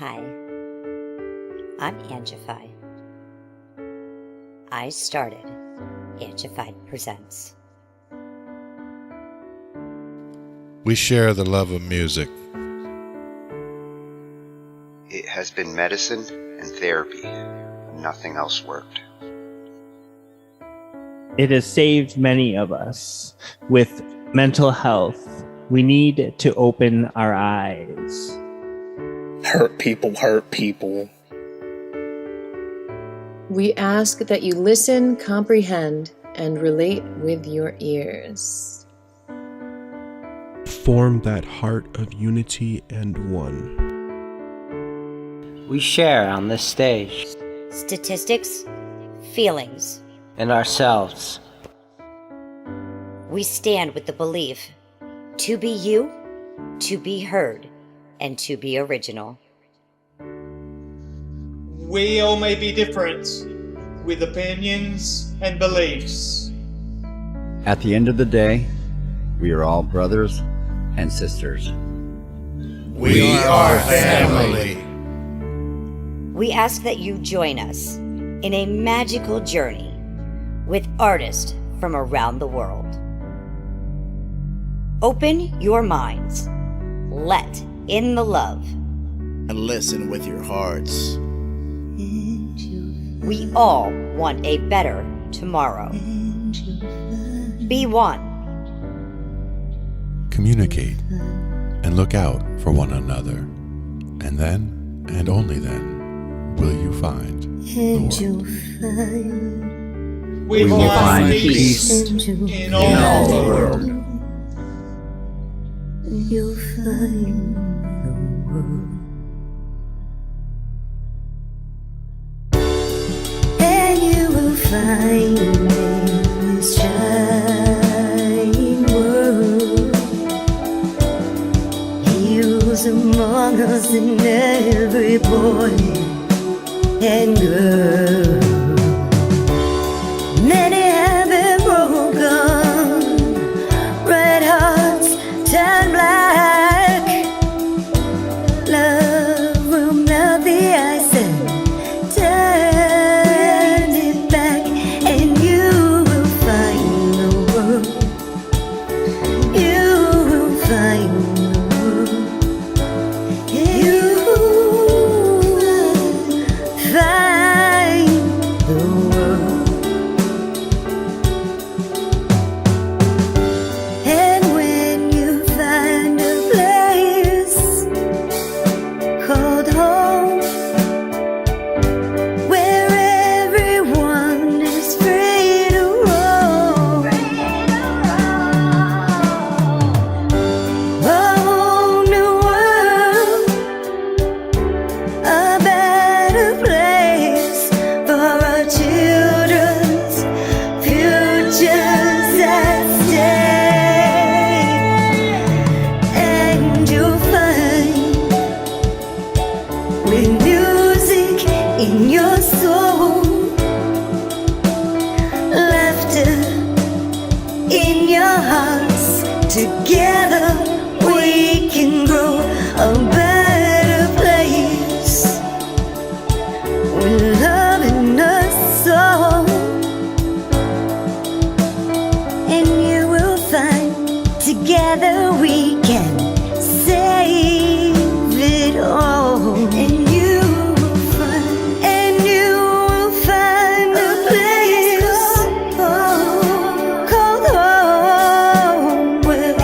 Hi, I'm Angified. I started Angified Presents. We share the love of music. It has been medicine and therapy. Nothing else worked. It has saved many of us. With mental health, we need to open our eyes. Hurt people hurt people. We ask that you listen, comprehend, and relate with your ears. Form that heart of unity and one. We share on this stage. Statistics, feelings, And ourselves. we stand with the belief to be you, to be heard, and to be original. We all may be different, with opinions and beliefs. At the end of the day, we are all brothers and sisters. We are family. We ask that you join us in a magical journey with artists from around the world. Open your minds, let in the love, and listen with your hearts. We all want a better tomorrow. Be one. Communicate and look out for one another. And then, and only then, will you find the world. We will find peace in all the world. You'll find the world. And you will find in this shining world heroes among us in every boy and girl. Many have been broken, red hearts turn black. Love will melt the ice and turn it back, and you will find the world. You will find the world. You will find the world. And when you find a place called home, where everyone is free to roam, a whole new world, a better place for our children's futures at stake. And you'll find with music in your soul, laughter in your hearts, together we can grow a better place with love in us all. And you will find together we can save it all. And you will find a place called home, where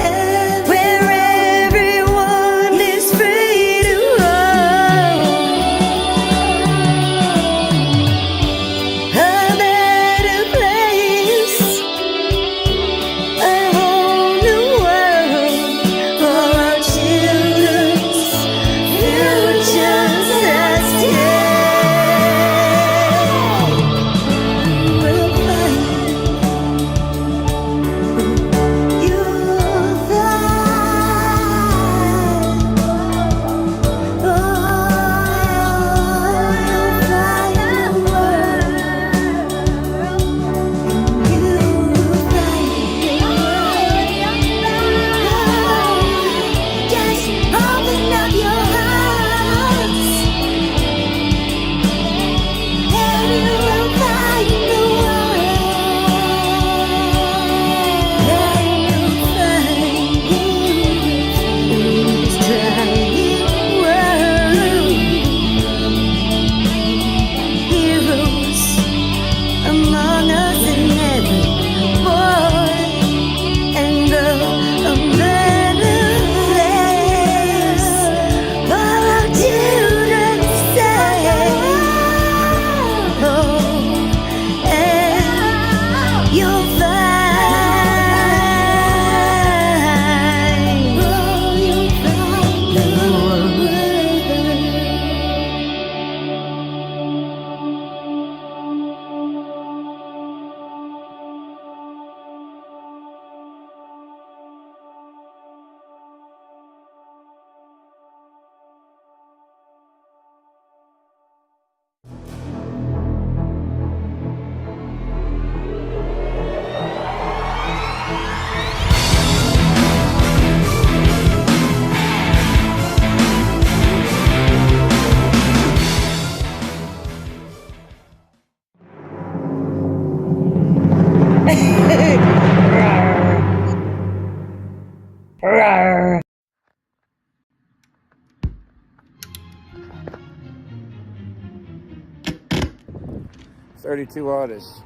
32 artists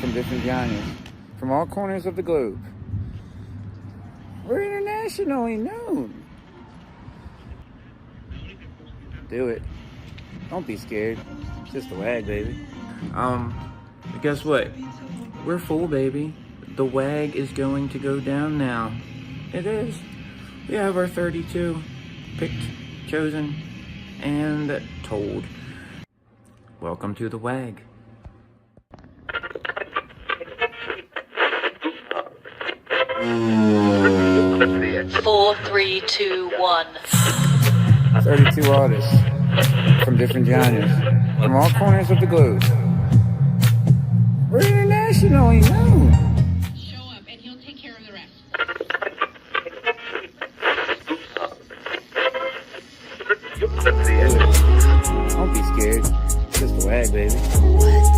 from different genres, from all corners of the globe. We're internationally known. Do it. Don't be scared. It's just a WAG, baby. Guess what? We're full, baby. The WAG is going to go down now. It is. We have our 32 picked, chosen, and told. Welcome to the WAG. Four, three, two, one. 32 artists from different genres, from all corners of the globe. We're internationally known. Show up and he'll take care of the rest. Don't be scared. It's just a WAG, baby. What's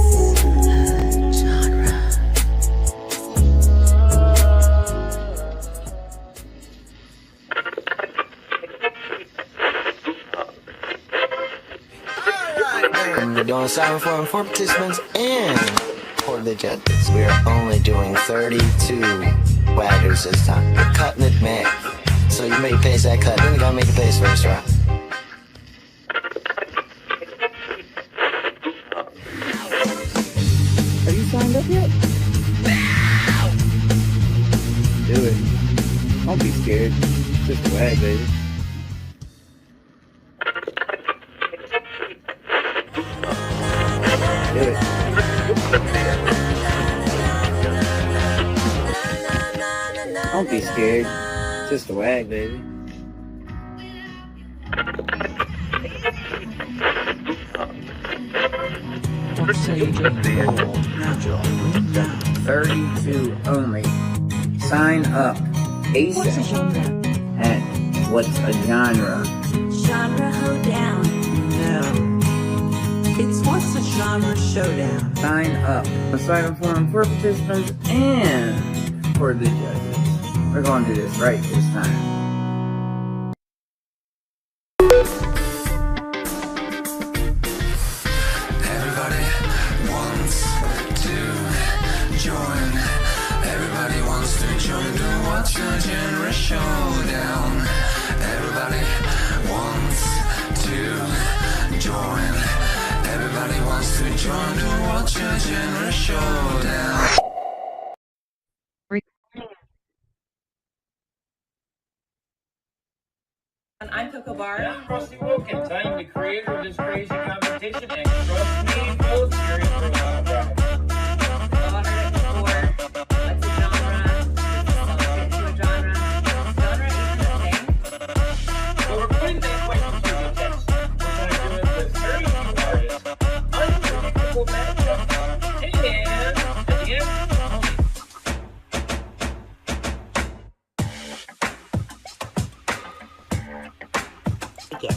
genre? We're doing silent form for participants and for the judges. We are only doing 32 waggers this time. We're cutting it back. So you make a pace that cut, then you gotta make a pace first, right? Have you signed up yet? Do it. Don't be scared. It's just a WAG, baby. Do it. Don't be scared. It's just a WAG, baby. $32 only. Sign up ASAP. And what's a genre? Genre hoedown. No. It's what's a genre showdown. Sign up. A silent forum for participants and for the judges. We're going to do this right this time. Everybody wants to join. Everybody wants to join the What's Your Genre Showdown. Everybody wants to join. Everybody wants to join the What's Your Genre Showdown. I'm Coco Bar. And I'm Rusty Wilkens. I am the creator of this crazy competition, and trust me, you'll experience for a while back. What's a genre? Does it fit to a genre? Is genre even a thing? Well, we're putting that question to the test. We're going to do it with 32 artists, unpredictable matchups, and at the end, Begin.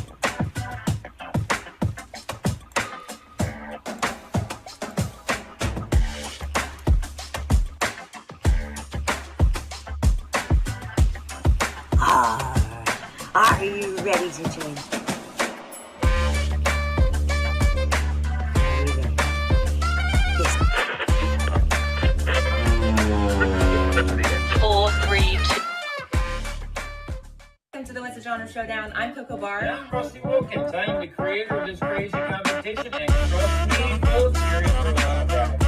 Are you ready to join? Four, three, two. Welcome to the What's a Genre Showdown. I'm Coco Bar. and I'm Rusty Wilkens. I am the creator of this crazy competition, and trust me, you'll experience for a while back.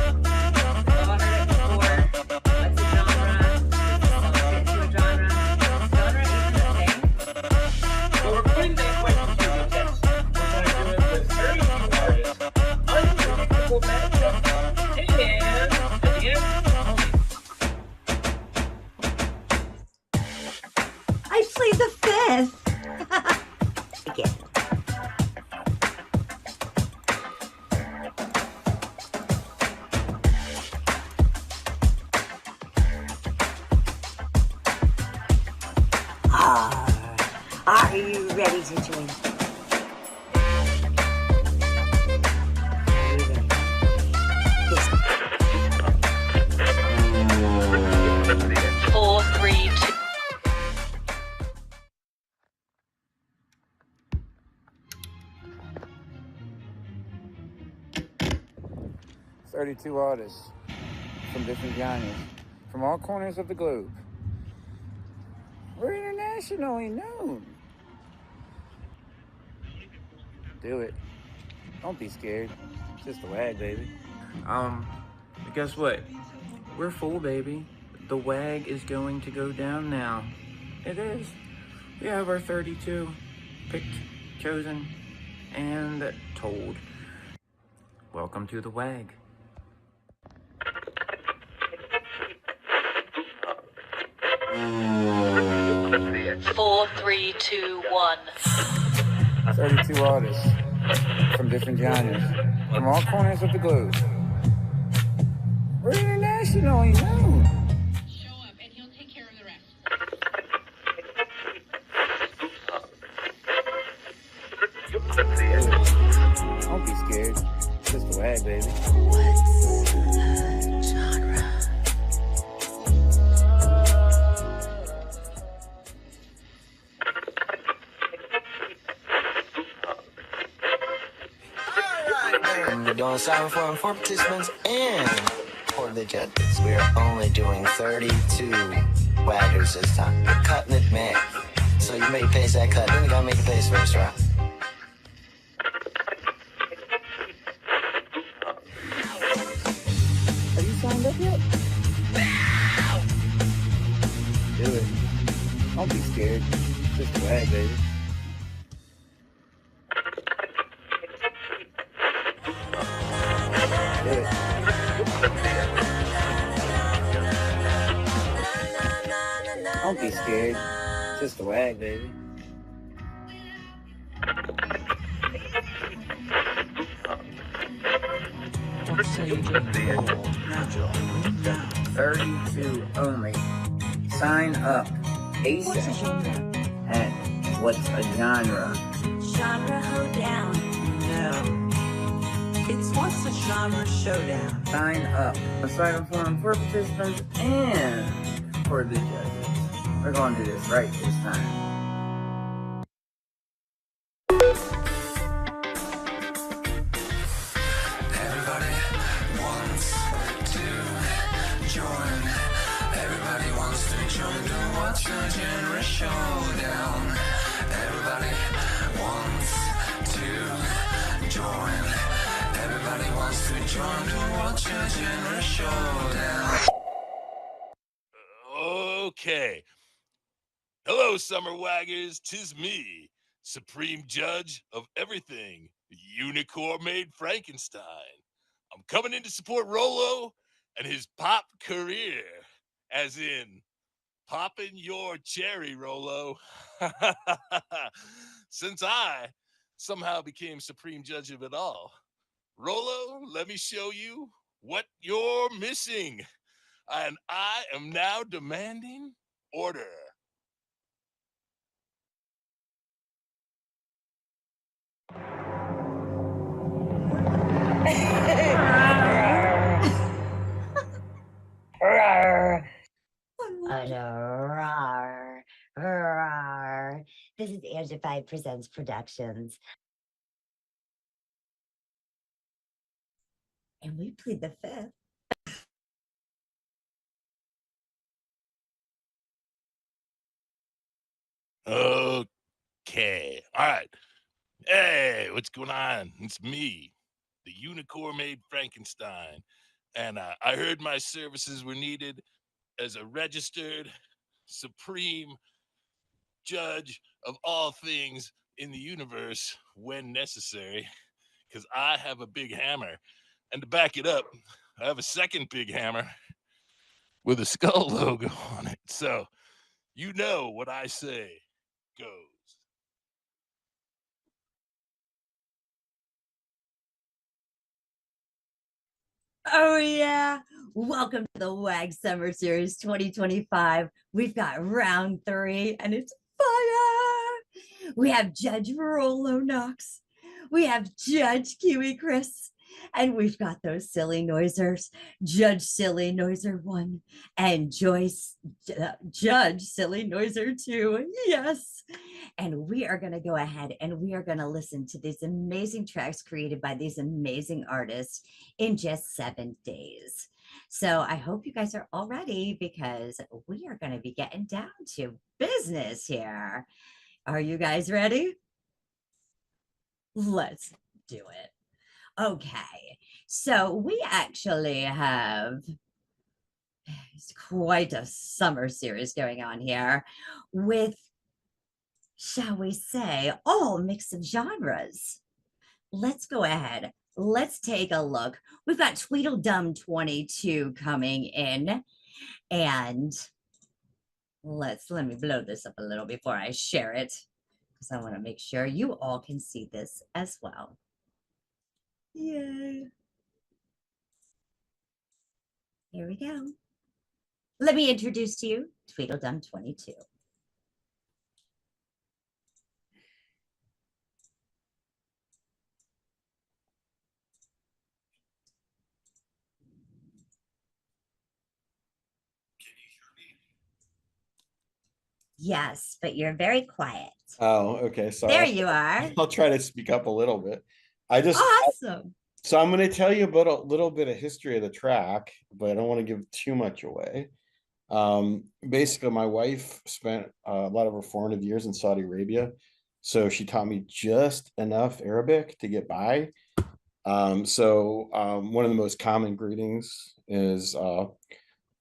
What's a genre? Does it fit to a genre? Is genre even a thing? Well, we're putting that question to the test. We're going to do it with 32 artists, unpredictable matchups, and at the end, I plead the fifth. Begin. Are you ready to join? Four, three, two. 32 artists from different genres, from all corners of the globe. We're internationally known. Do it. Don't be scared. It's just a WAG, baby. Guess what? We're full, baby. The WAG is going to go down now. It is. We have our 32 picked, chosen, and told. Welcome to the WAG. Four, three, two, one. 32 artists from different genres, from all corners of the globe. We're internationally known. Show up and he'll take care of the rest. Don't be scared. It's just a WAG, baby. We're doing 7 for participants and for the judges. We are only doing 32 waggers this time. We're cutting it mad. So you may pace that cut, then you gotta make a pace first round. Have you signed up yet? Do it. Don't be scared. It's just a WAG, baby. Do it. Don't be scared. It's just a WAG, baby. Don't say you didn't know. Now join now. 32 only. Sign up. ASAP. And what's a genre? Genre hoedown. No. It's what's a genre showdown. Sign up. A silent forum for participants and for the judges. We're going to do this right this time. Everybody wants to join. Everybody wants to join the What's Your Genre Showdown. Everybody wants to join. Everybody wants to join the What's Your Genre Showdown. Okay. Hello, Summer Waggers. 'Tis me, Supreme Judge of everything, Unicorn Made Frankenstein. I'm coming in to support Rolo and his pop career, as in popping your cherry, Rolo. Since I somehow became Supreme Judge of it all. Rolo, let me show you what you're missing. And I am now demanding order. This is Angified Presents Productions. And we plead the fifth. Okay. All right. Hey, what's going on? It's me, the Unicorn Made Frankenstein. And I heard my services were needed as a registered supreme judge of all things in the universe when necessary, because I have a big hammer. And to back it up, I have a second big hammer with a skull logo on it. So you know what I say goes. Oh, yeah. Welcome to the WAG Summer Series 2025. We've got round 3, and it's fire. We have Judge Rolo Knox. We have Judge Kiwi Chris. And we've got those silly noisers, Judge Silly Noiser 1 and Judge Silly Noiser 2. Yes. And we are going to go ahead and we are going to listen to these amazing tracks created by these amazing artists in just 7 days. So I hope you guys are all ready because we are going to be getting down to business here. Are you guys ready? Let's do it. Okay, so we actually have quite a summer series going on here with, shall we say, all mix of genres. Let's go ahead. Let's take a look. We've got Tweedle Dum 22 coming in, and let me blow this up a little before I share it because I want to make sure you all can see this as well. Yay. Here we go. Let me introduce to you Tweedle Dum 22. Yes, but you're very quiet. Oh, okay. So there you are. I'll try to speak up a little bit. Awesome. So I'm going to tell you about a little bit of history of the track, but I don't want to give too much away. Basically, my wife spent a lot of her formative years in Saudi Arabia, so she taught me just enough Arabic to get by. One of the most common greetings is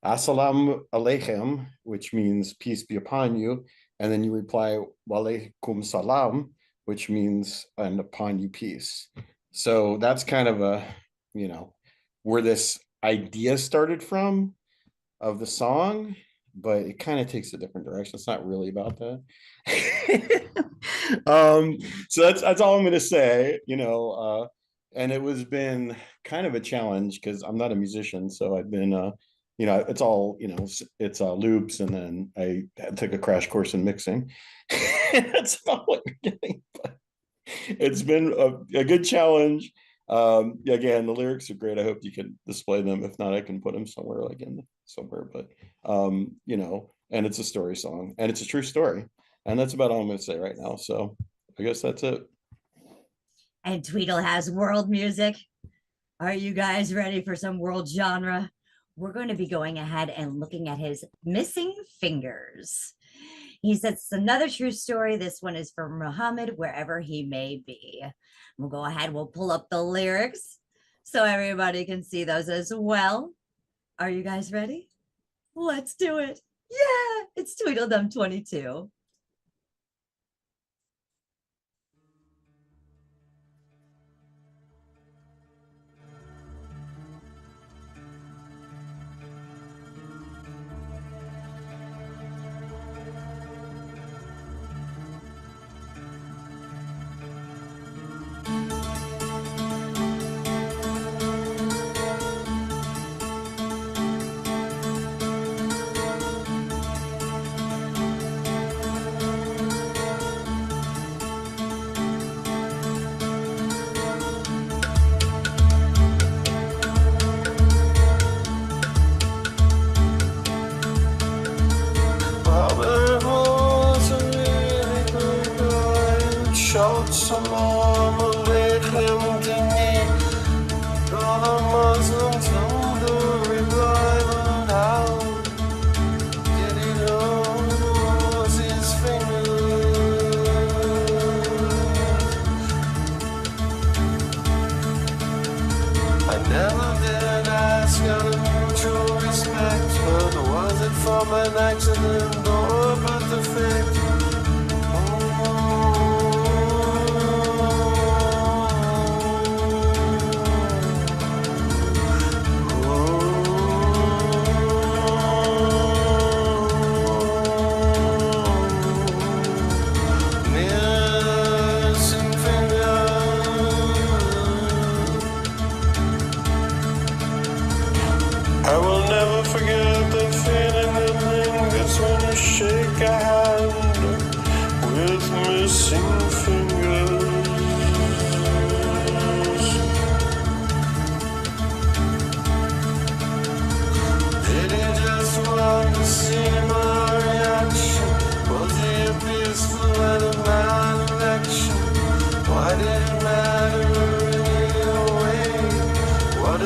Assalamu alaikum, which means peace be upon you. And then you reply, Walaikum salam, which means and upon you peace. So that's kind of a, where this idea started from of the song, but it kind of takes a different direction. It's not really about that. So that's all I'm going to say, and it was been kind of a challenge because I'm not a musician. So I've been, it's all, it's loops. And then I took a crash course in mixing. That's about what you're getting. But it's been a good challenge. Again, the lyrics are great. I hope you can display them. If not, I can put them somewhere, somewhere. But, and it's a story song and it's a true story. And that's about all I'm going to say right now. So I guess that's it. And Tweedle has world music. Are you guys ready for some world genre? We're going to be going ahead and looking at his Missing Fingers. He says it's another true story. This one is for Muhammad, wherever he may be. We'll go ahead. We'll pull up the lyrics so everybody can see those as well. Are you guys ready? Let's do it. Yeah, it's Tweedle Dum 22.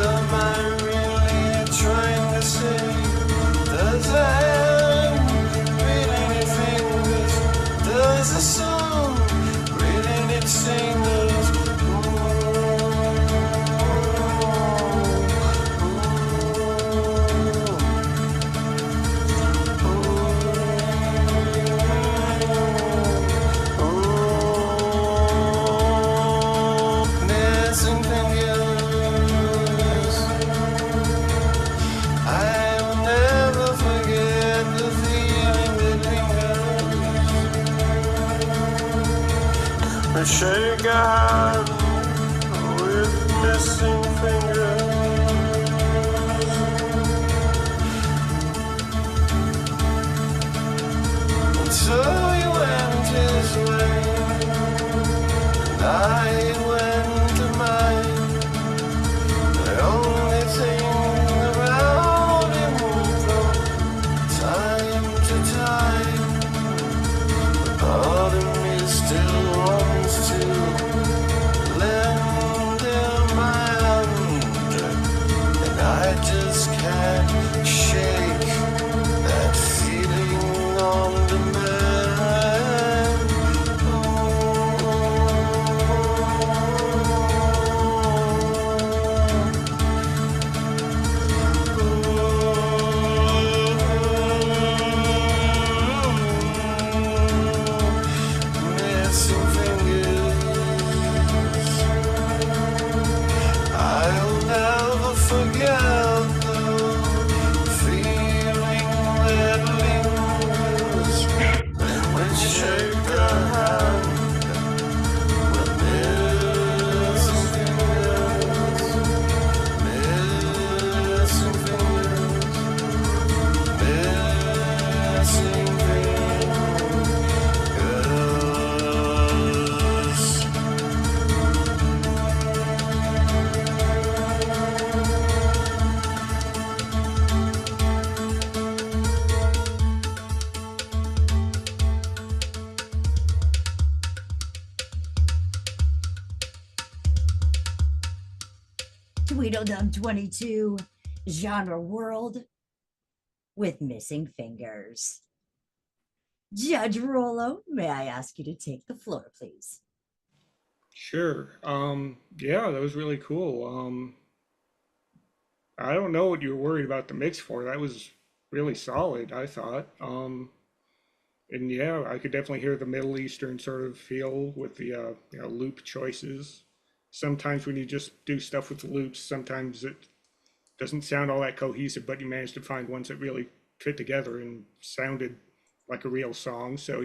am I really trying to say? Does a hand really need fingers? Does a song really need singers? Missing fingers. I will never forget the feeling that lingers. I shake a hand with missing fingers. And so he went his way, and I went to mine. The only thing around him from time to time, a part of me still wants to lend him my hand, and I just can't shake that feeling on demand. Missing fingers. I'll never forget the feeling that lingers when you shake a hand with missing fingers. Missing fingers. Missing fingers. Tweedle Dum 22, genre world with missing fingers. Judge Rollo, may I ask you to take the floor, please? Sure. Yeah, that was really cool. I don't know what you were worried about the mix for. That was really solid, I thought. And yeah, I could definitely hear the Middle Eastern sort of feel with the loop choices. Sometimes when you just do stuff with loops, sometimes it doesn't sound all that cohesive, but you manage to find ones that really fit together and sounded like a real song. So,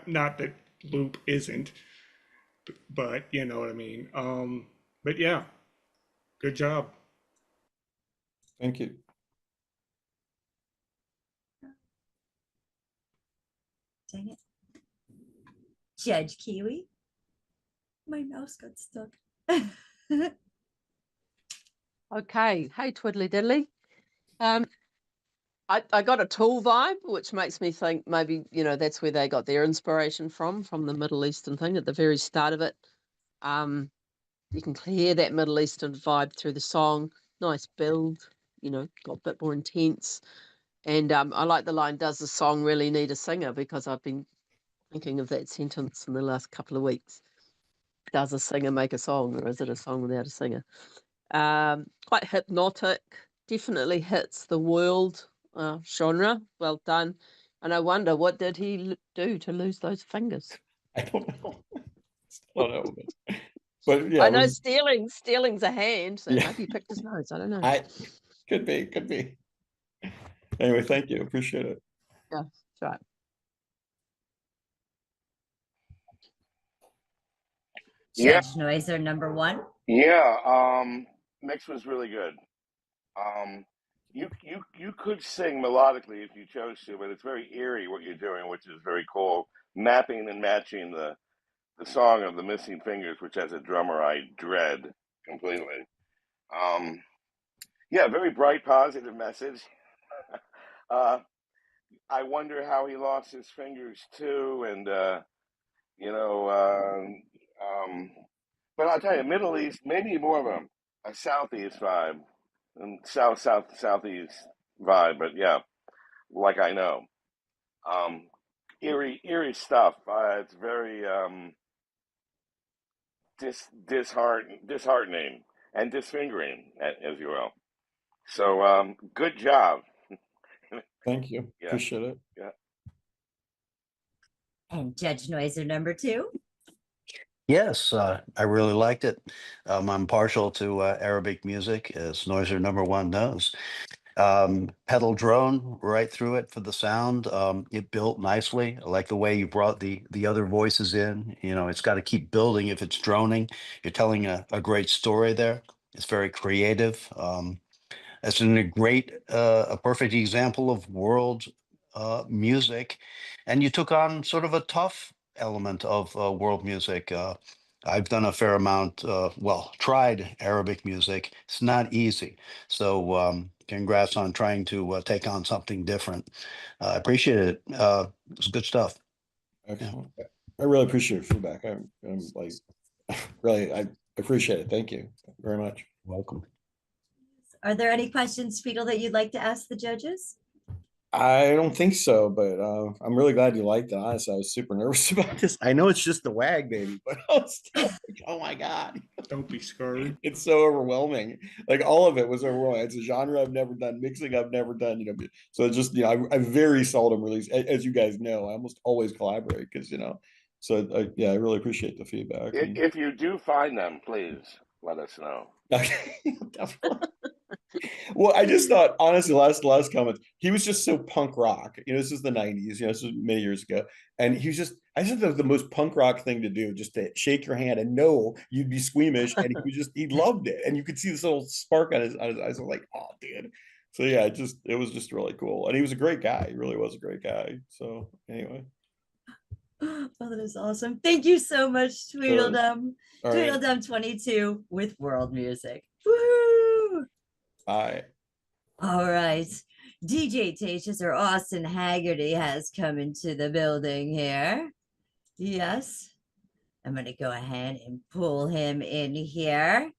not that loop isn't, but you know what I mean. But yeah, good job. Thank you. Dang it. Judge Kiwi, my mouse got stuck. Okay, hey Twiddly Diddly. I got a Tool vibe, which makes me think maybe, that's where they got their inspiration from the Middle Eastern thing at the very start of it. You can hear that Middle Eastern vibe through the song. Nice build, got a bit more intense. And I like the line, does the song really need a singer? Because I've been thinking of that sentence in the last couple of weeks. Does a singer make a song, or is it a song without a singer? Quite hypnotic, definitely hits the world genre. Well done. And I wonder, what did he do to lose those fingers? I don't know. But yeah, I know stealing's a hand, so Yeah. maybe he picked his nose. I don't know. Could be. Anyway, thank you. Appreciate it. Yeah, that's right. Yeah. Judge Noiser number 1. Yeah, mix was really good. You could sing melodically if you chose to, but it's very eerie what you're doing, which is very cool. Mapping and matching the song of the Missing Fingers, which as a drummer I dread completely. Yeah, very bright, positive message. I wonder how he lost his fingers too, and but I'll tell you, Middle East, maybe more of a southeast vibe, and southeast vibe, but yeah, like I know, um, eerie stuff. It's very disheartening and disfingering, as you will. So good job. Thank you. Yeah. Appreciate it. Yeah. And Judge Noiser number 2. Yes, I really liked it. I'm partial to Arabic music, as Noiser number 1 knows. Pedal drone right through it for the sound. It built nicely. I like the way you brought the other voices in. You know, it's got to keep building if it's droning. You're telling a great story there. It's very creative. It's a perfect example of world music, and you took on sort of a tough element of world music. I've done a fair amount, tried Arabic music. It's not easy. So congrats on trying to take on something different. I appreciate it. It's good stuff. Excellent. Yeah. I really appreciate your feedback. I'm like, really, I appreciate it. Thank you very much. Welcome. Are there any questions, Tweedle, that you'd like to ask the judges? I don't think so, but I'm really glad you liked it. Honestly, I was super nervous about this. I know it's just the WAG, baby, but I was still like, oh my God. Don't be scared. It's so overwhelming. Like all of it was overwhelming. It's a genre I've never done, mixing I've never done, you know. So it's just, you know, I very seldom release, as you guys know, I almost always collaborate because, you know, so yeah, I really appreciate the feedback. If you do find them, please let us know. Okay, definitely. Well, I just thought, honestly, last comment, he was just so punk rock. You know, this is the 90s, you know, this was many years ago. And he was just, I just thought the most punk rock thing to do, just to shake your hand and know you'd be squeamish. And he loved it. And you could see this little spark on his eyes. I was like, oh, dude. So yeah, it was just really cool. And he was a great guy. He really was a great guy. So anyway. Oh, that is awesome. Thank you so much, Tweedle Dum. Tweedle Dum 22 with world music. Woo! Bye. All right. DJ Tatius or Austin Haggerty has come into the building here. Yes. I'm going to go ahead and pull him in here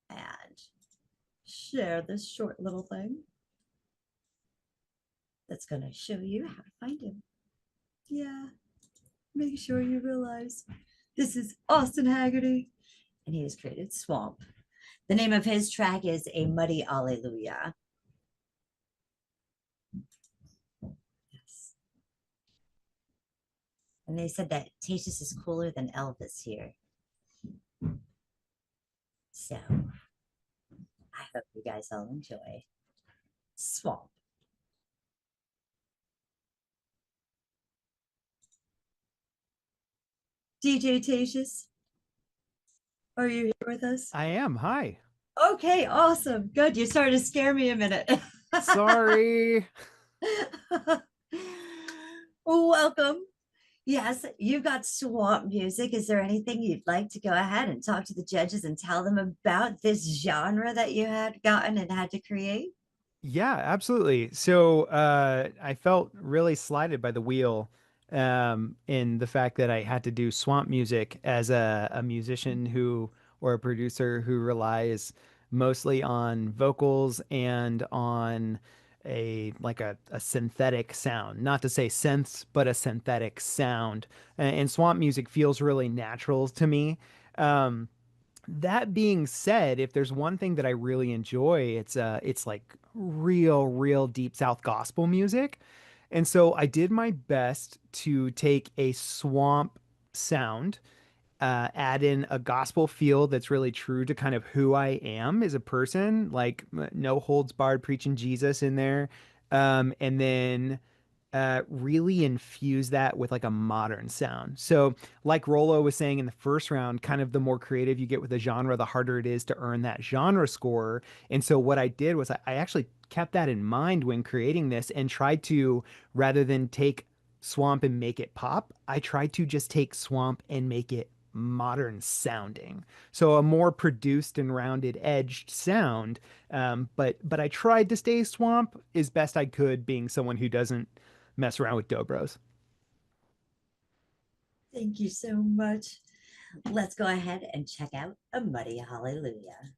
and share this short little thing that's going to show you how to find him. Yeah. Make sure you realize this is Austin Haggerty and he has created Swamp. The name of his track is A Muddy Alleluia. Yes. And they said that Tatius is cooler than Elvis here. So I hope you guys all enjoy Swamp. DJ Tatius, are you here with us? I am. Hi. Okay, awesome. Good. You started to scare me a minute. Sorry. Welcome. Yes, you've got Swamp music. Is there anything you'd like to go ahead and talk to the judges and tell them about this genre that you had gotten and had to create? Yeah, absolutely. So I felt really slighted by the wheel in the fact that I had to do Swamp music as a musician who, or a producer who relies mostly on vocals and on a synthetic sound, not to say synths, but a synthetic sound. And Swamp music feels really natural to me. That being said, if there's one thing that I really enjoy, it's like real deep South gospel music. And so I did my best to take a swamp sound, add in a gospel feel that's really true to kind of who I am as a person, like no holds barred preaching Jesus in there. And then really infuse that with like a modern sound. So like Rollo was saying in the first round, kind of the more creative you get with a genre, the harder it is to earn that genre score. And so what I did was I actually kept that in mind when creating this and tried to, rather than take Swamp and make it pop, I tried to just take Swamp and make it modern sounding. So a more produced and rounded edged sound. But I tried to stay Swamp as best I could, being someone who doesn't mess around with dobros. Thank you so much. let's go ahead and check out A Muddy Hallelujah.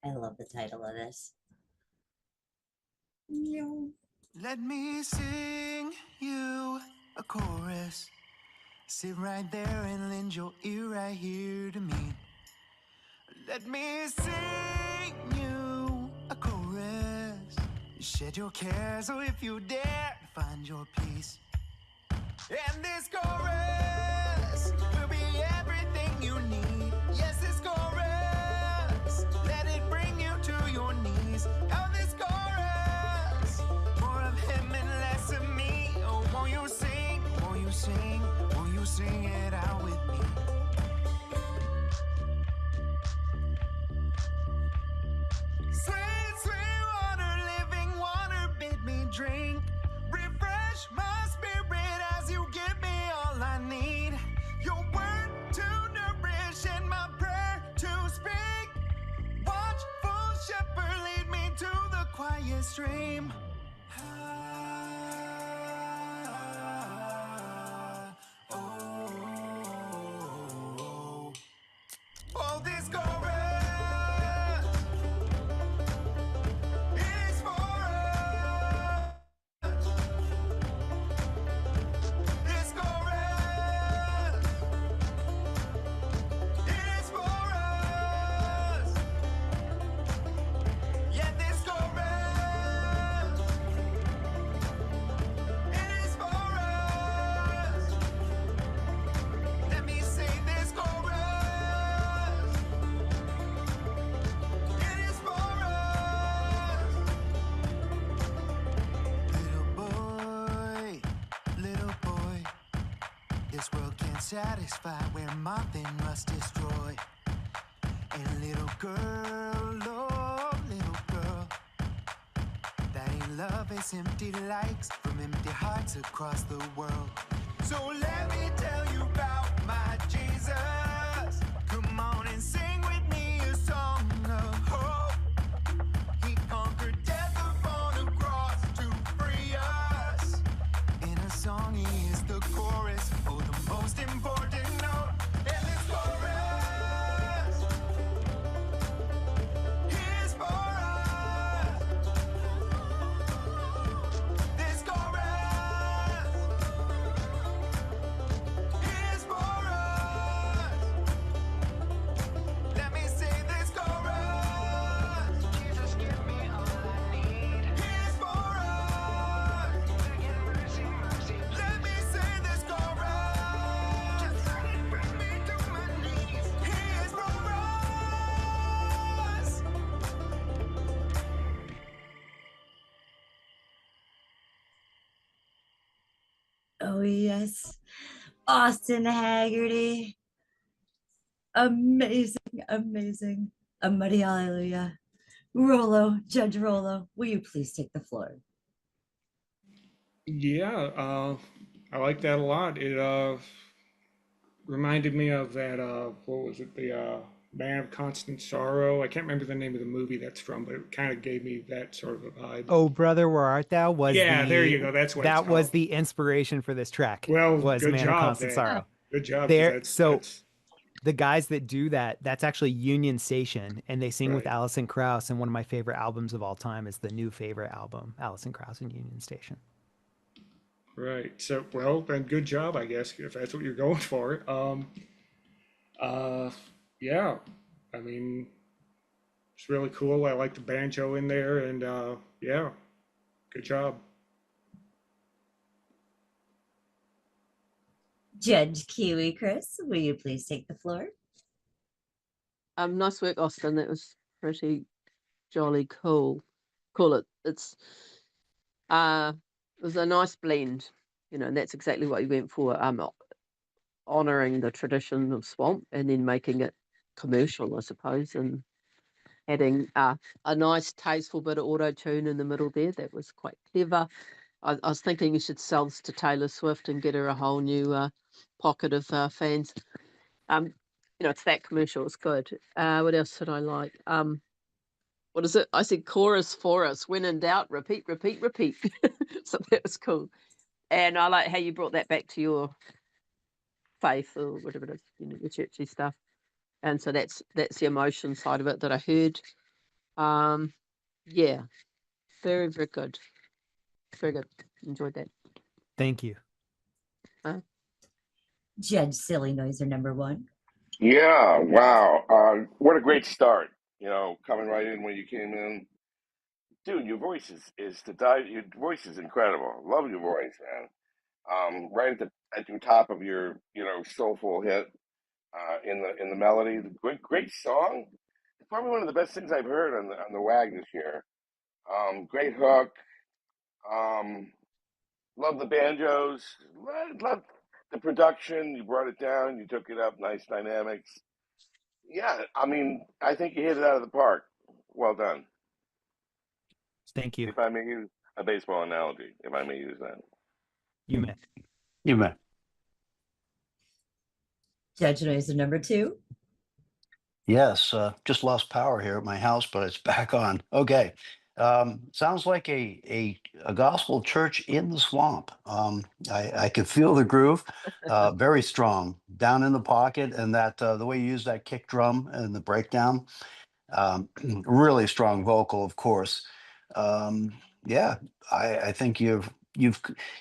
I love the title of this. Let me sing you a chorus. Sit right there and lend your ear right here to me. Let me sing you a chorus. Shed your cares, so if you dare, find your peace. And this chorus will be everything you need. Yes, this chorus, let it bring you to your knees. Oh, this chorus, more of him and less of me. Oh, won't you sing, won't you sing, won't you sing it out with me? Sweet, sweet water, living water, bid me drink. Refresh my spirit as you give me all I need. Your word to nourish and my prayer to speak. Watchful shepherd, lead me to the quiet stream. Oh, this chorus is for us. This chorus is for us. Yeah, this chorus is for us. Let me sing this chorus. It is for us. Little boy, this world can't satisfy where moth and rust destroy. And little girl, oh, little girl, that ain't love, it's empty likes from empty hearts across the world. So let me tell you about my Jesus. Come on and sing with me a song of hope. He conquered death upon a cross to free us. In a song, he is the chorus, oh, the most important note. And this chorus is for us. This chorus is for us. Let me say this chorus. Jesus, give me all I need. He's for us. Begging mercy, mercy. Let me say this chorus. Just bring me to my knees. He is for us. Oh, yes. Austin Haggerty. Amazing, amazing. A Muddy Hallelujah. Rollo, Judge Rollo, will you please take the floor? Yeah, I like that a lot. It reminded me of that, what was it, the Man of Constant Sorrow. I can't remember the name of the movie that's from, but it kind of gave me that sort of a vibe. Oh, Brother, Where Art Thou? Was Yeah, the, there you go. That's what it's that was called. the inspiration for this track. Well, was good Man of job, Constant Dan. Sorrow. Good job. 'cause There, that's, so that's the guys that do that, that's actually Union Station, and they sing with Right. Alison Krauss. And one of my favorite albums of all time is the new favorite album, Alison Krauss and Union Station. right. So, well, then good job, I guess, if that's what you're going for. Yeah, I mean, it's really cool. I like the banjo in there, and yeah, good job. Judge Kiwi Chris, will you please take the floor? Nice work, Austin. That was pretty jolly cool. It was a nice blend, and that's exactly what you went for. Honoring the tradition of swamp and then making it commercial, I suppose, and adding a nice tasteful bit of auto tune in the middle there. That was quite clever. I was thinking you should sell this to Taylor Swift and get her a whole new pocket of fans. It's that commercial. It's good. What else did I like? What is it? I said chorus for us. When in doubt, repeat, repeat, repeat. So that was cool. And I like how you brought that back to your faith or whatever it is, the churchy stuff. And so that's the emotion side of it that I heard. Yeah, very, very good. Very good. Enjoyed that. Thank you. Judge Silly Noiser number 1. Yeah, wow. What a great start. Coming right in when you came in. Dude, your voice is to die. Your voice is incredible. Love your voice, man. Right at your top of your, soulful hit, in the melody. Great song. It's probably one of the best things I've heard on the WAG this year. Great hook. Love the banjos. Love the production. You brought it down. You took it up. Nice dynamics. Yeah, I mean, I think you hit it out of the park. Well done. Thank you. If I may use a baseball analogy, if I may use that. You may. You may. Judge Noiser number 2. Yes, just lost power here at my house, but it's back on. Okay. Sounds like a gospel church in the swamp. I could feel the groove, very strong, down in the pocket, and that the way you use that kick drum and the breakdown, really strong vocal, of course. Yeah, I think you've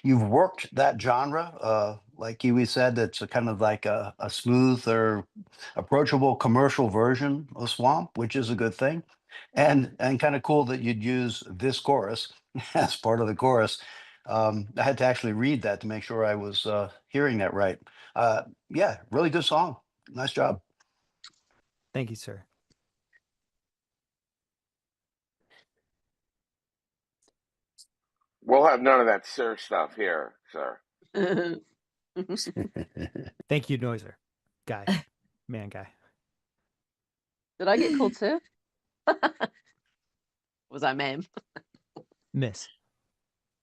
worked that genre, like Kiwi said. It's a kind of like a smooth or approachable commercial version of Swamp, which is a good thing, and kind of cool that you'd use this chorus as part of the chorus. I had to actually read that to make sure I was hearing that right. Yeah, really good song. Nice job. Thank you, sir. We'll have none of that sir stuff here, sir. Thank you, Noiser. Guy. Man guy. Did I get called sir? Was I ma'am? Miss.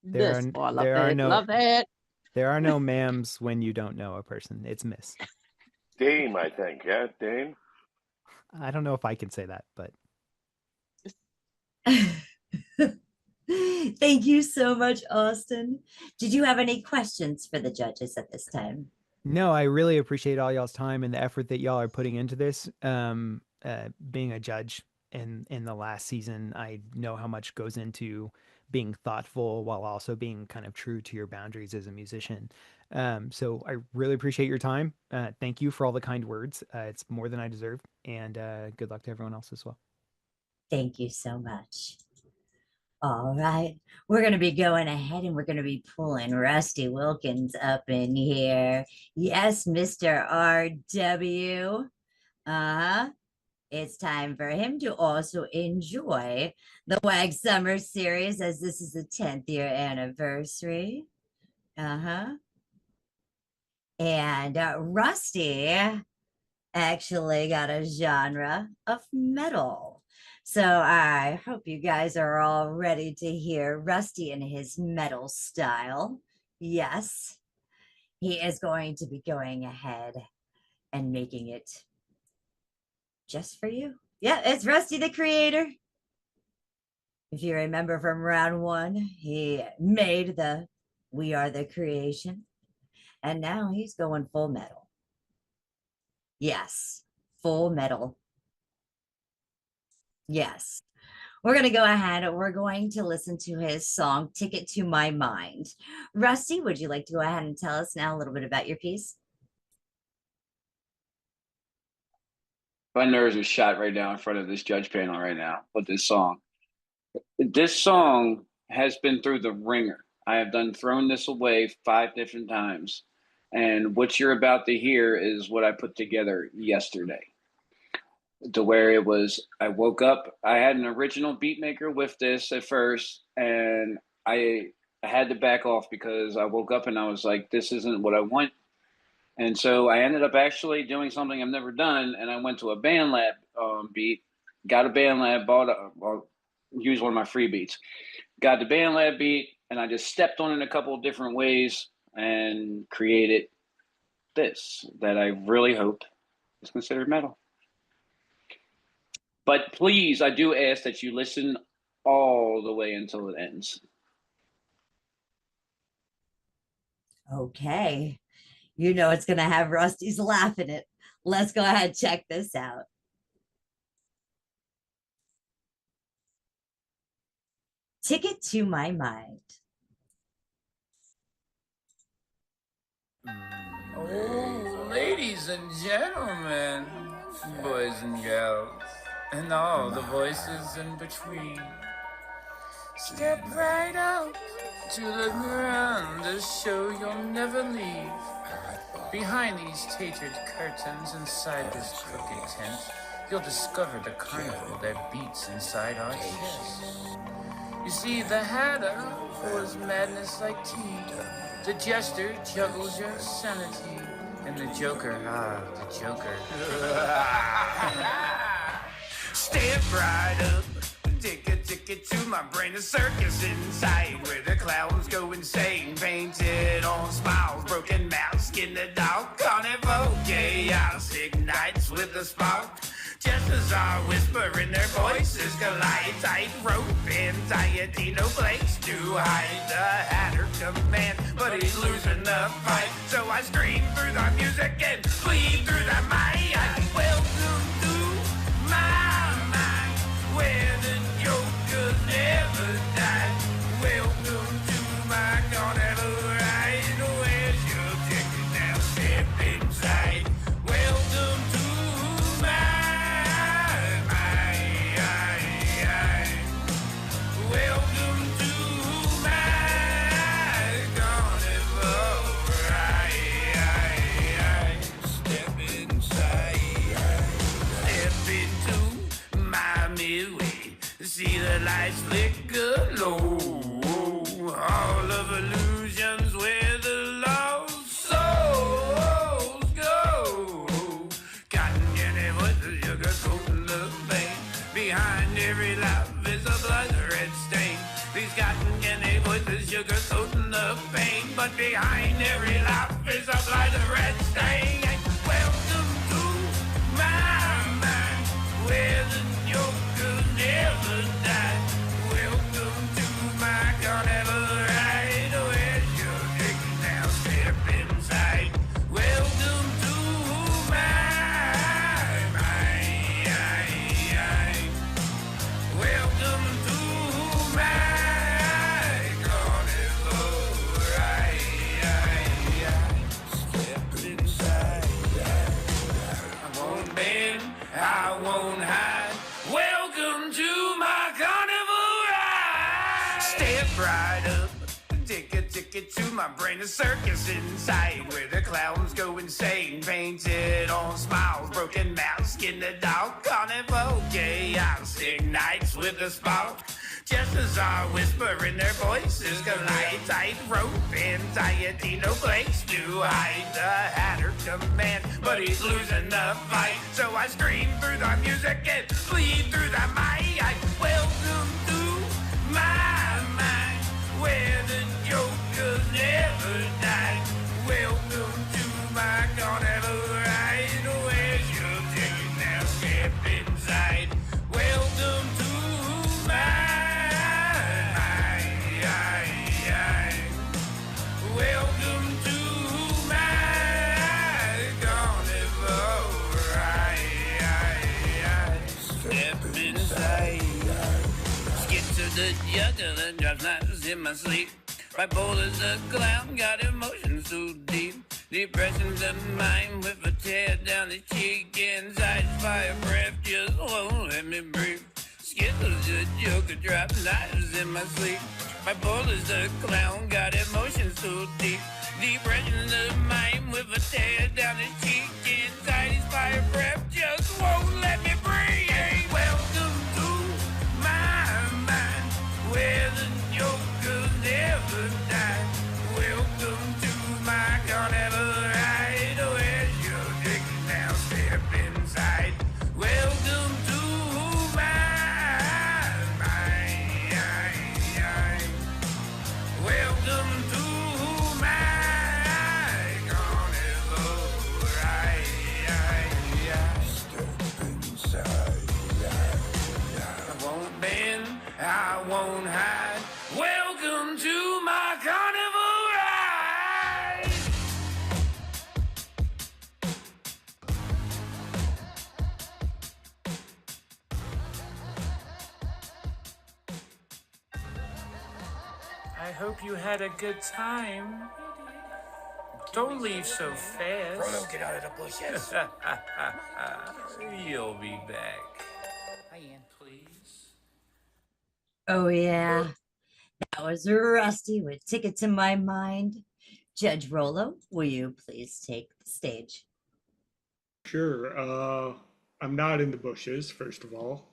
Miss. I love that. Love that. There are no ma'ams when you don't know a person. It's miss. Dame, I think. Yeah, Dame. I don't know if I can say that, but. Thank you so much, Austin. Did you have any questions for the judges at this time? No, I really appreciate all y'all's time and the effort that y'all are putting into this. Being a judge in the last season, I know how much goes into being thoughtful while also being kind of true to your boundaries as a musician. So I really appreciate your time. Thank you for all the kind words. It's more than I deserve. And good luck to everyone else as well. Thank you so much. All right, we're going to be going ahead and we're going to be pulling Rusty Wilkens up in here. Yes, Mr. RW. It's time for him to also enjoy the WAG Summer Series, as this is the 10th year anniversary. And Rusty actually got a genre of metal. So I hope you guys are all ready to hear Rusty in his metal style. Yes, he is going to be going ahead and making it just for you. Yeah, it's Rusty the Creator. If you remember from round 1, he made the We Are the Creation. And now he's going full metal. Yes, full metal. Yes. We're going to go ahead and we're going to listen to his song, Ticket to My Mind. Rusty, would you like to go ahead and tell us now a little bit about your piece? My nerves are shot right now in front of this judge panel right now with this song. This song has been through the ringer. I have thrown this away 5 different times. And what you're about to hear is what I put together yesterday. To where it was, I woke up, I had an original beat maker with this at first, and I had to back off because I woke up and I was like, this isn't what I want. And so I ended up actually doing something I've never done, and I went to a BandLab beat, got a BandLab, used one of my free beats, got the BandLab beat, and I just stepped on it a couple of different ways and created this that I really hope is considered metal. But please, I do ask that you listen all the way until it ends. Okay. You know it's going to have Rusty's laugh in it. Let's go ahead and check this out. Ticket to My Mind. Oh, ladies and gentlemen, boys and girls, and all the voices in between. Step right out to the ground, a show you'll never leave. Behind these tatered curtains, inside this crooked tent, you'll discover the carnival that beats inside our chests. You see, the Hatter pours madness like tea. The Jester juggles your sanity. And the Joker, the Joker. Step right up, take a ticket to my brain, a circus inside where the clowns go insane. Painted on smiles, broken mouths, skin the dog, carnival chaos ignites with a spark. Just as I whisper in their voices collide, tightrope anxiety, no place to hide. The Hatter command, but he's losing the fight. So I scream through the music and bleed through the mic. Welcome to my mind, where the Joker never died. Welcome to my carnival ride. Where's your ticket now? Step inside. Welcome to welcome to my carnival ride. Step inside. Step into my midway. See the lights flicker low. All of illusions where the lost souls go. Cotton candy voices, sugar coating the pain. Behind every laugh is a blood red stain. These cotton candy voices, sugar coating the pain. But behind every laugh is a blood red stain. Welcome to my mind, where the Joker never died. Welcome to my carnival ride. Where's your ticket now? Step inside. Welcome to my mind. Welcome to my carnival ride. Step inside. I won't bend, I won't hide. Welcome to my carnival ride. Step right up, take a ticket to my brain, a circus inside where the clowns go insane. Painted on smiles, broken mouths, skin the dog, carnival chaos ignites with a spark. Just as I whisper in their voices collide, tightrope anxiety, no place to hide. The Hatter command, but he's losing the fight. So I scream through the music and bleed through the mic. Welcome to my mind, where the Joker never died. Welcome to my carnival ride. Where's your ticket now? Step inside. Welcome to my welcome to my carnival ride. Step inside. Skid to the juggler, drops knives in my sleep. Bipola's a clown, got emotions so deep. Depression's a mind with a tear down the cheek. Inside fire breath just won't let me breathe. Skittles a joker, drop knives in my sleep. Bipola's a clown, got emotions so deep. Depression's a mind with a tear down the cheek. Inside his fire breath just won't let me breathe. Welcome to my mind, where the Joker never died. Welcome to my carnival ride. Where's your ticket now? Step inside. Welcome to my mind. Welcome to my carnival ride. Step inside. I won't bend, I won't hide. Welcome to my carnival ride. I hope you had a good time. Don't leave so fast. Frodo, get out of the bushes. You'll be back. Hi, Ian. Please. Oh, yeah. That was Rusty with Ticket to My Mind. Judge Rolo, will you please take the stage? Sure. I'm not in the bushes, first of all.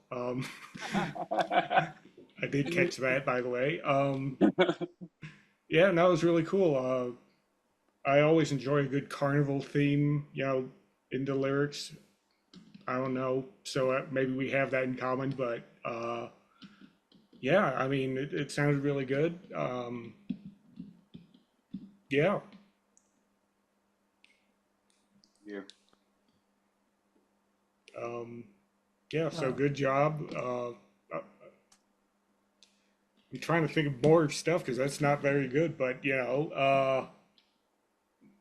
I did catch that, by the way. Yeah, that was really cool. I always enjoy a good carnival theme, in the lyrics. I don't know, so maybe we have that in common, but yeah, I mean, it sounded really good. Yeah. Yeah. Yeah, so good job. I'm trying to think of more stuff because that's not very good, but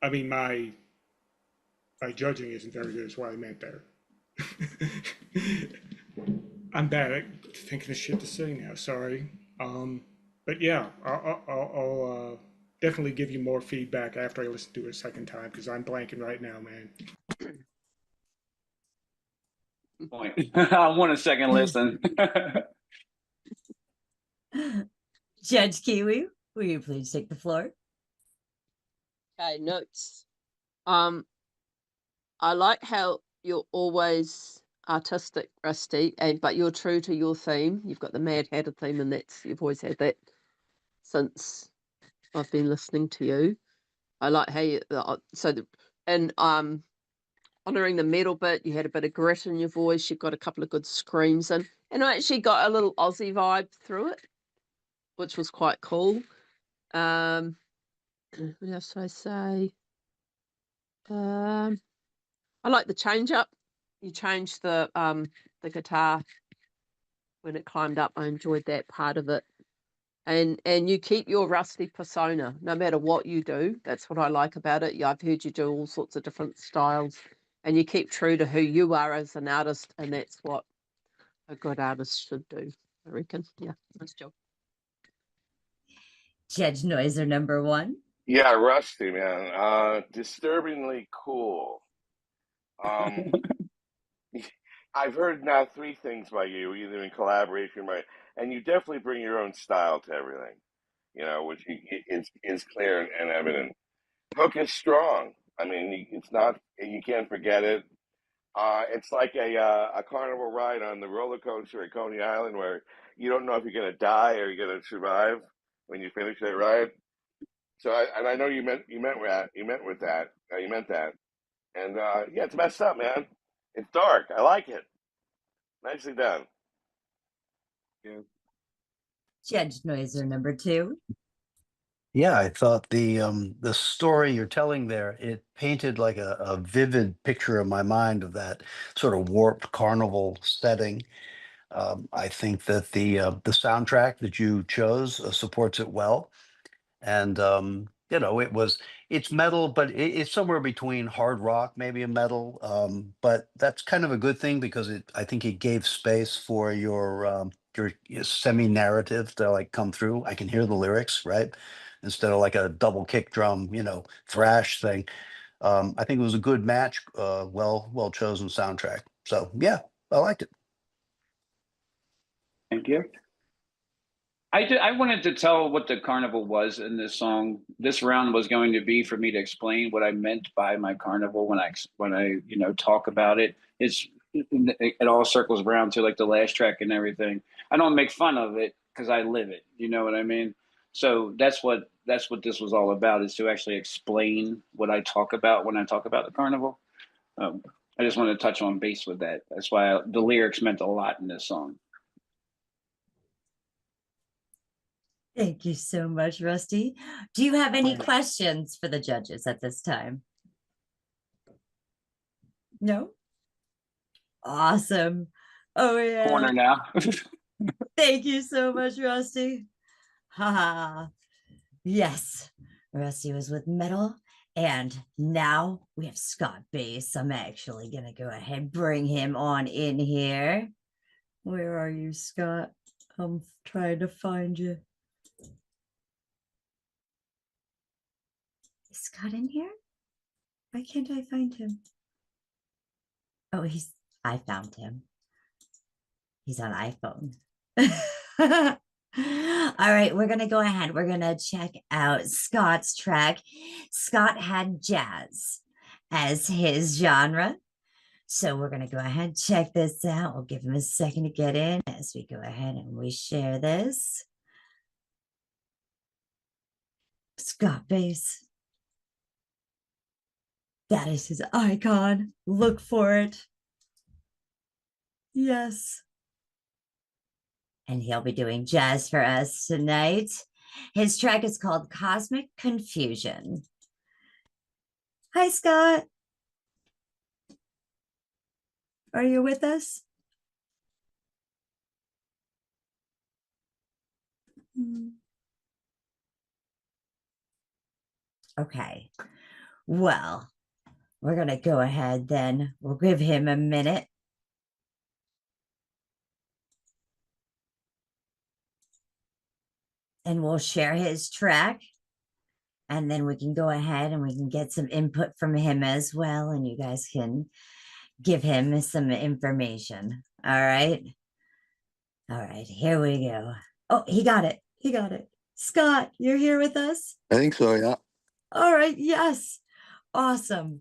I mean, my judging isn't very good, is what I meant there. I'm bad at thinking of shit to say now, sorry. But yeah, I'll definitely give you more feedback after I listen to it a second time because I'm blanking right now, man. Point. I want a second listen. Judge Kiwi, will you please take the floor? Okay, notes. I like how you're always artistic, Rusty, but you're true to your theme. You've got the Mad Hatter theme, and you've always had that since I've been listening to you. I like how you honouring the metal bit, you had a bit of grit in your voice. You've got a couple of good screams in, and I actually got a little Aussie vibe through it, which was quite cool. What else did I say? I like the change up. You changed the guitar when it climbed up. I enjoyed that part of it. And you keep your Rusty persona no matter what you do. That's what I like about it. I've heard you do all sorts of different styles, and you keep true to who you are as an artist, and that's what a good artist should do, I reckon. Yeah, nice job. Judge Noiser number one. Yeah, Rusty, man. Disturbingly cool. I've heard now 3 things by you, either in collaboration, and you definitely bring your own style to everything, which is clear and evident. Hook is strong. I mean, it's not, you can't forget it. It's like a carnival ride on the roller coaster at Coney Island where you don't know if you're going to die or you're going to survive when you finish that ride. So, I know you meant that. And yeah, it's messed up, man. It's dark. I like it. Nicely done. Yeah. Judge Noiser number two. Yeah, I thought the story you're telling there, it painted like a vivid picture in my mind of that sort of warped carnival setting. I think that the soundtrack that you chose supports it well. And it's metal, but it's somewhere between hard rock, maybe a metal. But that's kind of a good thing because I think it gave space for your semi-narrative to like come through. I can hear the lyrics, right? Instead of like a double kick drum, thrash thing. I think it was a good match, well chosen soundtrack. So yeah, I liked it. Thank you. I wanted to tell what the carnival was in this song. This round was going to be for me to explain what I meant by my carnival when I talk about it. It all circles around to like the last track and everything. I don't make fun of it because I live it. You know what I mean? So that's what this was all about, is to actually explain what I talk about when I talk about the carnival. I just wanted to touch on base with that. That's why the lyrics meant a lot in this song. Thank you so much, Rusty. Do you have any questions for the judges at this time? No? Awesome. Oh, yeah. Corner now. Thank you so much, Rusty. Haha. Yes, Rusty was with metal. And now we have Scott Bass. I'm actually going to go ahead and bring him on in here. Where are you, Scott? I'm trying to find you. Scott in here? Why can't I find him? Oh, I found him. He's on iPhone. All right, we're going to go ahead. We're going to check out Scott's track. Scott had jazz as his genre. So we're going to go ahead and check this out. We'll give him a second to get in as we go ahead and we share this. Scott bass. That is his icon. Look for it. Yes. And he'll be doing jazz for us tonight. His track is called Cosmic Confusion. Hi, Scott. Are you with us? Okay. Well, we're going to go ahead then. We'll give him a minute. And we'll share his track. And then we can go ahead and we can get some input from him as well. And you guys can give him some information. All right. All right, here we go. Oh, he got it. He got it. Scott, you're here with us? I think so, yeah. All right. Yes. Awesome.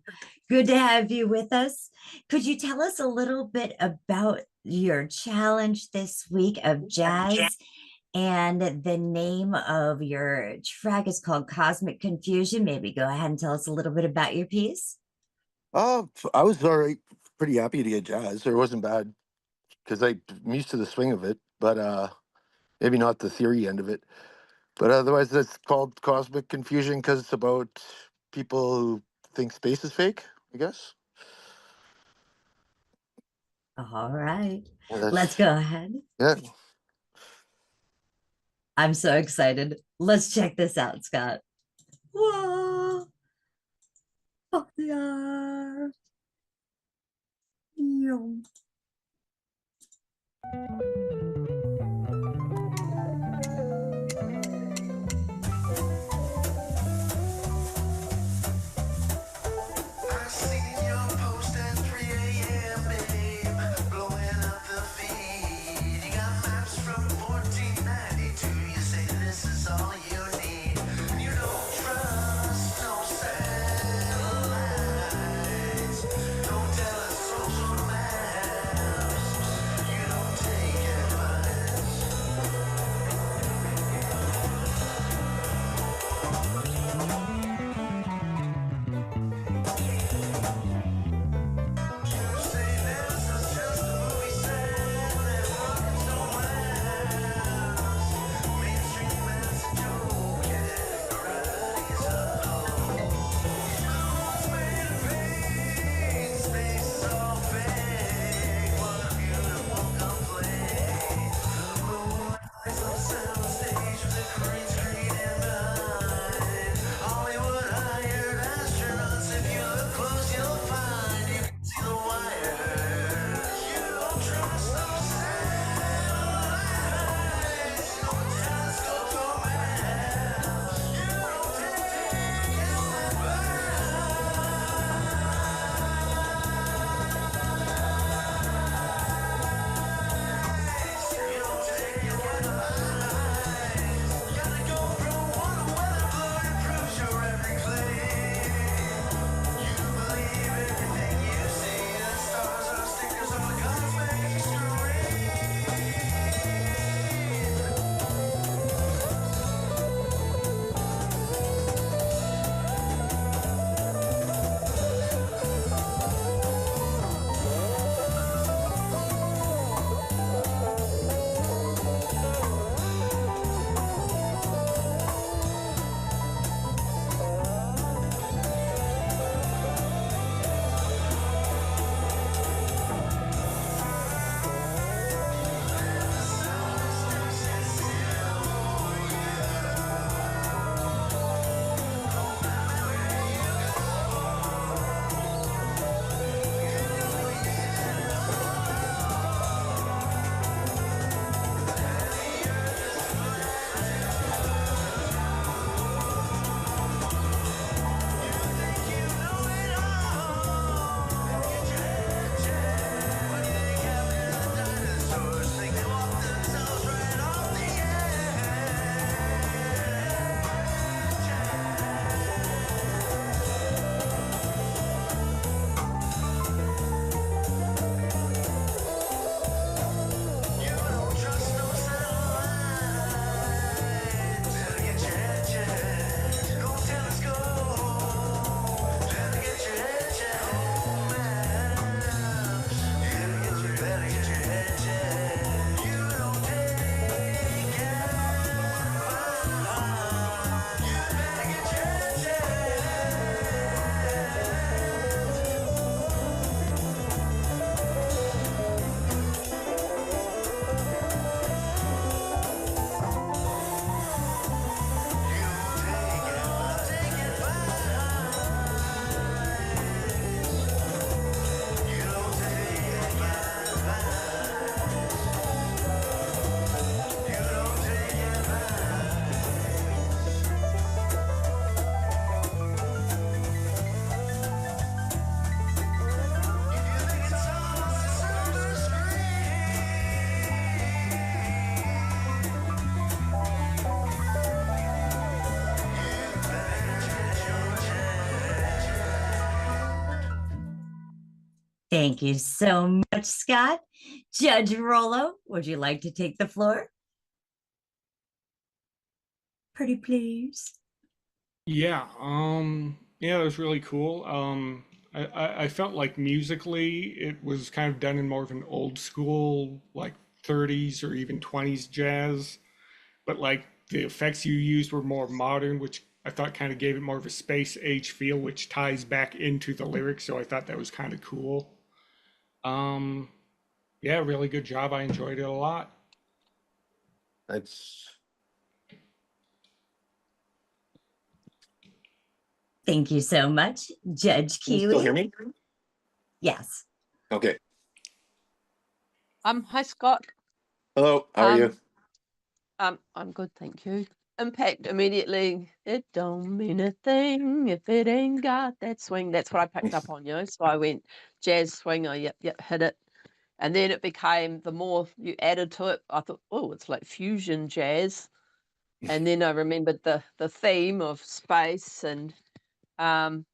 Good to have you with us. Could you tell us a little bit about your challenge this week of jazz? And the name of your track is called Cosmic Confusion. Maybe go ahead and tell us a little bit about your piece. I was already pretty happy to get jazz. It wasn't bad because I'm used to the swing of it, but maybe not the theory end of it. But otherwise, that's called Cosmic Confusion because it's about people who think space is fake, I guess. All right. Yeah, let's go ahead. Yeah. I'm so excited. Let's check this out, Scott. Whoa. Oh, yeah. Yo. Take it. Thank you so much, Scott. Judge Rollo, would you like to take the floor? Pretty please. Yeah, yeah, it was really cool. I felt like musically it was kind of done in more of an old school, like 30s or even 20s jazz, but like the effects you used were more modern, which I thought kind of gave it more of a space age feel, which ties back into the lyrics. So I thought that was kind of cool. Um, yeah, really good job. I enjoyed it a lot. That's Thank you so much, Judge Can you still hear Keeley. me? Yes. Okay. Hi Scott. Hello, how are you? I'm good, thank you. Impact immediately. It don't mean a thing if it ain't got that swing. That's what I picked up on, So I went jazz swing. Yep, hit it. And then it became, the more you added to it, I thought, oh, it's like fusion jazz. And then I remembered the theme of space, and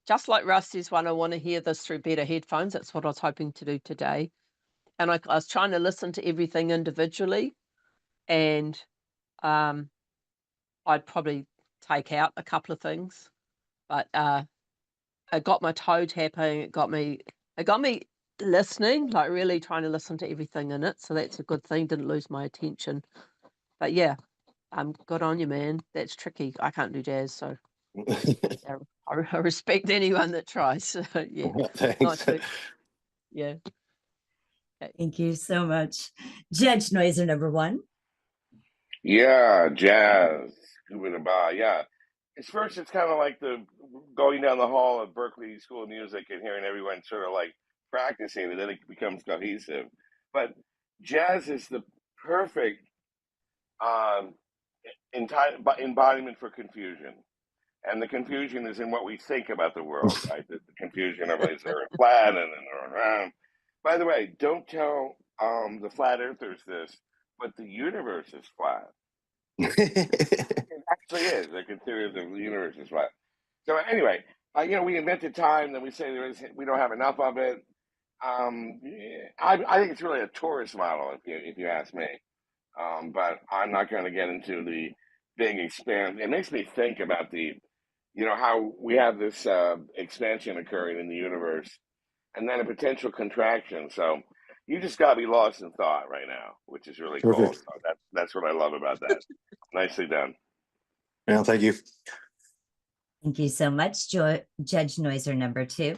just like Rusty's one, I want to hear this through better headphones. That's what I was hoping to do today. And I was trying to listen to everything individually, and I'd probably take out a couple of things, but it got my toe tapping. It got me listening, like really trying to listen to everything in it. So that's a good thing. Didn't lose my attention. But yeah, good on you, man. That's tricky. I can't do jazz, so yeah, I respect anyone that tries. So yeah, Thanks. nice work. Yeah. Thank you so much. Judge Noiser number one. Yeah, jazz, scuba da ba. Yeah, it's first. It's kind of like the going down the hall of Berkeley School of Music and hearing everyone sort of like practicing, and then it becomes cohesive. But jazz is the perfect embodiment for confusion, and the confusion is in what we think about the world, right? The confusion of is there a flat and then they're around. By the way, don't tell the flat earthers this, but the universe is flat. It actually is. They're considered the universe is flat. So anyway, we invented time. Then we say we don't have enough of it. I think it's really a tourist model, if you ask me. But I'm not going to get into the big expansion. It makes me think about how we have this expansion occurring in the universe, and then a potential contraction. So you just got to be lost in thought right now, which is really cool. Perfect. So that's what I love about that. Nicely done. Yeah, thank you. Thank you so much, Judge Noiser number two.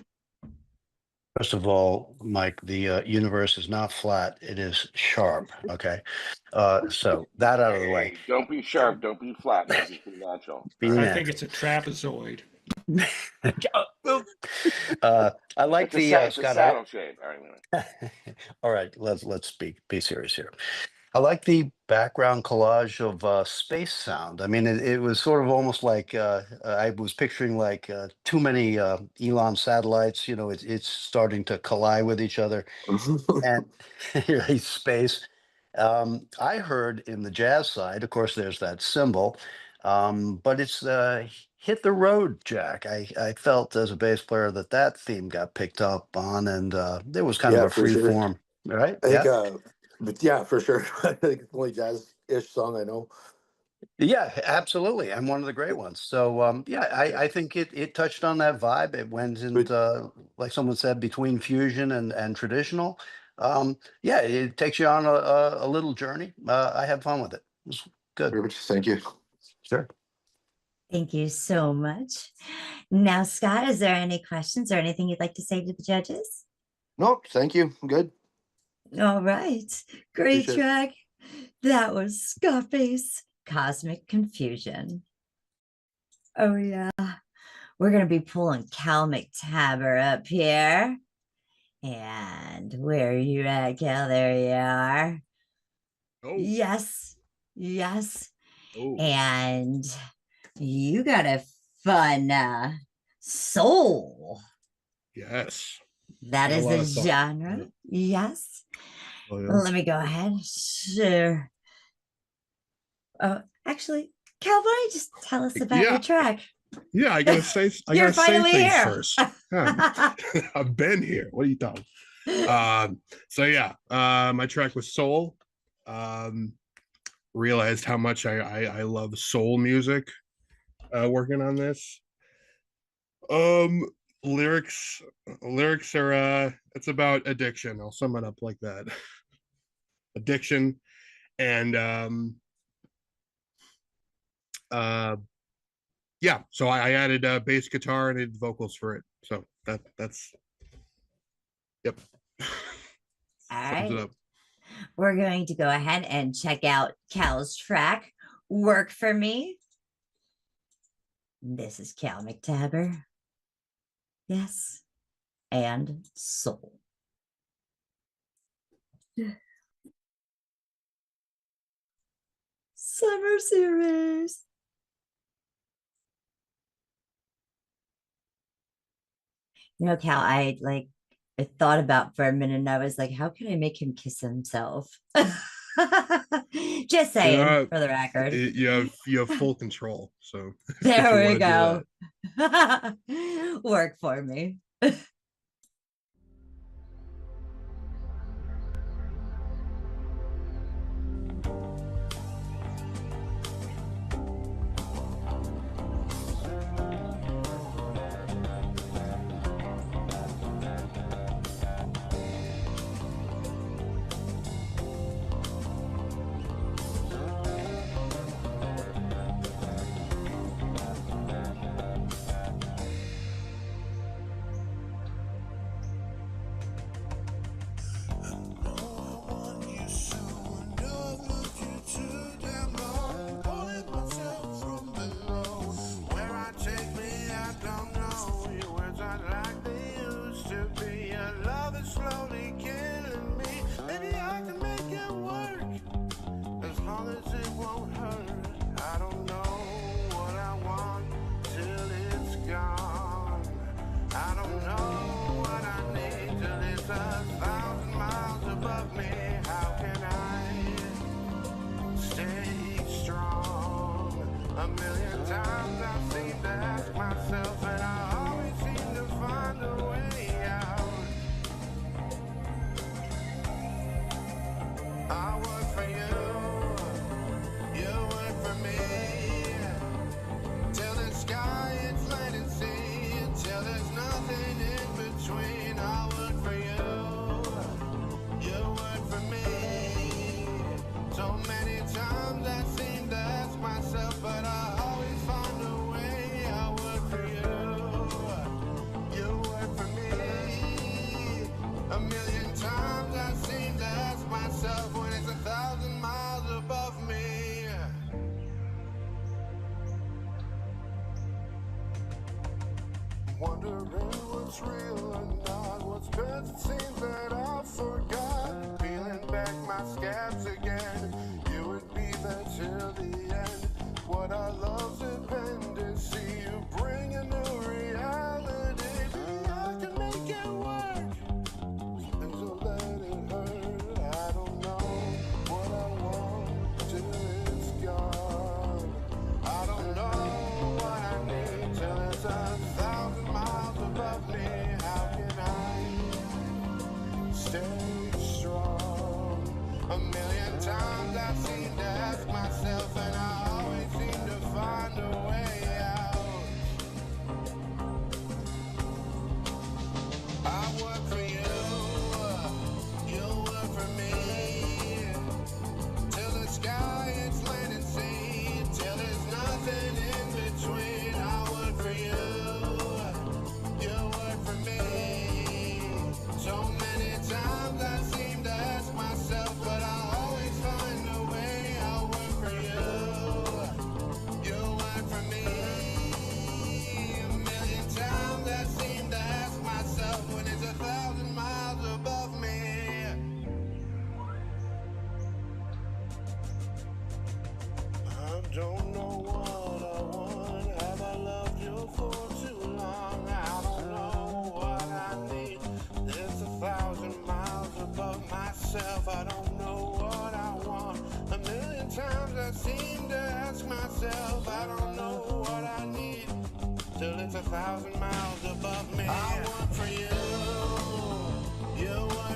First of all, Mike, the universe is not flat; it is sharp. Okay, so that out of the way. Don't be sharp. Don't be flat. Don't be too natural. I think it's a trapezoid. I like It's the a Scott. saddle shape. All right, All right, let's be serious here. I like the background collage of space sound. I mean, it was sort of almost like I was picturing like too many Elon satellites. It's starting to collide with each other, and space. I heard in the jazz side, of course, there's that symbol, but it's hit the road, Jack. I felt as a bass player that theme got picked up on, and there was kind of Yeah, a for free sure. form, right? I think, Yeah. but yeah, for sure. I think it's the only jazz-ish song I know. Yeah, absolutely. And one of the great ones. So yeah, I think it touched on that vibe. It went into, like someone said, between fusion and traditional. Yeah, it takes you on a little journey. I had fun with it. It was good. Perfect. Thank you. Sure. Thank you so much. Now, Scott, is there any questions or anything you'd like to say to the judges? No, thank you. I'm good. All right. Great Appreciate it. track. That was Scarface, Cosmic Confusion. Oh, yeah. We're going to be pulling Cal McTabber up here. And where are you at, Cal? There you are. Oh. Yes. Yes. Oh. And you got a fun soul. Yes. That Got a is lot the of soul. genre. Yeah. Yes. Oh, yeah. Let me go ahead. Sure. Oh, actually, Cal, why don't you just tell us about your track? Yeah, I gotta say You're things finally here. first. Yeah. I've been here. What are you talking? So yeah, my track was Soul. Realized how much I love soul music working on this. Lyrics are it's about addiction. I'll sum it up like that. Addiction and yeah, so I added bass guitar and added vocals for it. So that's yep. All Sums it right. up. We're going to go ahead and check out Cal's track, Work for Me. This is Cal McTabber. Yes. And Soul. Summer series. You know, Cal, I thought about for a minute and I was like, how can I make him kiss himself? Just saying, for the record. You have full control. So there we go. Work for me. Wondering what's real and not what's best. It seems that I forgot. Peeling back my scabs again. You would be there till the end. What I love's dependency. You bring a new reality. I can make it work. And so let it hurt. I don't know what I want till it's gone. I don't know what I need till it's 1,000 miles above me. How can I stay strong? A million times I seem to ask myself, and I always seem to find a way out. I work for you, you work for me. Till the sky is land and sea, till there's nothing in between. I work for you, you work for me. So many times I seem to ask myself, but I always find a way. I work for you, you work for me. A million times I seem to ask myself when it's 1,000 miles above me. I don't know what I want. Have I loved you for too long? I don't know what I need. It's 1,000 miles above myself. I don't know what I want. A million times I seem to ask myself. I don't know what I need. Till it's 1,000 miles above me. I work for you. You work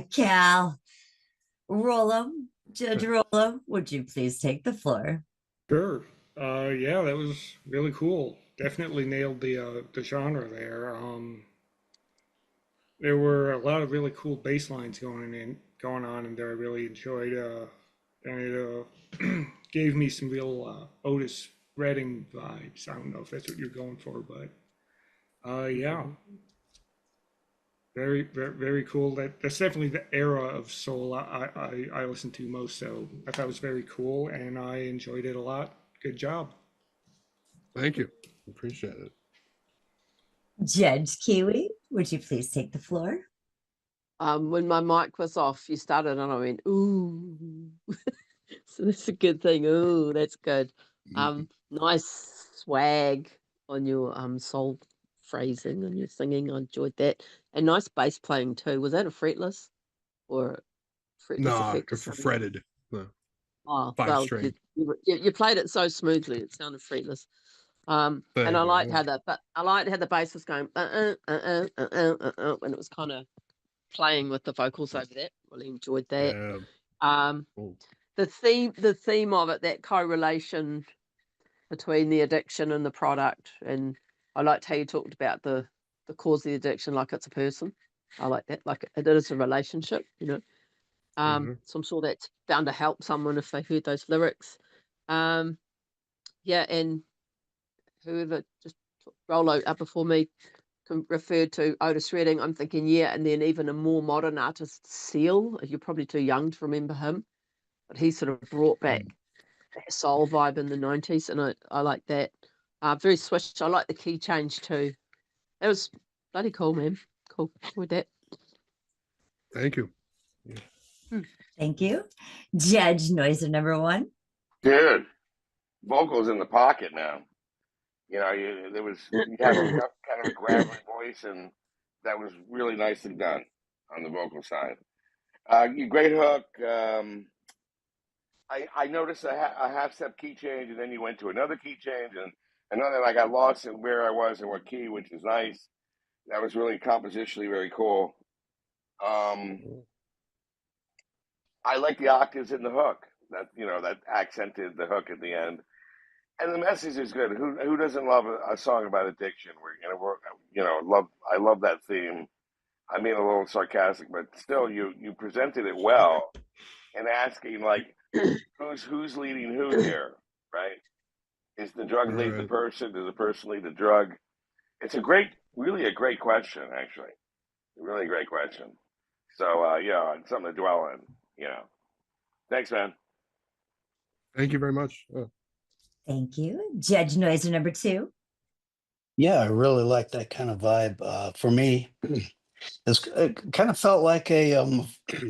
Cal, Rollo, Judge Rollo, would you please take the floor? Sure. Yeah, that was really cool. Definitely nailed the genre there. There were a lot of really cool bass lines going on in there. I really enjoyed. And it gave me some real Otis Redding vibes. I don't know if that's what you're going for, but yeah, very cool. That's definitely the era of soul I listen to most. So I thought it was very cool, and I enjoyed it a lot. Good job. Thank you. Appreciate it. Judge Kiwi, would you please take the floor? When my mic was off, you started and I went, ooh. So that's a good thing. Ooh, that's good. Nice swag on your soul phrasing and your singing. I enjoyed that. And nice bass playing too. Was that a fretless or fretless Nah, effect? fretted. No. Oh, Five well, string. you played it so smoothly. It sounded fretless. And I liked how the bass was going when it was kind of playing with the vocals over that. Really enjoyed that. Yeah. The theme of it, that correlation between the addiction and the product, and I liked how you talked about the cause of the addiction like it's a person. I like that, like it is a relationship, you know. So I'm sure that's bound to help someone if they heard those lyrics. Yeah, and whoever just Rollo up before me referred to Otis Redding, I'm thinking, yeah, and then even a more modern artist, Seal. You're probably too young to remember him, but he sort of brought back that soul vibe in the 90s, and I like that. Very swish. I like the key change too. That was bloody cool, man. Cool with that. Thank you. Thank you. Judge Noiser number one. Dude, vocals in the pocket now. You know, you have kind of a gravelly voice, and that was really nicely done on the vocal side. You great hook. I noticed a half step key change, and then you went to another key change, and another. I got lost in where I was and what key, which is nice. That was really compositionally very cool. I like the octaves in the hook. That accented the hook at the end. And the message is good. Who doesn't love a song about addiction? I love that theme. I mean, a little sarcastic, but still, you presented it well, and asking like, who's leading who here, right? Is the drug lead the person? Does the person lead the drug? It's really a great question, actually. A really great question. So yeah, it's something to dwell on. Thanks, man. Thank you very much. Thank you. Judge Noiser number two. Yeah, I really like that kind of vibe. For me, it kind of felt like a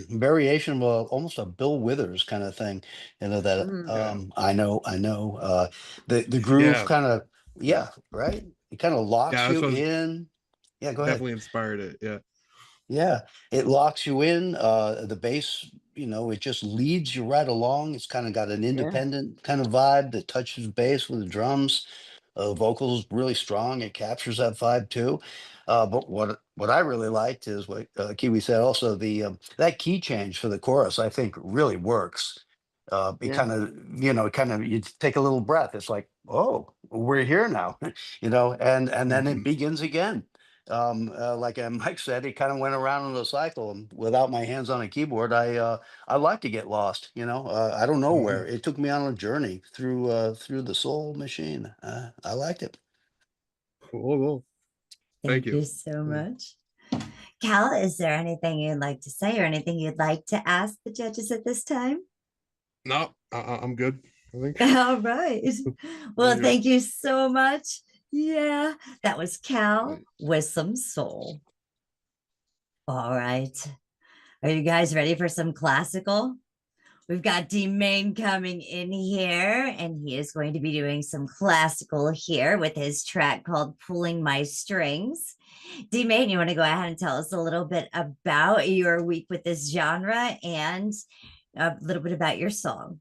variation of almost a Bill Withers kind of thing. That I know. The groove kind of right. It kind of locks you in. Yeah, go ahead. Definitely inspired it. Yeah. Yeah, it locks you in. The bass, it just leads you right along. It's kind of got an independent kind of vibe that touches bass with the drums. Vocals really strong. It captures that vibe too. But what I really liked is what Kiwi said. Also, the that key change for the chorus, I think, really works. It kind of you take a little breath. It's like, oh, we're here now, and then it begins again. Like Mike said, it kind of went around in a cycle. And without my hands on a keyboard, I like to get lost. I don't know where. It took me on a journey through the soul machine. I liked it. Cool. Thank you so much. Cal, is there anything you'd like to say or anything you'd like to ask the judges at this time? No, I'm good, I think. All right. Well, thank you so much. Yeah, that was Cal with some soul. All right. Are you guys ready for some classical? We've got Dmane coming in here, and he is going to be doing some classical here with his track called Pulling My Strings. Dmane, you want to go ahead and tell us a little bit about your week with this genre and a little bit about your song?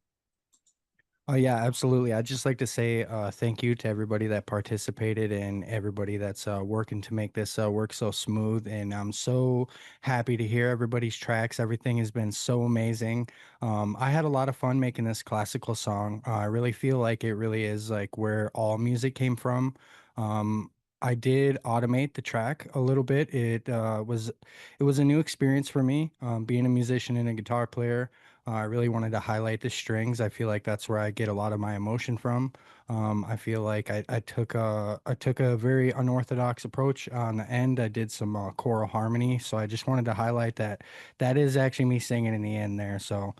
Oh yeah, absolutely. I'd just like to say thank you to everybody that participated and everybody that's working to make this work so smooth. And I'm so happy to hear everybody's tracks. Everything has been so amazing. I had a lot of fun making this classical song. I really feel like it really is like where all music came from. I did automate the track a little bit. It was a new experience for me, being a musician and a guitar player. I really wanted to highlight the strings. I feel like that's where I get a lot of my emotion from. I feel like I took a very unorthodox approach on the end. I did some choral harmony, so I just wanted to highlight that that is actually me singing in the end there. So,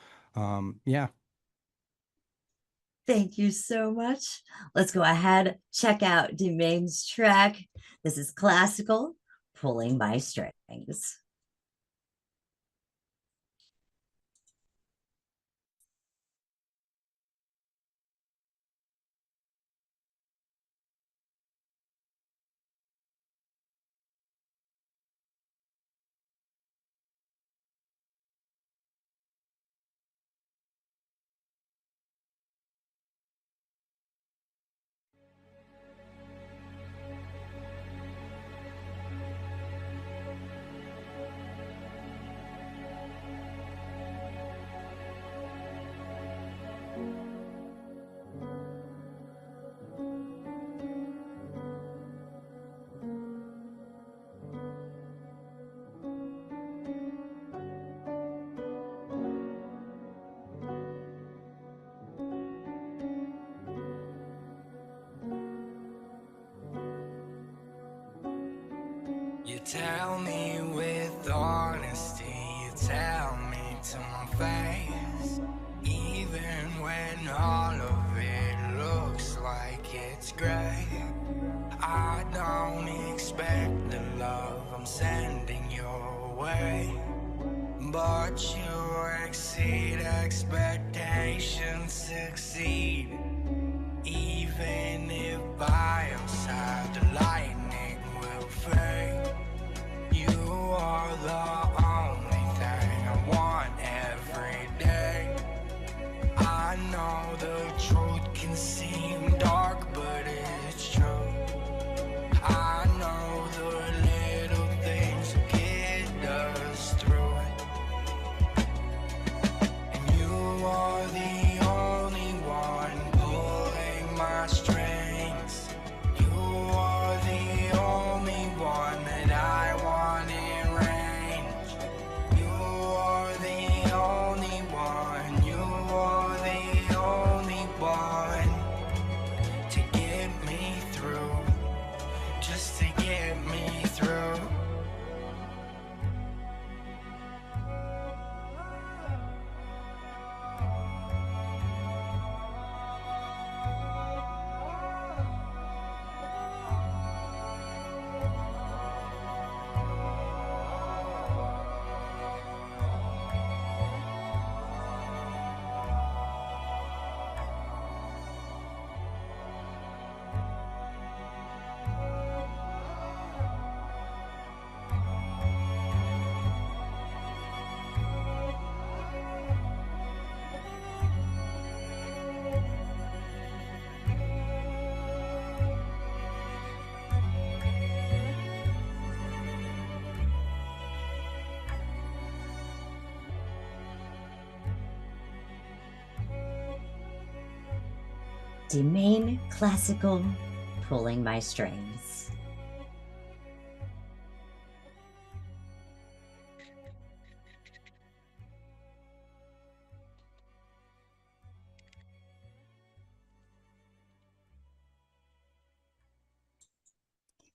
yeah. Thank you so much. Let's go ahead, check out Dmane's track. This is classical, pulling my strings. You tell me with honesty, you tell me to my face, even when all of it looks like it's great. I don't expect the love I'm sending your way, but you exceed expectations, succeed. Even if by your side the lightning will fade, you are the only thing I want every day. I know the truth can seem dark, but it's true. I know the little things will get us through it. And you are the only one pulling my strings. You are the only one that I want in range. You are the only one. You are the only one to get me through. Just to get me through. Dmane classical, pulling my strings.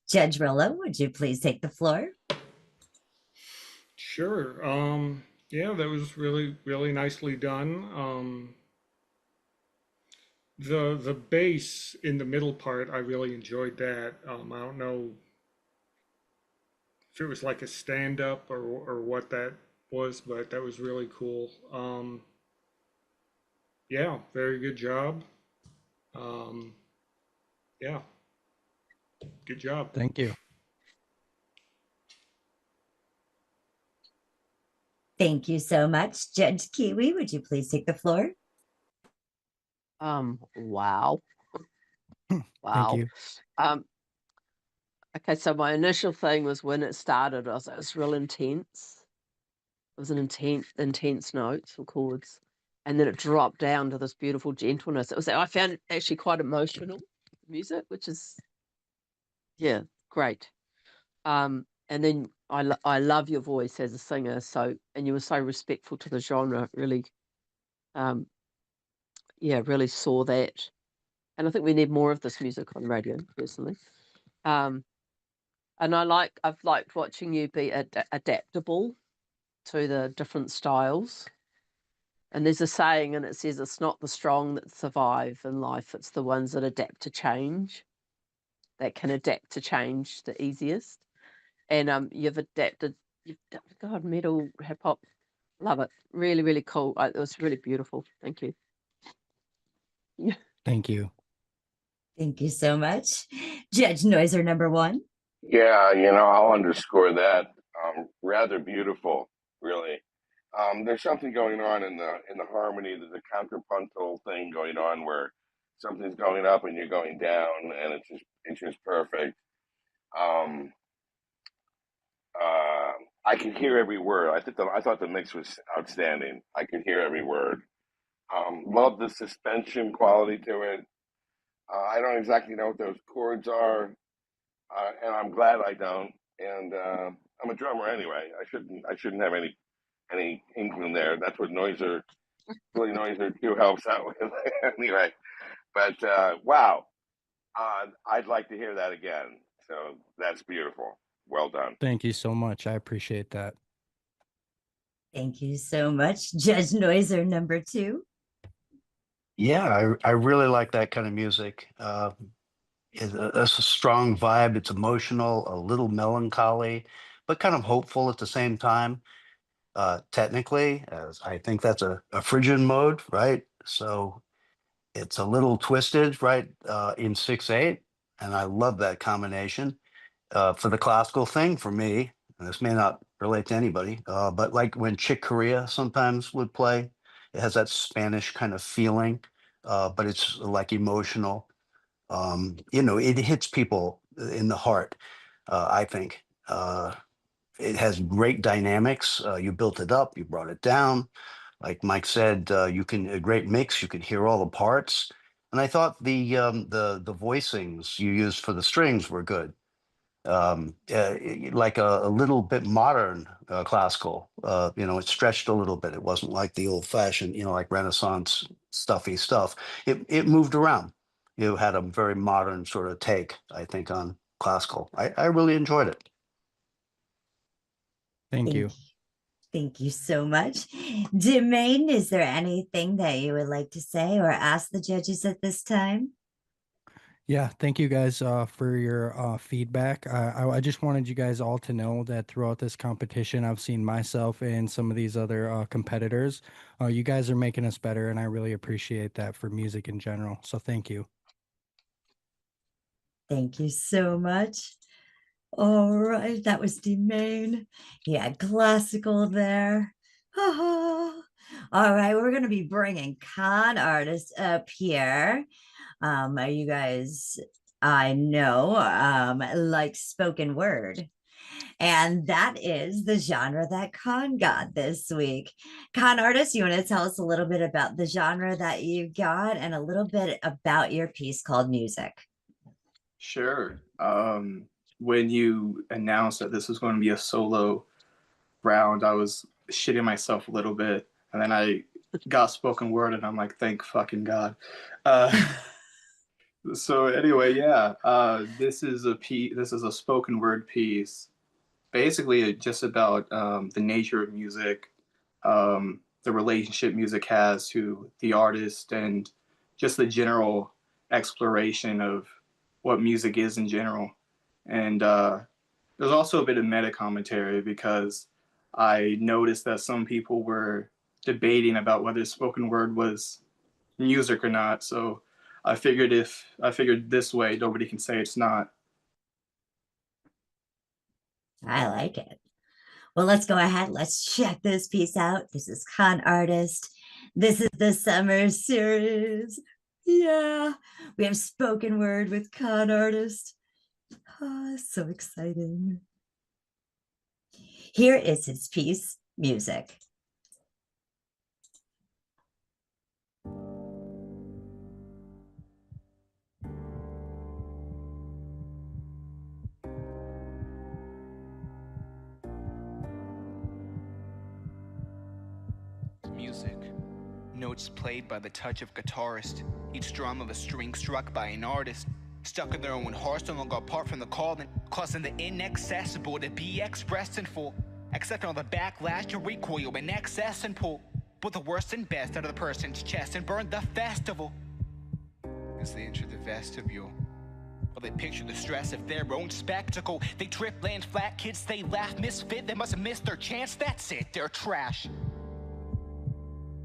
Judge Rillo, would you please take the floor? Sure. Yeah, that was really, really nicely done. The bass in the middle part, I really enjoyed that. I don't know if it was like a stand up or what that was, but that was really cool. Yeah, very good job. Yeah, good job. Thank you. Thank you so much. Judge Kiwi, would you please take the floor? Wow. Thank Wow. you. Okay, so my initial thing was when it started, it was real intense. It was an intense notes or chords. And then it dropped down to this beautiful gentleness. I found it actually quite emotional music, which is, yeah, great. And then I love your voice as a singer. And you were so respectful to the genre, really, really saw that. And I think we need more of this music on radio, personally. And I've liked watching you be adaptable to the different styles. And there's a saying, and it says it's not the strong that survive in life, it's the ones that adapt to change, that can adapt to change the easiest. And you've adapted, God, metal, hip hop, love it. Really, really cool. It was really beautiful. Thank you. Yeah. Thank you. Thank you so much. Judge Noiser number 1. Yeah, I'll underscore that. Rather beautiful, really. There's something going on in the harmony. There's a contrapuntal thing going on where something's going up and you're going down, and it's just perfect. I could hear every word. I thought the mix was outstanding. I could hear every word. Love the suspension quality to it. I don't exactly know what those chords are, and I'm glad I don't. And I'm a drummer anyway. I shouldn't have any inkling there. That's what Billy Noiser too helps out with anyway. But wow, I'd like to hear that again. So that's beautiful. Well done. Thank you so much. I appreciate that. Thank you so much. Judge Noiser number 2. Yeah, I really like that kind of music. It's a strong vibe. It's emotional, a little melancholy, but kind of hopeful at the same time. Technically, as I think that's a Phrygian mode, right? So it's a little twisted, right, in 6/8, and I love that combination. For the classical thing, for me, and this may not relate to anybody, but like when Chick Corea sometimes would play, it has that Spanish kind of feeling, but it's like emotional. It hits people in the heart, I think. It has great dynamics. You built it up, you brought it down. Like Mike said, a great mix. You can hear all the parts, and I thought the voicings you used for the strings were good. Like a little bit modern classical. It stretched a little bit. It wasn't like the old fashioned, like Renaissance stuffy stuff. It moved around. You had a very modern sort of take, I think, on classical. I really enjoyed it. Thank you. Thank you so much. Dmane, is there anything that you would like to say or ask the judges at this time? Yeah, thank you guys for your feedback. I just wanted you guys all to know that throughout this competition, I've seen myself and some of these other competitors. You guys are making us better, and I really appreciate that for music in general. So thank you. Thank you so much. All right, that was Dmane. He had classical there. All right, we're going to be bringing ConArtist up here. You guys, I know, like spoken word. And that is the genre that Con got this week. ConArtist, you want to tell us a little bit about the genre that you got and a little bit about your piece called Music? Sure. When you announced that this was going to be a solo round, I was shitting myself a little bit. And then I got spoken word and I'm like, thank fucking God. So anyway, yeah, this is a spoken word piece, basically just about the nature of music, the relationship music has to the artist, and just the general exploration of what music is in general. And there's also a bit of meta commentary because I noticed that some people were debating about whether spoken word was music or not. So I figured this way, nobody can say it's not. I like it. Well, let's go ahead. Let's check this piece out. This is ConArtist. This is the summer series. Yeah, we have spoken word with ConArtist. Ah, so exciting. Here is his piece, Music. Music. Notes played by the touch of guitarist. Each drum of a string struck by an artist. Stuck in their own hearts, no longer apart from the calling. Causing the inaccessible to be expressed in full. Accepting all the backlash to recoil in excess and pull. Put the worst and best out of the person's chest and burn the festival. As they enter the vestibule, while they picture the stress of their own spectacle. They trip, land flat, kids they laugh, misfit. They must have missed their chance, that's it, they're trash.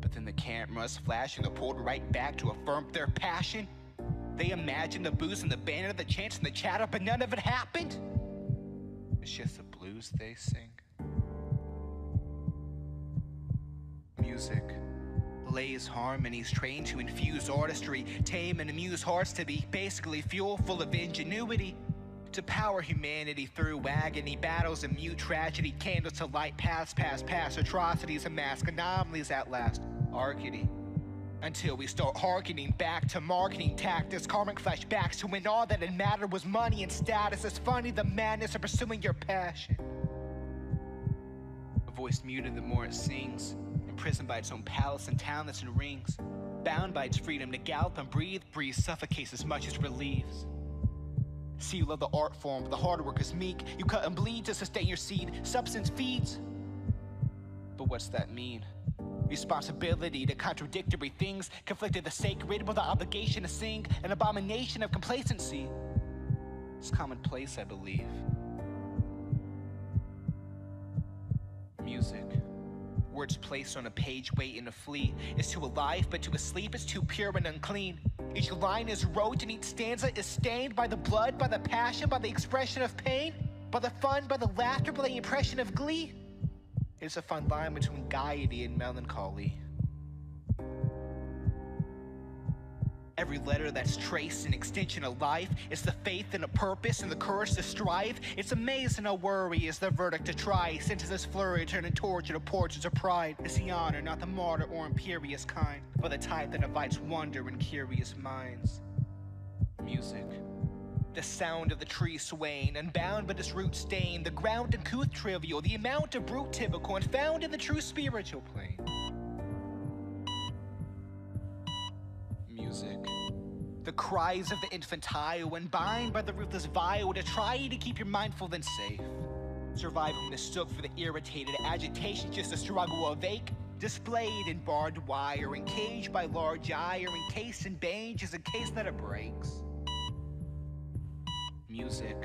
But then the cameras flash and they're pulled right back to affirm their passion. They imagine the booze and the banner, the chants and the chatter, but none of it happened. It's just the blues they sing. Music lays harmonies trained to infuse artistry, tame and amuse hearts to be basically fuel full of ingenuity. To power humanity through agony, battles and mute tragedy, candles to light paths past atrocities and mask anomalies at last. Arcady. Until we start harkening back to marketing tactics, karmic flashbacks to when all that had mattered was money and status. It's funny the madness of pursuing your passion. A voice muted the more it sings, imprisoned by its own palace and talents and rings, bound by its freedom to gallop and breathe, suffocates as much as relieves. See, you love the art form, but the hard work is meek. You cut and bleed to sustain your seed, substance feeds. But what's that mean? Responsibility to contradictory things, conflicted the sacred with the obligation to sing, an abomination of complacency. It's commonplace, I believe. Music. Words placed on a page waiting to flee. It's too alive, but to asleep it's too pure and unclean. Each line is wrote and each stanza is stained by the blood, by the passion, by the expression of pain, by the fun, by the laughter, by the impression of glee. It's a fine line between gaiety and melancholy. Every letter that's traced an extension of life. It's the faith and a purpose and the courage to strive. It's amazing how worry is the verdict to try. Sentences flurry, turning torture to portraits of pride. It's the honor, not the martyr or imperious kind, but the type that invites wonder in curious minds. Music. The sound of the tree swaying, unbound but its roots stained. The ground uncouth trivial, the amount of brute typical, and found in the true spiritual plane. Music. The cries of the infantile, when bind by the ruthless vile, to try to keep your mindful and safe. Survival mistook for the irritated agitation, just a struggle of ache. Displayed in barbed wire, encaged by large ire, encased in bane, just in case that it breaks. Music,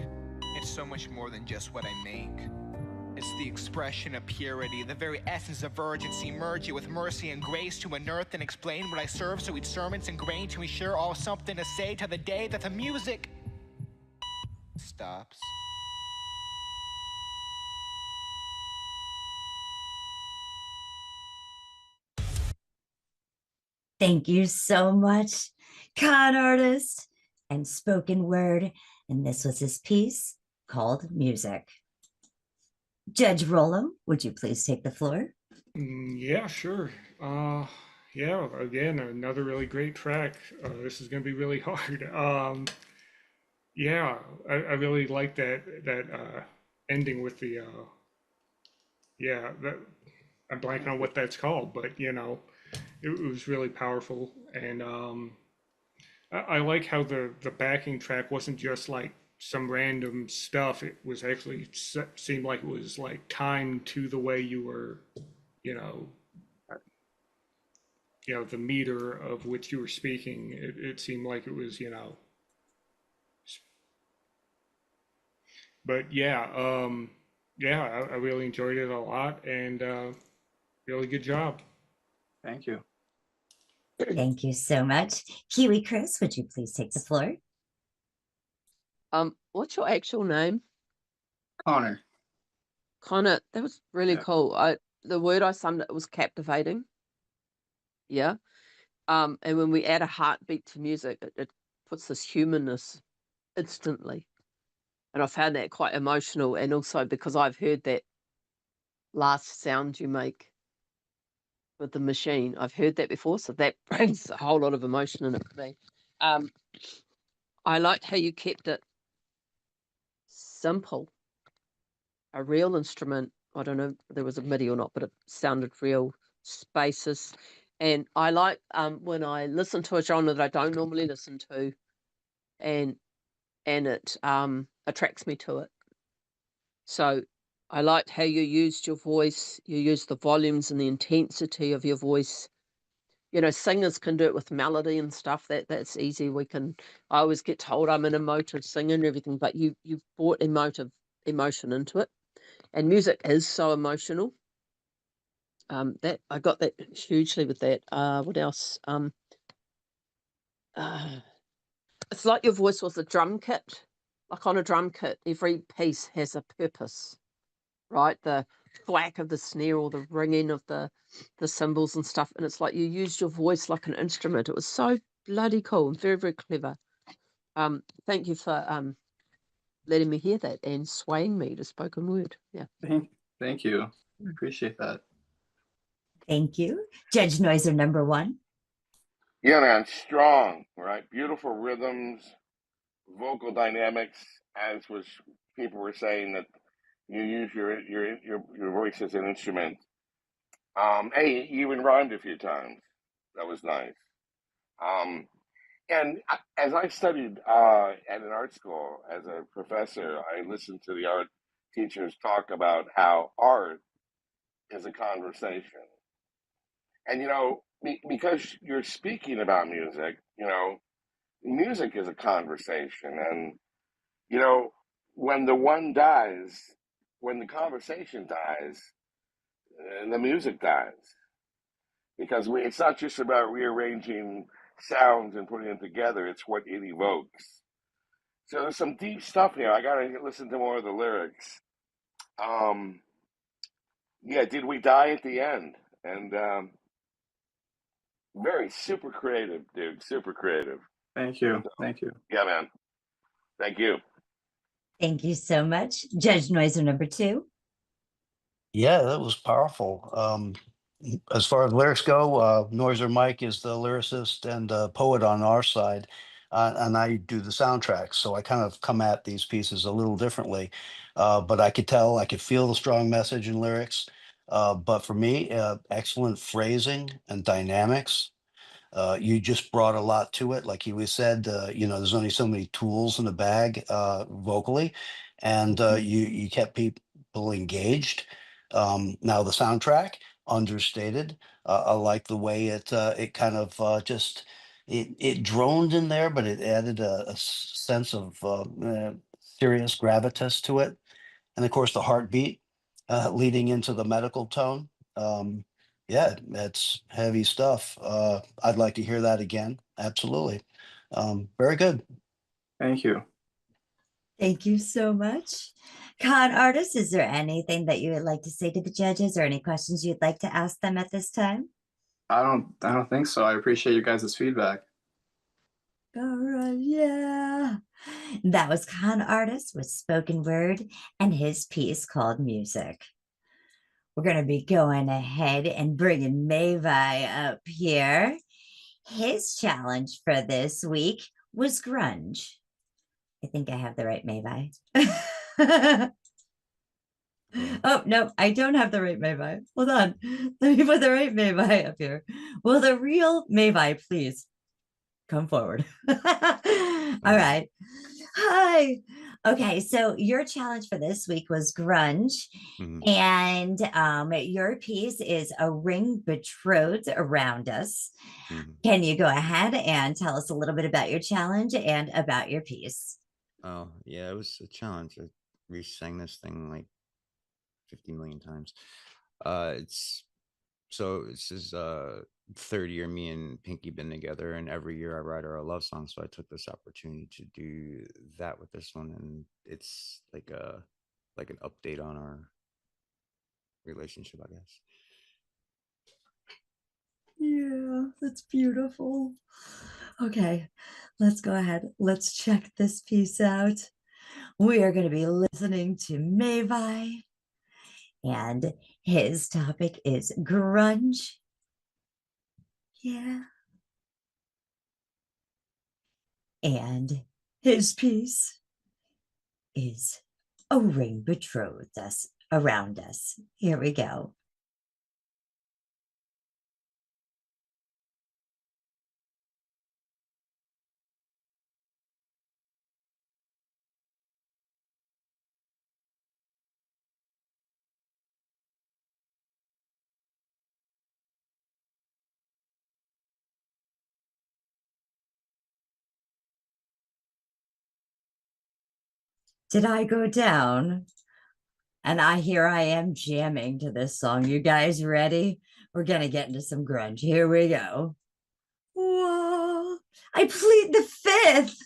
it's so much more than just what I make. It's the expression of purity, the very essence of urgency. Merge it with mercy and grace to unearth and explain what I serve, so each sermon's ingrained to ensure all something to say to the day that the music stops. Thank you so much, ConArtist and spoken word. And this was his piece called Music. Judge Rollo, would you please take the floor? Yeah, sure. Yeah, again, another really great track. This is going to be really hard. Yeah, I really like that ending with the yeah, that I'm blanking on what that's called, but you know, it was really powerful. And I like how the backing track wasn't just like some random stuff. It was actually seemed like it was like timed to the way you were, you know, the meter of which you were speaking. It seemed like it was, you know. But yeah, yeah, I really enjoyed it a lot, and really good job. Thank you. Thank you so much. Kiwi Chris, would you please take the floor? What's your actual name? Connor. Connor, that was really Yeah. cool. The word I summed it was captivating. Yeah. And when we add a heartbeat to music, it puts this humanness instantly. And I found that quite emotional. And also because I've heard that last sound you make with the machine, I've heard that before. So that brings a whole lot of emotion in it for me. I liked how you kept it simple. A real instrument. I don't know if there was a MIDI or not, but it sounded real, spacious. And I like when I listen to a genre that I don't normally listen to, and it attracts me to it. So I liked how you used your voice. You used the volumes and the intensity of your voice. You know, singers can do it with melody and stuff. That's easy. I always get told I'm an emotive singer and everything, but you brought emotion into it. And music is so emotional. That I got that hugely with that. What else? It's like your voice was a drum kit. Like on a drum kit, every piece has a purpose, right? The thwack of the snare or the ringing of the cymbals and stuff. And it's like you used your voice like an instrument. It was so bloody cool and very, very clever. Thank you for letting me hear that and swaying me to spoken word. Yeah. Thank you. Appreciate that. Thank you. Judge Noiser number 1. Yeah, man, strong, right? Beautiful rhythms, vocal dynamics, as was people were saying that you use your voice as an instrument. Hey, you even rhymed a few times. That was nice. And as I studied at an art school as a professor, I listened to the art teachers talk about how art is a conversation. And, because you're speaking about music, music is a conversation. And, when the one dies, when the conversation dies, the music dies. Because it's not just about rearranging sounds and putting them together, it's what it evokes. So there's some deep stuff here. I gotta listen to more of the lyrics. Yeah, did we die at the end? And very super creative, dude. Super creative. Thank you. So, Thank you. yeah, man. Thank you. Thank you so much. Judge Noiser number 2. Yeah, that was powerful. As far as lyrics go, Noiser Mike is the lyricist and poet on our side, and I do the soundtracks. So I kind of come at these pieces a little differently, but I could feel the strong message in lyrics. But for me, excellent phrasing and dynamics. You just brought a lot to it. Like you said, there's only so many tools in the bag vocally, and you kept people engaged. Now the soundtrack, understated. I like the way it kind of just it droned in there, but it added a sense of serious gravitas to it, and of course the heartbeat leading into the medical tone. Um, yeah, that's heavy stuff. I'd like to hear that again. Absolutely. Very good. Thank you. Thank you so much. ConArtist, is there anything that you would like to say to the judges or any questions you'd like to ask them at this time? I don't think so. I appreciate you guys' feedback. All right, yeah. That was ConArtist with spoken word and his piece called Music. We're going to be going ahead and bringing Mayvai up here. His challenge for this week was grunge. I think I have the right Mayvai. Oh, no, I don't have the right Mayvai. Hold on. Let me put the right Mayvai up here. Will the real Mayvai please come forward? All right. Hi. Okay, so your challenge for this week was grunge. And your piece is A Ring Betrothed Around Us. Can you go ahead and tell us a little bit about your challenge and about your piece? Oh, yeah, it was a challenge. I re-sang this thing like 50 million times. This is third year me and Pinky been together, and every year I write her a love song. So I took this opportunity to do that with this one, and it's like an update on our relationship, I guess. Yeah, That's beautiful. Okay, let's go ahead. Let's check this piece out. We are going to be listening to Mayvai, and his topic is grunge. Yeah. And his piece is A Ring Betrothed Us Around Us. Here we go. Did I go down? And here I am jamming to this song. You guys ready? We're gonna get into some grunge. Here we go. Whoa! I plead the fifth.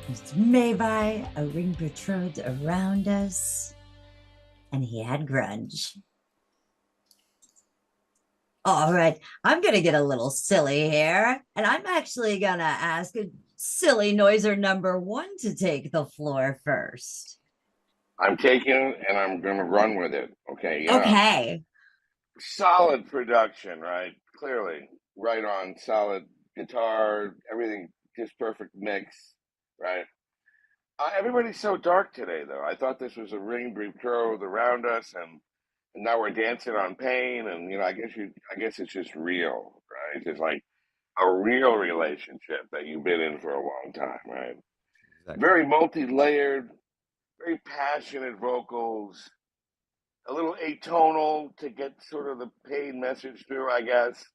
It's Mayvai, a ring betrothed around us, and he had grunge. All right, I'm gonna get a little silly here, and I'm actually gonna ask a silly noiser number 1 to take the floor first. I'm taking it and I'm gonna run with it. Okay, yeah. Okay. Solid production, right? Clearly, right on. Solid guitar, everything, just perfect mix, right? Everybody's so dark today, though. I thought this was a ring betrothed around us, and now we're dancing on pain, and I guess it's just real, right? It's like a real relationship that you've been in for a long time, right? Exactly. Very multi-layered, very passionate vocals, a little atonal to get sort of the pain message through, I guess.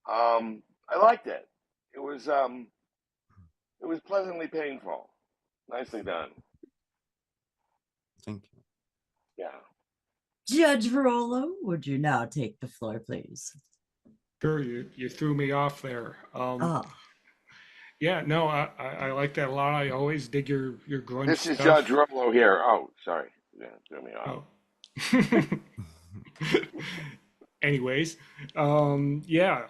I liked it. It was pleasantly painful. Nicely done. Thank you. Yeah. Judge Rollo, would you now take the floor, please? Sure, you threw me off there. Oh. Yeah, no, I like that a lot. I always dig your grunge This is stuff. Judge Rollo here. Oh, sorry. Yeah, threw me off. Anyways, yeah.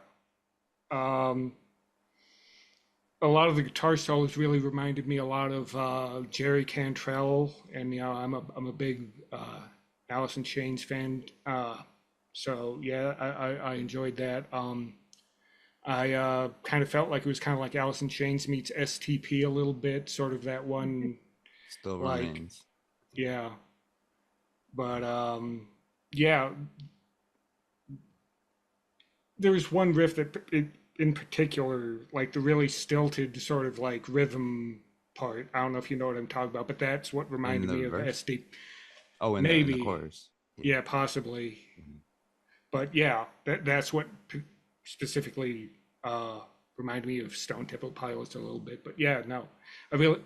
A lot of the guitar solos really reminded me a lot of Jerry Cantrell, and I'm a big Alice in Chains fan. So yeah, I enjoyed that. I kind of felt like it was kind of like Alice in Chains meets STP a little bit, sort of that one. Still like, remains. Yeah. But yeah, there was one riff that in particular, like the really stilted sort of like rhythm part. I don't know if you know what I'm talking about, but that's what reminded me of SD. Oh, in maybe the chorus. Yeah, possibly. But yeah, that's what specifically reminded me of Stone Temple Pilots a little bit. But yeah, no,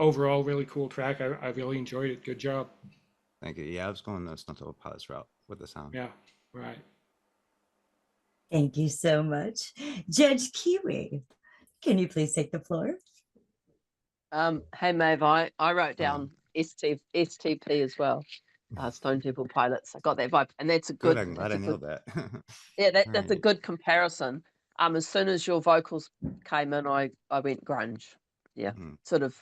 overall really cool track. I really enjoyed it. Good job. Thank you. Yeah, I was going the Stone Temple Pilots route with the sound. Yeah, right. Thank you so much. Judge Kiwi, can you please take the floor? Hey, Mayvai, I wrote down STP as well. Stone Temple Pilots. I got that vibe, and that's a good. I'm glad I nailed that. Yeah, that's a good comparison. As soon as your vocals came in, I went grunge. Yeah, sort of.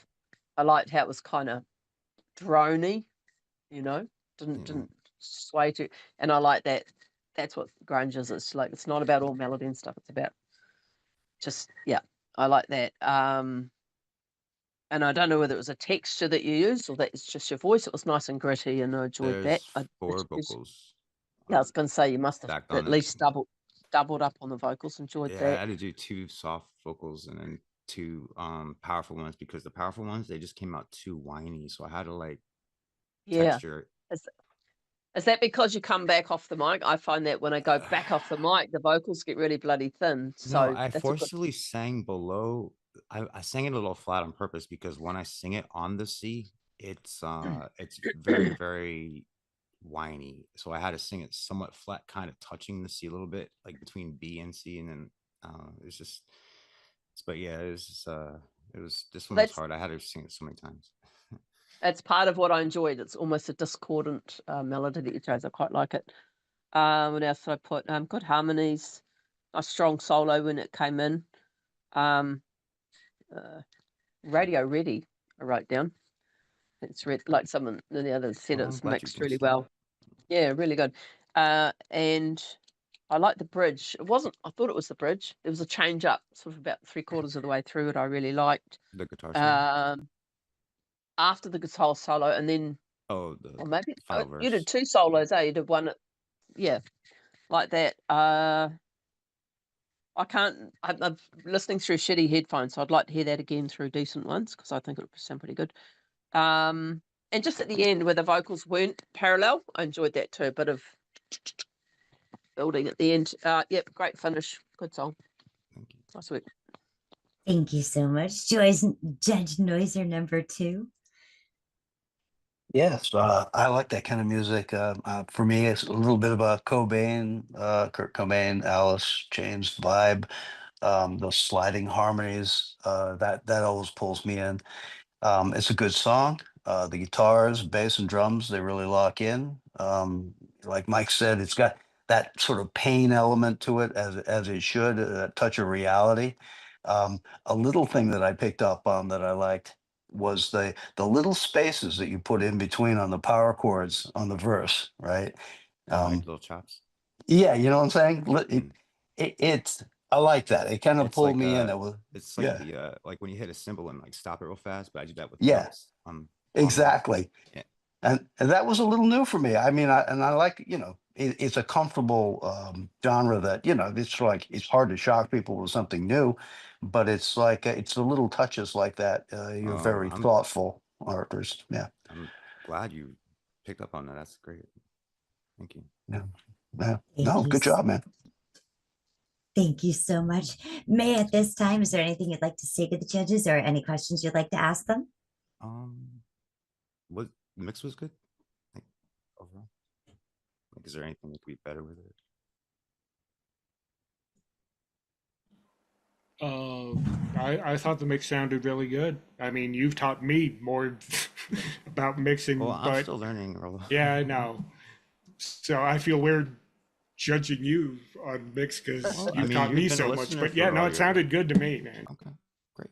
I liked how it was kind of drony, didn't sway too, and I like that. That's what grunge is. It's like it's not about all melody and stuff. It's about just I like that. And I don't know whether it was a texture that you used or that it's just your voice. It was nice and gritty, and I enjoyed There's that. 4 vocals. Yeah, I was going to say you must have at least doubled up on the vocals. Enjoyed Yeah, that. I had to do 2 soft vocals and then 2 powerful ones because the powerful ones they just came out too whiny, so I had to like texture it. Is that because you come back off the mic? I find that when I go back off the mic, the vocals get really bloody thin. So No, I forcefully sang below. I sang it a little flat on purpose because when I sing it on the C, it's very, very whiny. So I had to sing it somewhat flat, kind of touching the C a little bit, like between B and C, and then it's just. But yeah, it was this one was hard. I had to sing it so many times. That's part of what I enjoyed. It's almost a discordant melody that you chose. I quite like it. What else did I put? Good harmonies, a strong solo when it came in. Radio Ready, I wrote down. It's like someone the other said, it's mixed really well. Yeah, really good. And I like the bridge. I thought it was the bridge. There was a change up sort of about 3/4 of the way through it. I really liked the guitar solo. After the guitar solo, and then or maybe you did 2 solos. You did one. Like that. I'm listening through shitty headphones, so I'd like to hear that again through decent ones because I think it would sound pretty good. And just at the end where the vocals weren't parallel, I enjoyed that too. A bit of building at the end. Yep, great finish. Good song. Thank you. Nice work. Thank you so much. Judge Noiser number 2. Yes, I like that kind of music. For me, it's a little bit of a Kurt Cobain, Alice Chains vibe. Those sliding harmonies, that always pulls me in. It's a good song. The guitars, bass, and drums, they really lock in. Like Mike said, it's got that sort of pain element to it, as it should, a touch of reality. A little thing that I picked up on that I liked was the little spaces that you put in between on the power chords on the verse, right? Like little chops. Yeah, you know what I'm saying? Mm. It's I like that. It kind of It's pulled like me in. It was it's like yeah, the like when you hit a cymbal and like stop it real fast, but I do that with the yeah, notes on the exactly. yeah. And that was a little new for me. I mean, I like, it's a comfortable genre that, it's like it's hard to shock people with something new, but it's like it's the little touches like that. You're Oh, very thoughtful artist. Yeah. I'm glad you picked up on that. That's great. Thank you. Yeah. Yeah. Thank No, you good job, man. Thank you so much. May, at this time, is there anything you'd like to say to the judges or any questions you'd like to ask them? What the mix was good? Like overall? Like, is there anything that could be better with it? I thought the mix sounded really good. I mean, you've taught me more about mixing, Well, I'm but still learning, Rolo. yeah, I know. So I feel weird judging you on mix because Well, I you've mean, taught you've me been a so much. listener But yeah, for no, all it sounded good to me, man. Okay, great.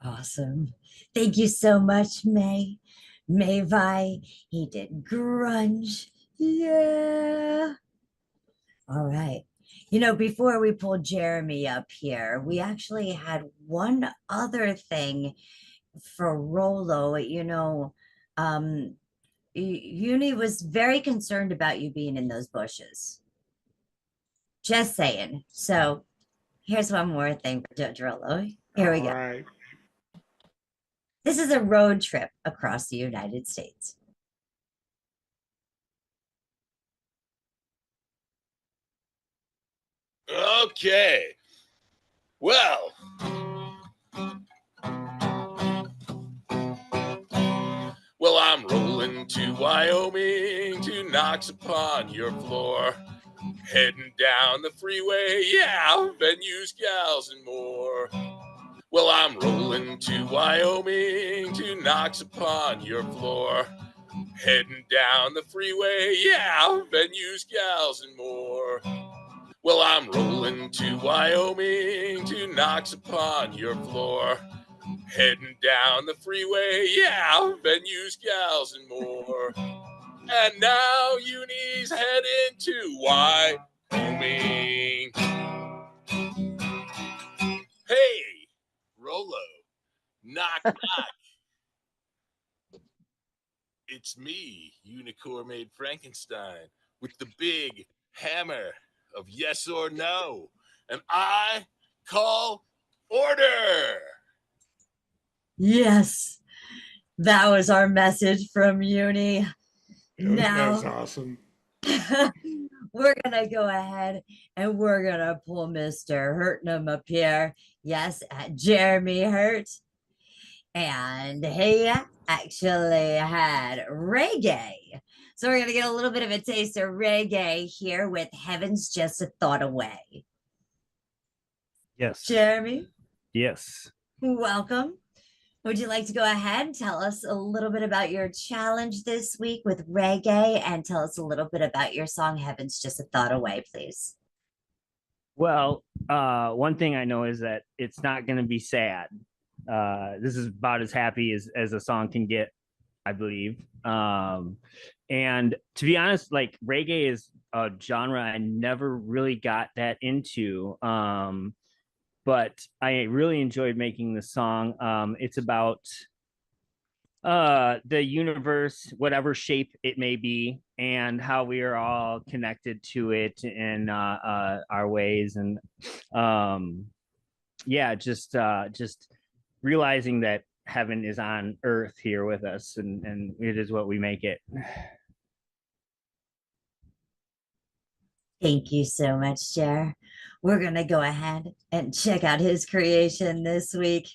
Awesome. Thank you so much, May. Mayvai, he did grunge. Yeah. All right. Before we pulled Jeremy up here, we actually had one other thing for Rolo. Uni was very concerned about you being in those bushes. Just saying. So here's one more thing for Judge Rolo. Here we go. All right. This is a road trip across the United States. Okay. Well, I'm rolling to Wyoming to knocks upon your floor. Heading down the freeway, yeah, venues, gals, and more. Well, I'm rolling to Wyoming to knocks upon your floor. Heading down the freeway, yeah, venues, gals, and more. Well, I'm rolling to Wyoming to knocks upon your floor. Heading down the freeway, yeah, venues, gals, and more. And now Uni's heading to Wyoming. Hey, Rolo, knock, knock. It's me, Unicorn Made Frankenstein, with the big hammer of yes or no. And I call order. Yes, that was our message from Uni. That was Now awesome. we're gonna go ahead and we're gonna pull Mr. Hurtnum up here. Yes, Jeremy Hurt. And he actually had reggae. So we're gonna get a little bit of a taste of reggae here with Heaven's Just a Thought Away. Yes. Jeremy, Yes. welcome. Would you like to go ahead and tell us a little bit about your challenge this week with reggae and tell us a little bit about your song Heaven's Just a Thought Away, please? Well, one thing I know is that it's not going to be sad. This is about as happy as a song can get, I believe. And to be honest, like reggae is a genre I never really got that into. But I really enjoyed making the song. It's about the universe, whatever shape it may be, and how we are all connected to it in our ways. And just realizing that heaven is on earth here with us, and it is what we make it. Thank you so much, Jer. We're going to go ahead and check out his creation this week.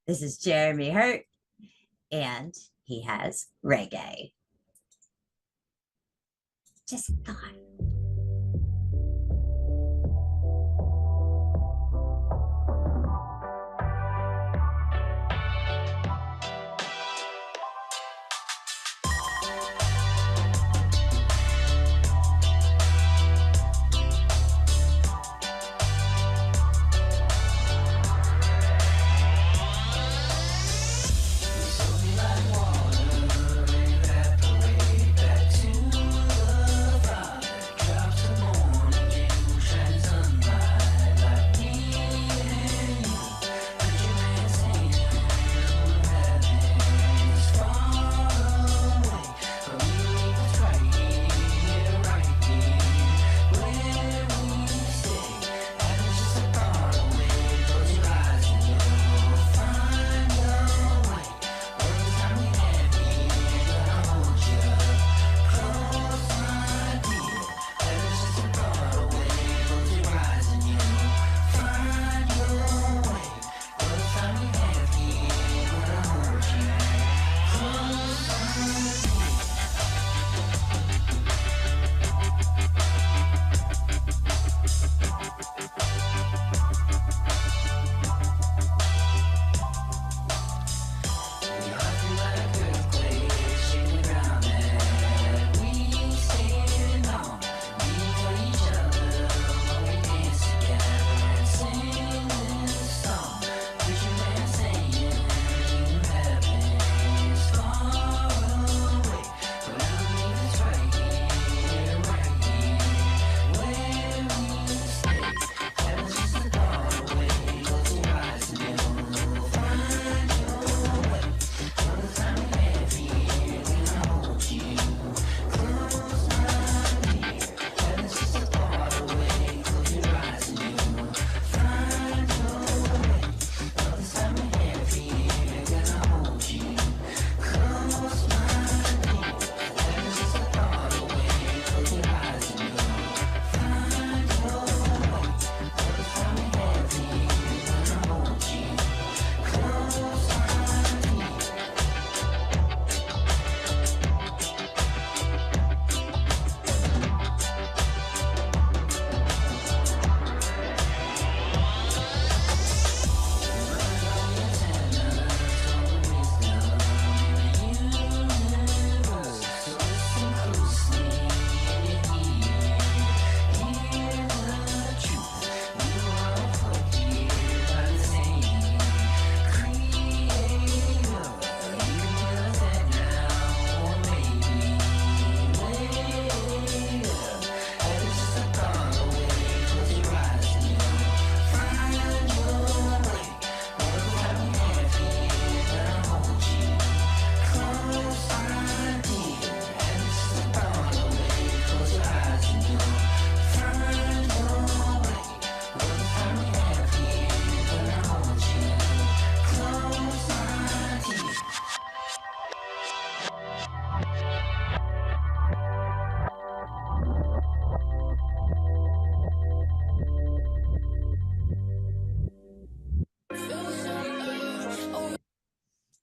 This is Jeremy Hurt, and he has reggae. Just thought.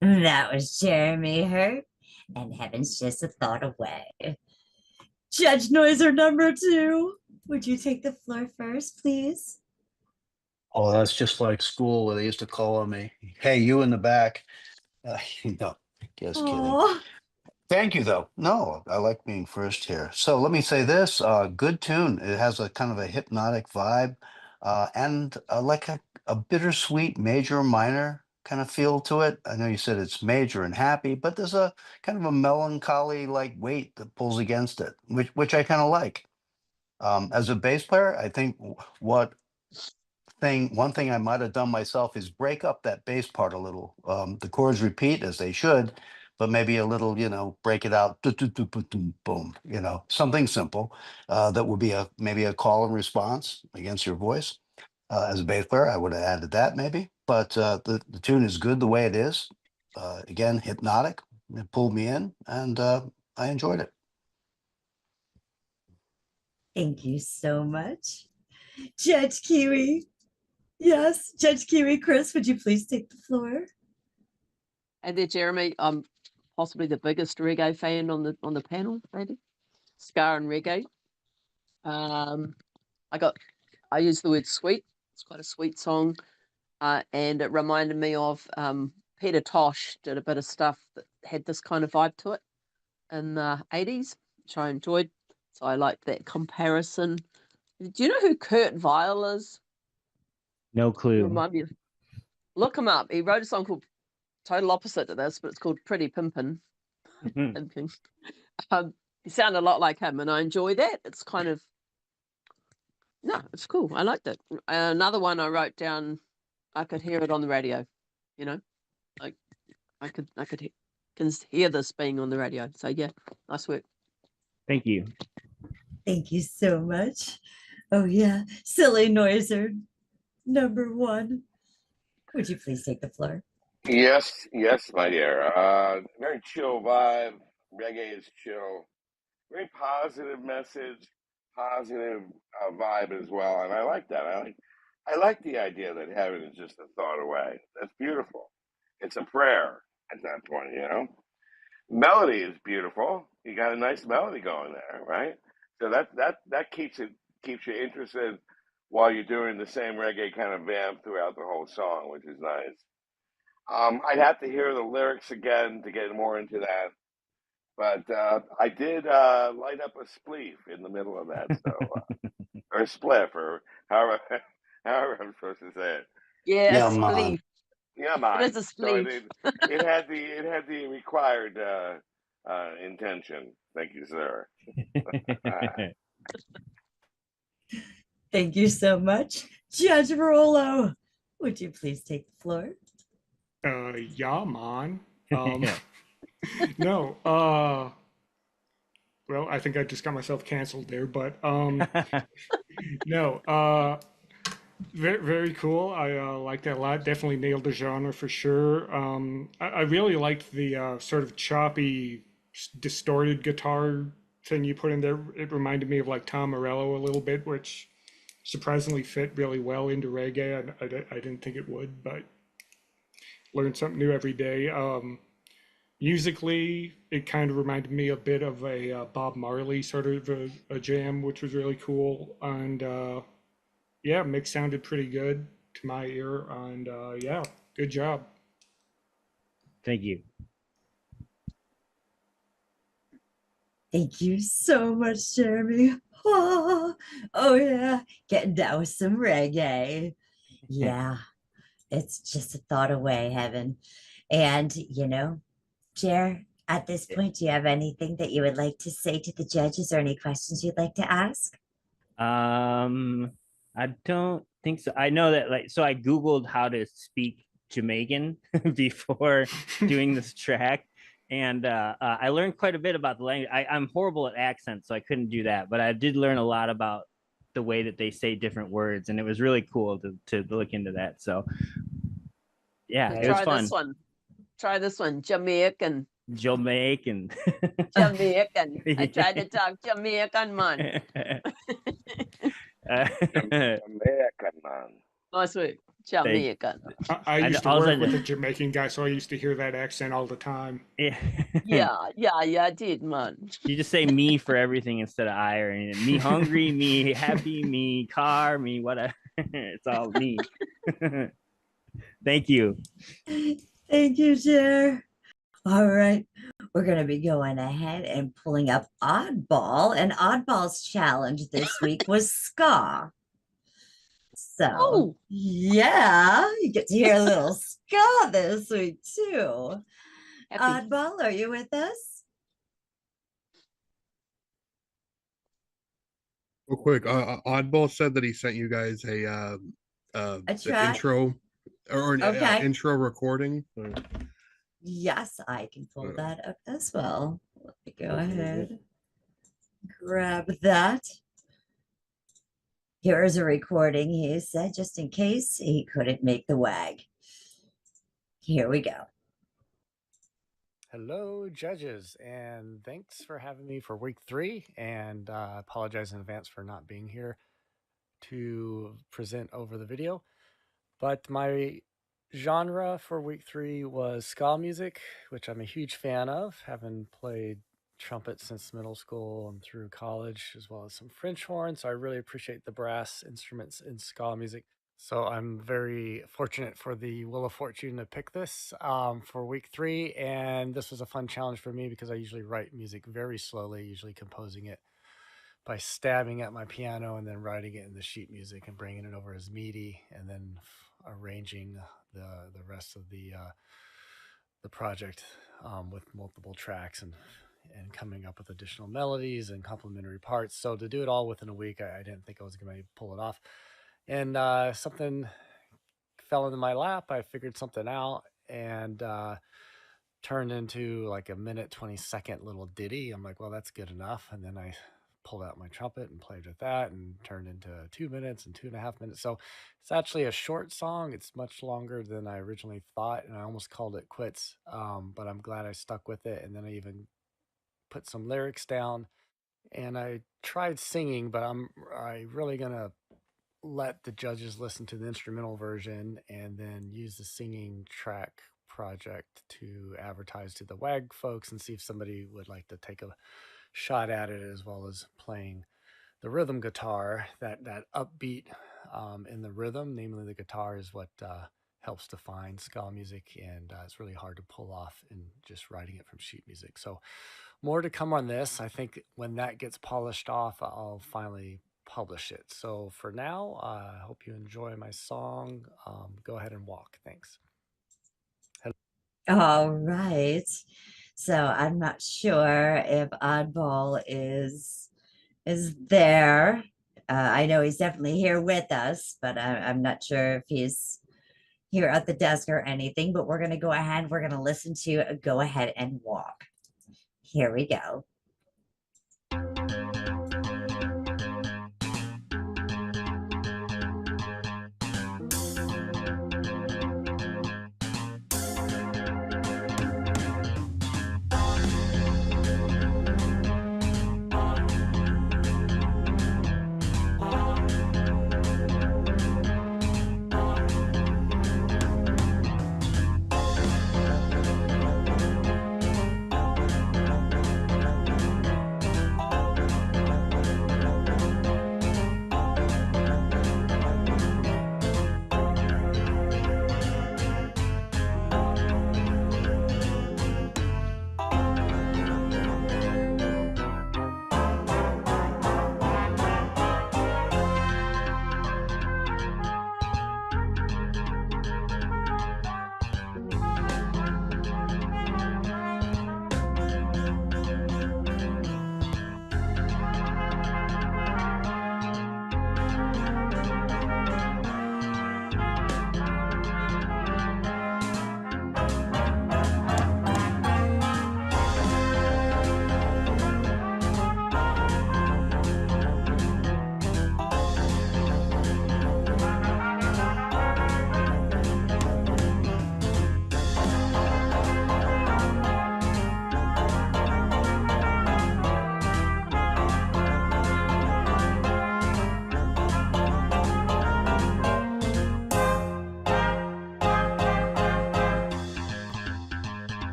That was Jeremy Hurt, and Heaven's Just a Thought Away. Judge Noiser number 2, would you take the floor first, please? Oh, that's just like school where they used to call on me. Hey, you in the back. No, just kidding. Aw. Thank you, though. No, I like being first here. So let me say this: good tune. It has a kind of a hypnotic vibe, and like a bittersweet major minor kind of feel to it. I know you said it's major and happy, but there's a kind of a melancholy like weight that pulls against it, which I kind of like. As a bass player, I think one thing I might have done myself is break up that bass part a little. The chords repeat as they should, but maybe a little, break it out, boom, something simple that would be maybe a call and response against your voice. As a bass player, I would have added that maybe, but the tune is good the way it is. Again, hypnotic. It pulled me in, and I enjoyed it. Thank you so much. Judge Kiwi. Yes, Judge Kiwi. Chris, would you please take the floor? And there, Jeremy, I'm possibly the biggest reggae fan on the panel, maybe. Ska and reggae. I use the word sweet. It's quite a sweet song. And it reminded me of Peter Tosh did a bit of stuff that had this kind of vibe to it in the 80s, which I enjoyed. So I liked that comparison. Do you know who Kurt Vile is? No clue. Remind me. Look him up. He wrote a song called total opposite to this, but it's called Pretty Pimpin'. Pimpin'. He sounded a lot like him, and I enjoy that. It's kind of it's cool. I liked it. Another one I wrote down. I could hear it on the radio. Like I could can hear this being on the radio. So yeah, nice work. Thank you. Thank you so much. Oh yeah, Silly Noiser number 1. Would you please take the floor? Yes, my dear. Very chill vibe. Reggae is chill. Very positive message, positive vibe as well, and I like that. I like the idea that heaven is just a thought away. That's beautiful. It's a prayer at that point, Melody is beautiful. You got a nice melody going there, right? So that keeps you interested while you're doing the same reggae kind of vamp throughout the whole song, which is nice. I'd have to hear the lyrics again to get more into that, but I did light up a spleef in the middle of that, so or a spliff, or however I'm supposed to say it. Yeah, Yeah, spleef. Yeah, man. It is a So spleef. it had the required intention. Thank you, sir. Thank you so much. Judge Rollo, would you please take the floor? Yeah, man. No, well, I think I just got myself canceled there, but no, very, very cool. I like that a lot. Definitely nailed the genre for sure. I really liked the sort of choppy, distorted guitar thing you put in there. It reminded me of like Tom Morello a little bit, which surprisingly fit really well into reggae. I didn't think it would, but learn something new every day. Musically, it kind of reminded me a bit of a Bob Marley sort of a jam, which was really cool. And yeah, mix sounded pretty good to my ear. And yeah, good job. Thank you. Thank you so much, Jeremy. Oh yeah, getting down with some reggae. Yeah, it's just a thought away, heaven. And Jer, at this point, do you have anything that you would like to say to the judges or any questions you'd like to ask? I don't think so. I know that so I Googled how to speak Jamaican before doing this track. And I learned quite a bit about the language. I'm horrible at accents, so I couldn't do that. But I did learn a lot about the way that they say different words. And it was really cool to look into that. So yeah, it was fun. Try this one, Jamaican. Jamaican. Jamaican. I tried to talk Jamaican, man. American man. Nice work. Jamaican. I I used to all I work with know- a Jamaican guy, so I used to hear that accent all the time. Yeah. Yeah, I did, man. You just say me for everything instead of I or anything. Me hungry, me happy, me car, me whatever. It's all me. Thank you. Thank you, Jer. All right. We're going to be going ahead and pulling up Oddball. And Oddball's challenge this week was ska. So, yeah, you get to hear a little ska this week, too. Oddball, are you with us? Real quick, Oddball said that he sent you guys a the track? intro or an Okay. intro recording. Yes, I can pull that up as well. Let me go ahead. Grab that. Here is a recording he said, just in case he couldn't make the WAG. Here we go. Hello, judges, and thanks for having me for week 3. And apologize in advance for not being here to present over the video. But my genre for week 3 was ska music, which I'm a huge fan of, having played trumpet since middle school and through college, as well as some French horn. So I really appreciate the brass instruments in ska music. So I'm very fortunate for the Wheel of Fortune to pick this for week 3. And this was a fun challenge for me because I usually write music very slowly, usually composing it by stabbing at my piano and then writing it in the sheet music and bringing it over as MIDI and then arranging the rest of the project with multiple tracks and coming up with additional melodies and complementary parts. So to do it all within a week, I didn't think I was going to pull it off. And something fell into my lap. I figured something out and turned into like a minute 20-second little ditty. I'm like, well, that's good enough. And then I pulled out my trumpet and played with that and turned into 2 minutes and 2.5 minutes. So it's actually a short song. It's much longer than I originally thought, and I almost called it quits. But I'm glad I stuck with it. And then I even put some lyrics down and I tried singing, but I really gonna let the judges listen to the instrumental version and then use the singing track project to advertise to the WAG folks and see if somebody would like to take a shot at it, as well as playing the rhythm guitar. That upbeat in the rhythm, namely the guitar, is what helps define ska music, and it's really hard to pull off in just writing it from sheet music. So more to come on this. I think when that gets polished off, I'll finally publish it. So for now, I hope you enjoy my song. Go ahead and walk. Thanks. All right. So I'm not sure if Oddball is there. I know he's definitely here with us, but I'm not sure if he's here at the desk or anything. But we're going to go ahead. We're going to listen to Go Ahead and Walk. Here we go.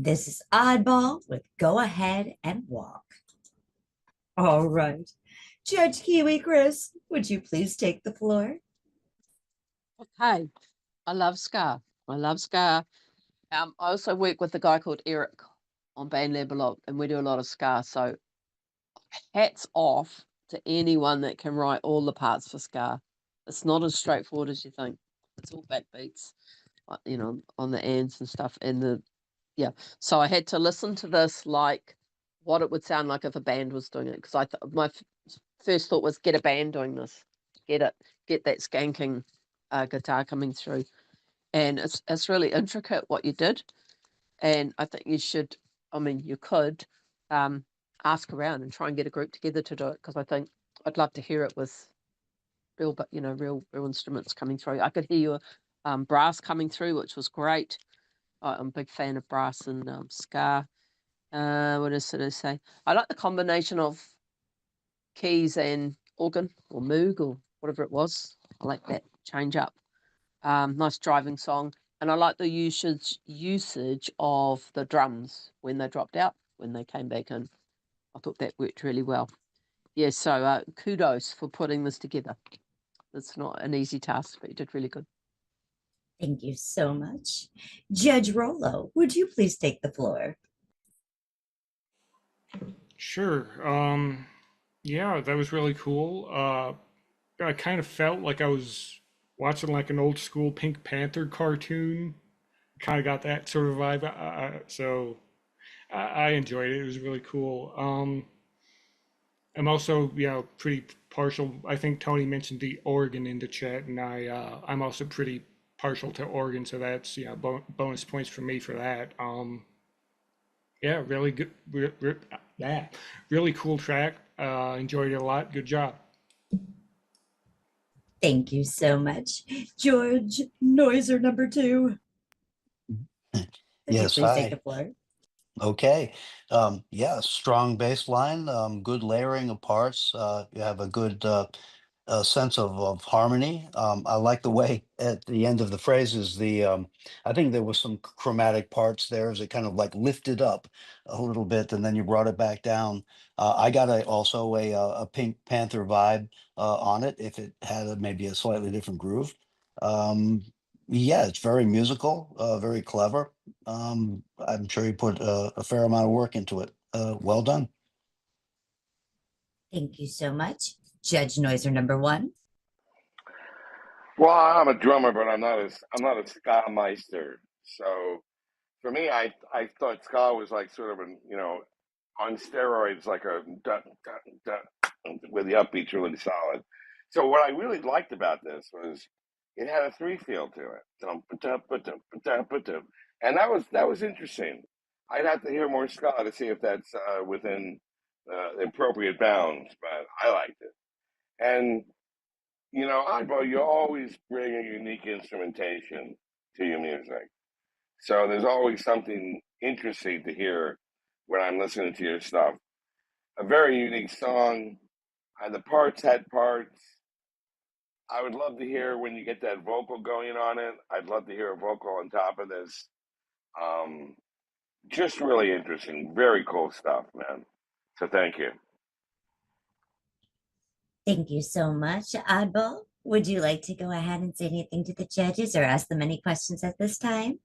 This is Oddball with Go Ahead and Walk. All right. Judge Kiwi Chris, would you please take the floor? Okay. I love ska. I love ska. I also work with a guy called Eric on Band Lab a lot, and we do a lot of ska. So hats off to anyone that can write all the parts for ska. It's not as straightforward as you think. It's all backbeats, you know, on the ands and stuff. And yeah. So I had to listen to this like what it would sound like if a band was doing it. Because my first thought was get a band doing this. Get that skanking guitar coming through. And it's really intricate what you did. And I think you should, I mean, you could ask around and try and get a group together to do it, because I think I'd love to hear it with real instruments coming through. I could hear your brass coming through, which was great. I'm a big fan of brass and ska. What else did I say? I like the combination of keys and organ or moog or whatever it was. I like that change up. Nice driving song. And I like the usage of the drums when they dropped out, when they came back in. I thought that worked really well. Yeah, so kudos for putting this together. It's not an easy task, but you did really good. Thank you so much. Judge Rollo, would you please take the floor? Sure. Yeah, that was really cool. I kind of felt like I was watching like an old school Pink Panther cartoon. Kind of got that sort of vibe. So I enjoyed it. It was really cool. I'm also, pretty partial. I think Tony mentioned the organ in the chat, and I'm also pretty partial to organ, so that's bonus points for me for that. Yeah, really good. Really cool track. Enjoyed it a lot. Good job. Thank you so much. George Noiser number 2. Would you Yes, please take hi. the floor? Okay. Yeah, strong bass line, good layering of parts. You have a good sense of harmony. I like the way at the end of the phrases, I think there was some chromatic parts there as it kind of like lifted up a little bit and then you brought it back down. I got also a Pink Panther vibe on it, if it had maybe a slightly different groove. Yeah, it's very musical, very clever. I'm sure you put a fair amount of work into it. Well done. Thank you so much. Judge Noiser number 1. Well, I'm a drummer, but I'm not a ska meister. So for me, I thought ska was like sort of on steroids, like a dun, dun, dun, where the upbeat's really solid. So what I really liked about this was it had a 3 feel to it. Dum, ba-dum, ba-dum, ba-dum, ba-dum. And that was interesting. I'd have to hear more ska to see if that's within the appropriate bounds, but I liked it. And Oddball, you always bring a unique instrumentation to your music. So there's always something interesting to hear when I'm listening to your stuff. A very unique song. The parts had parts. I would love to hear when you get that vocal going on it. I'd love to hear a vocal on top of this. Just really interesting. Very cool stuff, man. So thank you. Thank you so much. Oddball, would you like to go ahead and say anything to the judges or ask them any questions at this time?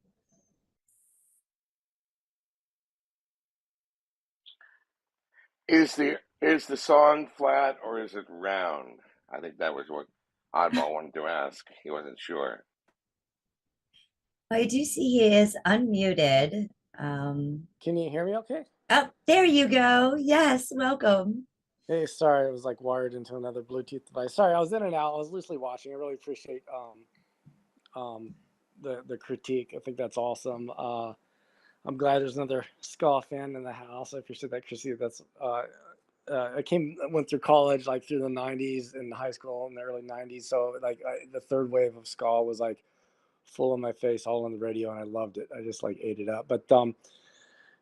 Is the song flat or is it round? I think that was what Oddball wanted to ask. He wasn't sure. I do see he is unmuted. Can you hear me okay? Oh, there you go. Yes, welcome. Hey, sorry, it was like wired into another Bluetooth device. Sorry, I was in and out. I was loosely watching. I really appreciate the critique. I think that's awesome. I'm glad there's another ska fan in the house. I appreciate that, Chrissy. That's I went through college like through the 90s and high school in the early 90s. So like the third wave of ska was like full in my face, all on the radio, and I loved it. I just like ate it up. But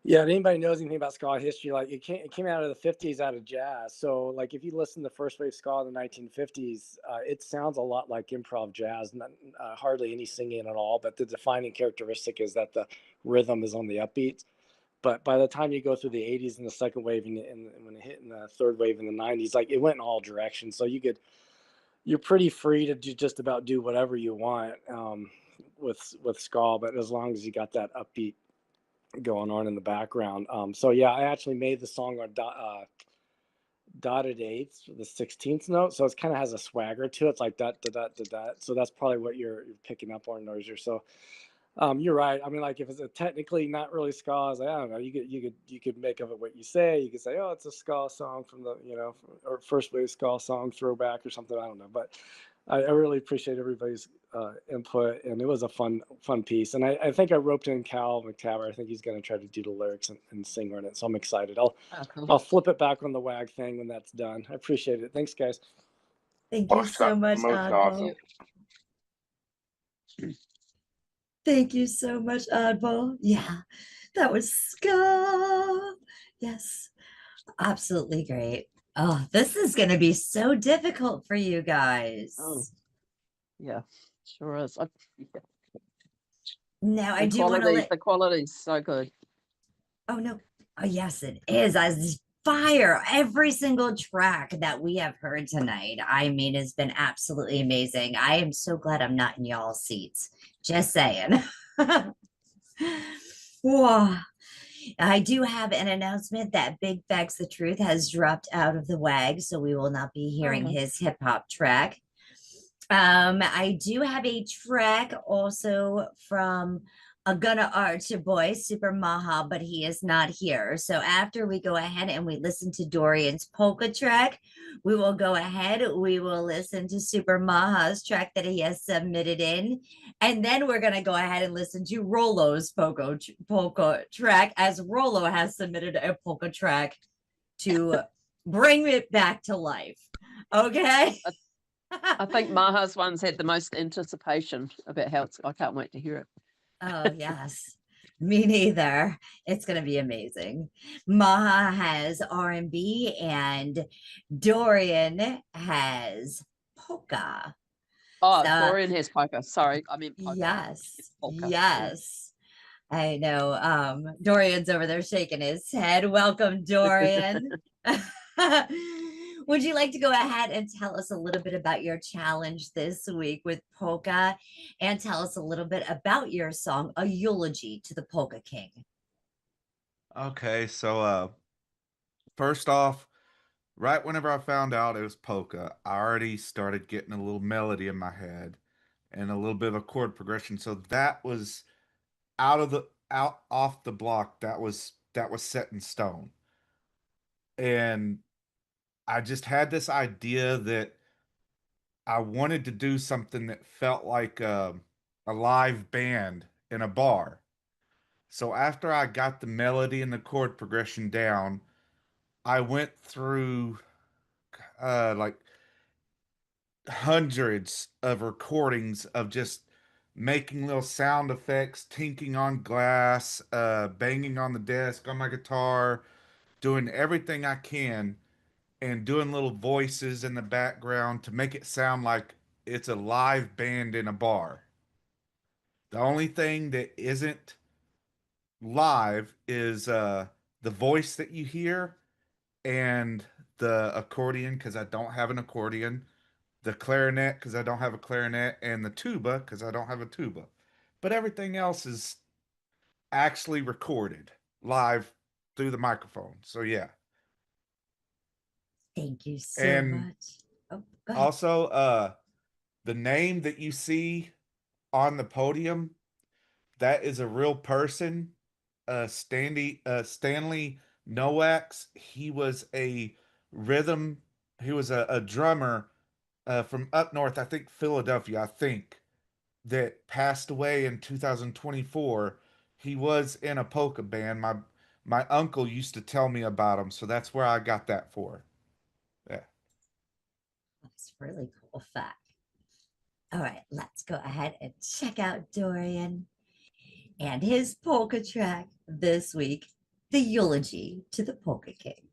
yeah, if anybody knows anything about ska history, like it came out of the 50s out of jazz. So like if you listen to first wave ska in the 1950s, it sounds a lot like improv jazz, hardly any singing at all. But the defining characteristic is that the rhythm is on the upbeat. But by the time you go through the 80s and the second wave and when it hit in the third wave in the 90s, like it went in all directions. So you're pretty free to just about do whatever you want with ska, but as long as you got that upbeat going on in the background. So yeah, I actually made the song on dotted eighths, the 16th note, so it kind of has a swagger to it. It's like dot dot dot dot dot. So that's probably what you're picking up on, Noisier. So you're right. I mean, like if it's technically not really ska, I was like, I don't know. You could make of it what you say. You could say, oh, it's a ska song from the or first wave ska song throwback or something. I don't know, but I really appreciate everybody's input, and it was a fun piece. And I think I roped in Cal McTabber. I think he's going to try to do the lyrics and sing on it. So I'm excited. I'll flip it back on the WAG thing when that's done. I appreciate it. Thanks, guys. Thank you so much, Most Oddball. awesome. Thank you so much, Oddball. Yeah, that was ska. Yes, absolutely great. Oh, this is going to be so difficult for you guys. Oh, yeah, sure is. Yeah. Now, I do want to let... The quality's so good. Oh, no. Oh, yes, it is. As fire. Every single track that we have heard tonight, I mean, has been absolutely amazing. I am so glad I'm not in y'all's seats. Just saying. Whoa. I do have an announcement that Big Facts the Truth has dropped out of the WAG, so we will not be hearing his hip hop track. I do have a track also from a Gonna Arch Boy, Super Maha, but he is not here. So after we go ahead and we listen to Dorian's polka track, we will go ahead, we will listen to Super Maha's track that he has submitted in, and then we're going to go ahead and listen to Rolo's polka track, as Rolo has submitted a polka track to bring it back to life. Okay? I think Maha's one's had the most anticipation about how it's. I can't wait to hear it. Oh, yes. Me neither. It's going to be amazing. Maha has R&B and Dorian has polka. Oh, Dorian has polka. Sorry, I mean polka. Yes. Polka. Yes. I know. Dorian's over there shaking his head. Welcome, Dorian. Would you like to go ahead and tell us a little bit about your challenge this week with polka, and tell us a little bit about your song, A Eulogy to the Polka King? Okay, so first off, right whenever I found out it was polka, I already started getting a little melody in my head and a little bit of a chord progression. So that was off the block. That was set in stone. And I just had this idea that I wanted to do something that felt like a live band in a bar. So after I got the melody and the chord progression down, I went through like hundreds of recordings of just making little sound effects, tinking on glass, banging on the desk on my guitar, doing everything I can, and doing little voices in the background to make it sound like it's a live band in a bar. The only thing that isn't live is the voice that you hear, and the accordion, because I don't have an accordion, the clarinet, because I don't have a clarinet, and the tuba, because I don't have a tuba. But everything else is actually recorded live through the microphone. So yeah. Thank you so And much. Oh, go ahead. also, the name that you see on the podium, that is a real person. Stanley Noax. He was a drummer from up north, I think Philadelphia, that passed away in 2024. He was in a polka band. My uncle used to tell me about him, so that's where I got that for. Yeah. That's a really cool fact. All right, let's go ahead and check out Dorian and his polka track this week, The Eulogy to the Polka King.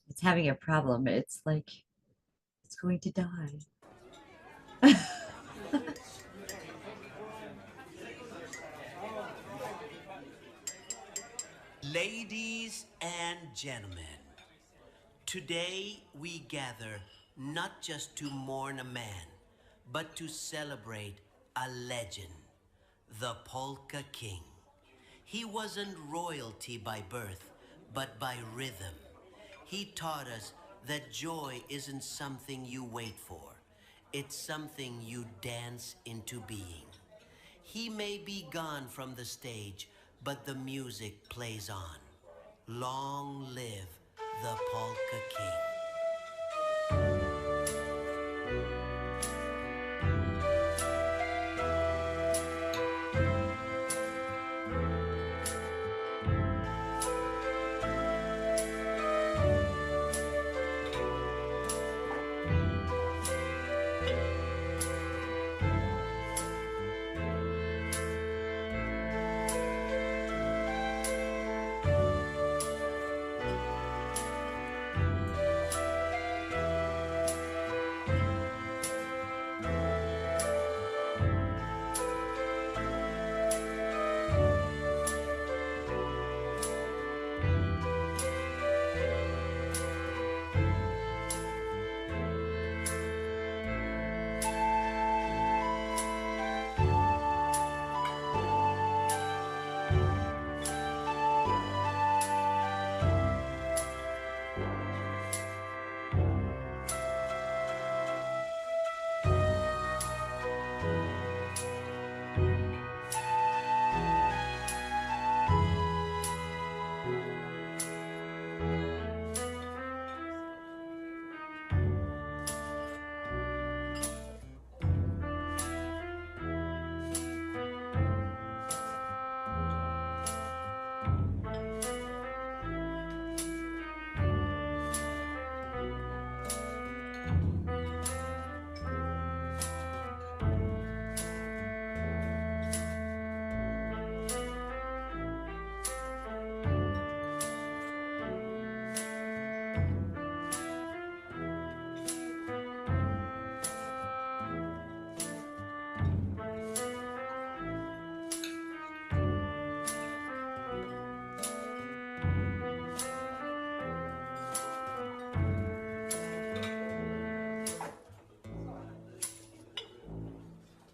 It's having a problem. It's like it's going to die. Ladies and gentlemen, today we gather not just to mourn a man, but to celebrate a legend, the Polka King. He wasn't royalty by birth, but by rhythm. He taught us that joy isn't something you wait for. It's something you dance into being. He may be gone from the stage, but the music plays on. Long live the Polka King.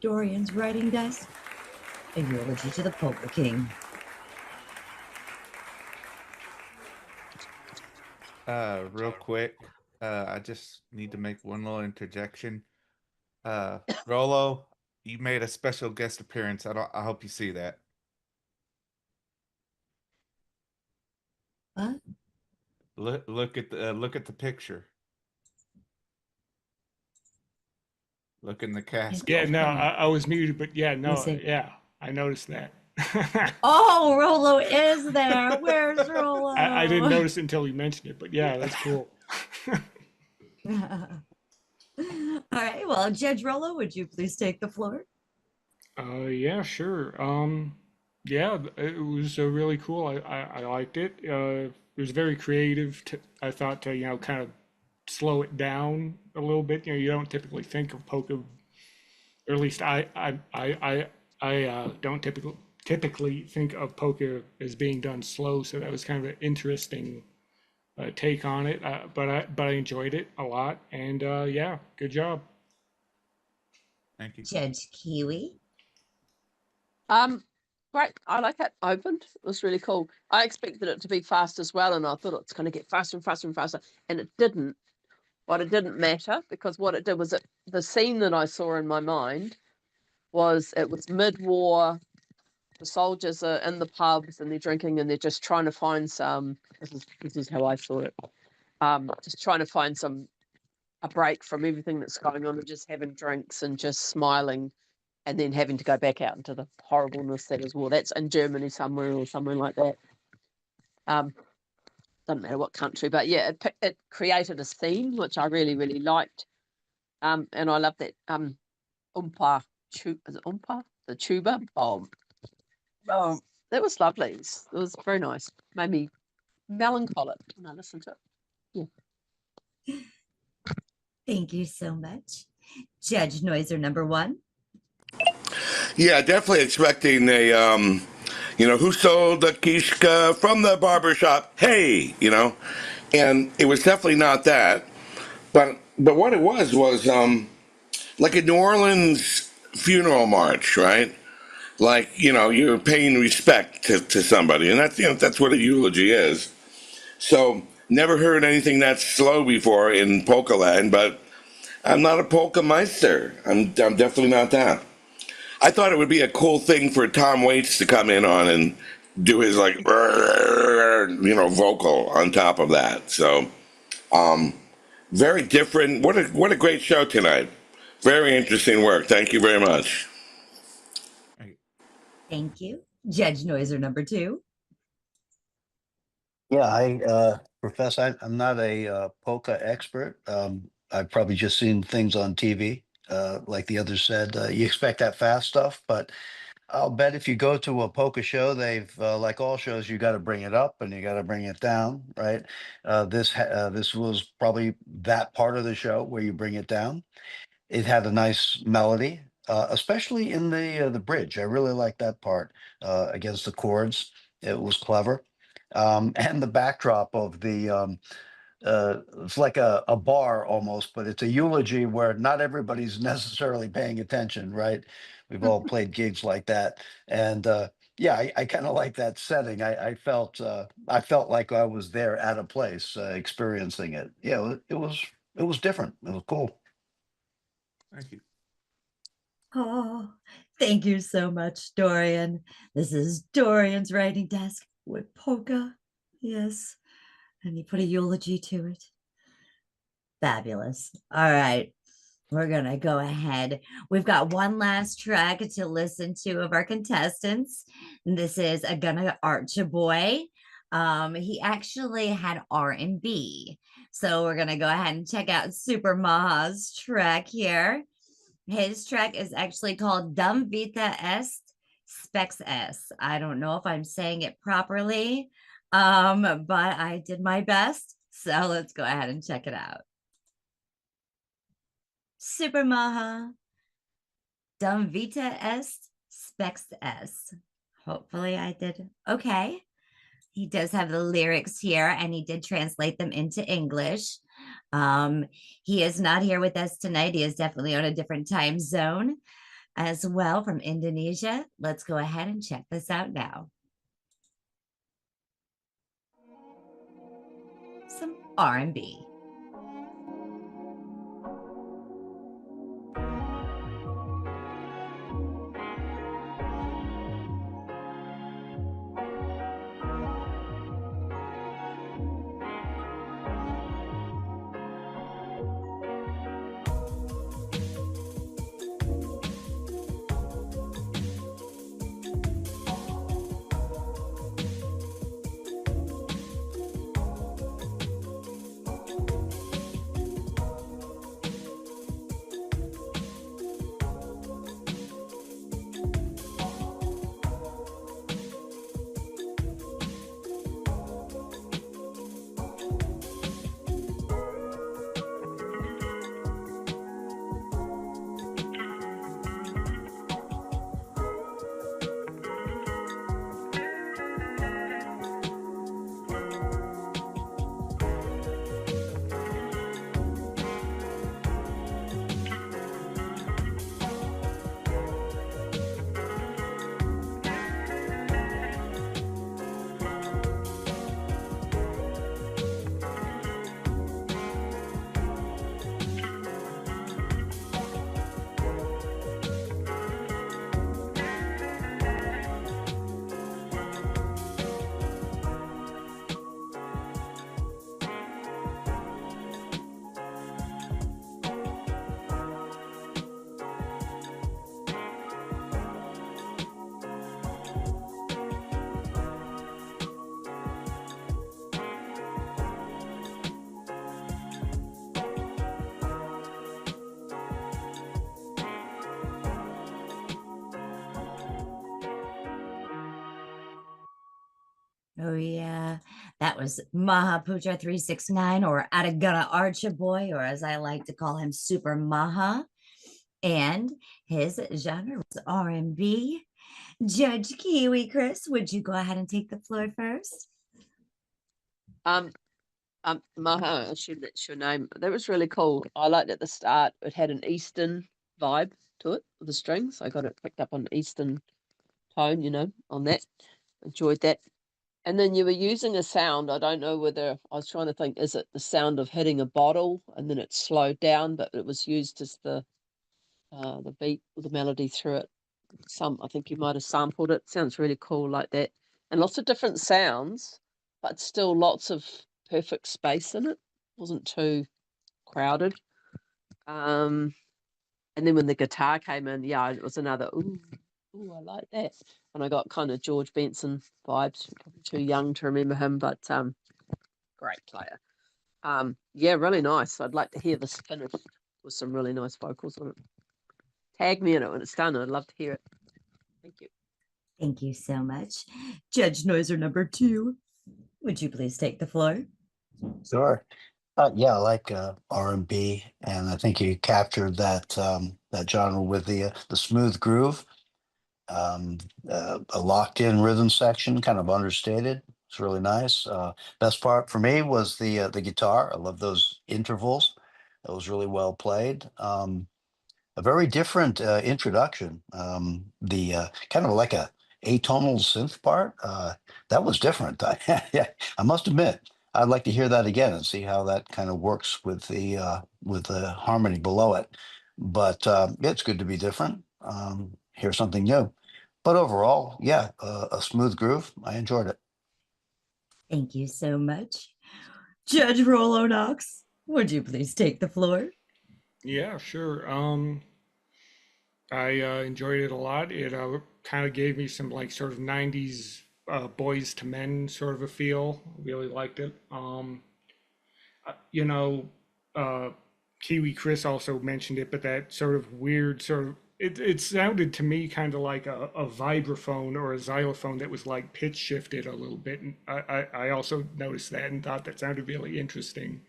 Dorian's writing desk, a eulogy to the Polka King. Real quick, I just need to make one little interjection. Rolo, you made a special guest appearance. I hope you see that. What? Look at the picture. Look in the casket. Yeah, no, I was muted, but yeah, no, see. yeah, I noticed that. Oh, Rolo is there. Where's Rolo? I didn't notice it until you mentioned it, but yeah, that's cool. All right. Well, Judge Rolo, would you please take the floor? Yeah, sure. Yeah, it was really cool. I liked it. It was very creative. I thought to kind of slow it down a little bit. You don't typically think of polka, or at least I don't typically think of polka as being done slow. So that was kind of an interesting take on it. But I enjoyed it a lot, and yeah, good job. Thank you. Judge Kiwi. Great. I like it. Opened. It was really cool. I expected it to be fast as well, and I thought it's going to get faster and faster and faster, and it didn't. But it didn't matter, because what it did was the scene that I saw in my mind was it was mid-war. The soldiers are in the pubs and they're drinking and they're just trying to find some. This is how I saw it. Just trying to find a break from everything that's going on, and just having drinks and just smiling, and then having to go back out into the horribleness that is war. That's in Germany somewhere or somewhere like that. Doesn't matter what country, but yeah, it created a scene which I really, really liked. And I love that umpa, is it umpa? The tuba? Oh, that was lovely. It was very nice. Made me melancholic when I listened to it. Yeah. Thank you so much. Judge Noiser number one. Yeah, definitely expecting a who sold the kishka from the barber shop? Hey, and it was definitely not that. But what it was like a New Orleans funeral march, right? Like, you're paying respect to somebody, and that's what a eulogy is. So never heard anything that slow before in polka land, but I'm not a polka meister. I'm definitely not that. I thought it would be a cool thing for Tom Waits to come in on and do his like vocal on top of that. So very different. What a great show tonight. Very interesting work. Thank you very much. Thank you. Judge Noiser number 2. Yeah, I profess I'm not a polka expert. I've probably just seen things on TV. Like the others said, you expect that fast stuff, but I'll bet if you go to a polka show, they've like all shows, you got to bring it up and you got to bring it down, right? This was probably that part of the show where you bring it down. It had a nice melody, especially in the bridge. I really like that part against the chords. It was clever, and the backdrop of the it's like a bar almost, but it's a eulogy where not everybody's necessarily paying attention, right? We've all played gigs like that, and yeah, I kind of like that setting. I felt like I was there at a place experiencing it. Yeah, it was different. It was cool. Thank you. Oh, thank you so much, Dorian. This is Dorian's writing desk with polka. Yes. And he put a eulogy to it. Fabulous. All right. We're going to go ahead. We've got one last track to listen to of our contestants. This is a Gonna Arch a Boy. He actually had R&B. So we're going to go ahead and check out Super Maha's track here. His track is actually called Dum Vita Est Spex S. I don't know if I'm saying it properly, but I did my best. So let's go ahead and check it out. Super Maha, Dum Vita Est Spex S. Hopefully I did okay. He does have the lyrics here and he did translate them into English. He is not here with us tonight. He is definitely on a different time zone as well from Indonesia. Let's go ahead and check this out now. Some R&B. Oh, yeah. That was Mahaputra 369 or Adagana Archa Boy, or as I like to call him, Super Maha. And his genre was R&B. Judge Kiwi Chris, would you go ahead and take the floor first? Maha, that's your name. That was really cool. I liked at the start. It had an Eastern vibe to it with the strings. I got it picked up on Eastern tone, you know, on that. Enjoyed that. And then you were using a sound. I don't know whether I was trying to think, is it the sound of hitting a bottle and then it slowed down, but it was used as the beat or the melody through it. I think you might have sampled it. Sounds really cool like that. And lots of different sounds, but still lots of perfect space in it. Wasn't too crowded. And then when the guitar came in, yeah, it was another ooh, I like that. And I got kind of George Benson vibes. Probably too young to remember him, but great player. Yeah, really nice. I'd like to hear this finished with some really nice vocals on it. Tag me in it when it's done. I'd love to hear it. Thank you. Thank you so much. Judge Noiser number 2, would you please take the floor? Sure. Yeah, I like R&B, and I think you captured that that genre with the smooth groove, a locked-in rhythm section, kind of understated. It's really nice. Best part for me was the guitar. I love those intervals. That was really well played. A very different introduction. The kind of like a atonal synth part. That was different. Yeah, I must admit. I'd like to hear that again and see how that kind of works with the harmony below it. But yeah, it's good to be different. Hear something new. But overall, yeah, a smooth groove. I enjoyed it. Thank you so much. Judge Rolo Knox, would you please take the floor? Yeah, sure. I enjoyed it a lot. It kind of gave me some like sort of 90s Boys to Men sort of a feel. Really liked it. You know, Kiwi Chris also mentioned it, but that sort of weird sort of it sounded to me kind of like a vibraphone or a xylophone that was like pitch shifted a little bit. And I also noticed that and thought that sounded really interesting.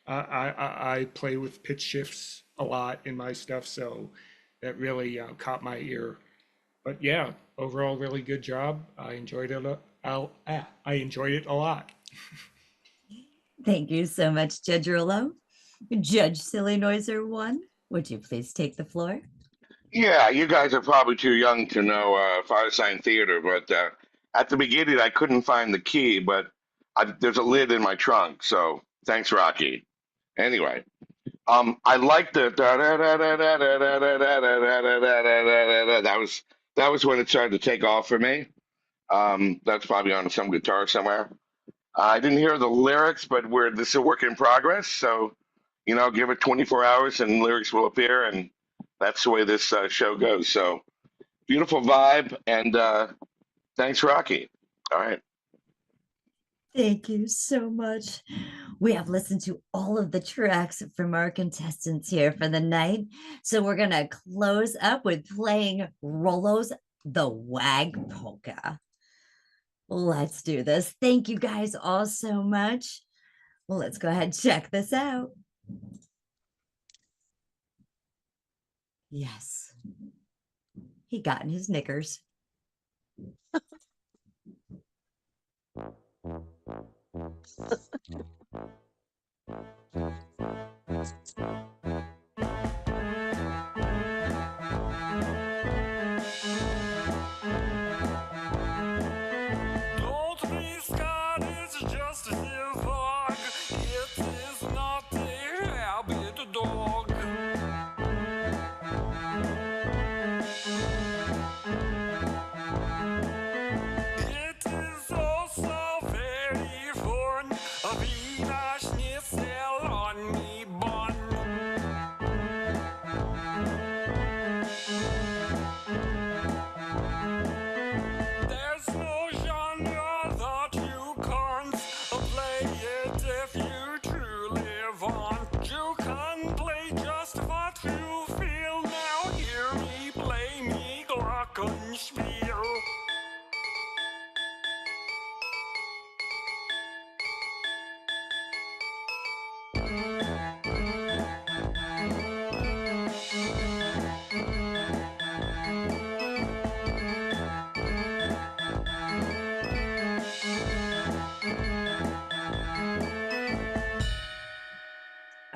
I play with pitch shifts a lot in my stuff, so that really caught my ear. But yeah, overall, really good job. I enjoyed it. I enjoyed it a lot. Thank you so much, Judge Rolo. Judge Silly Noiser 1, would you please take the floor? Yeah, you guys are probably too young to know Firesign Theater, but at the beginning I couldn't find the key, but there's a lid in my trunk, so thanks, Rocky. Anyway, I like the that was when it started to take off for me. That's probably on some guitar somewhere. I didn't hear the lyrics, but this is a work in progress, so give it 24 hours and lyrics will appear, and that's the way this show goes. So beautiful vibe, and thanks, Rocky. All right. Thank you so much. We have listened to all of the tracks from our contestants here for the night. So we're going to close up with playing Rolo's The WAG Polka. Let's do this. Thank you guys all so much. Well, let's go ahead and check this out. Yes. He got in his knickers. Don't be scared, it's just a dog. It is not a rabid dog. It is also very fun. A Wiener Schnitzel on me bun.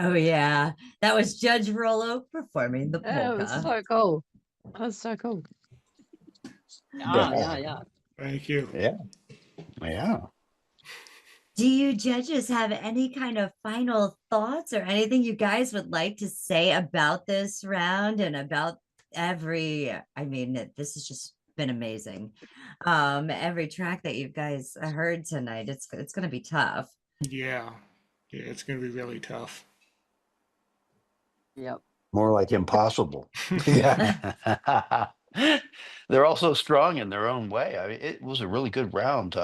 Oh yeah, that was Judge Rollo performing the Yeah, it was polka. so cool. That was so cool. Yeah. Thank you. Yeah. Do you judges have any kind of final thoughts or anything you guys would like to say about this round and about I mean, this has just been amazing. Every track that you guys heard tonight, it's gonna be tough. Yeah. Yeah, it's going to be really tough. Yep. More like impossible. Yeah. They're also strong in their own way. I mean, it was a really good round.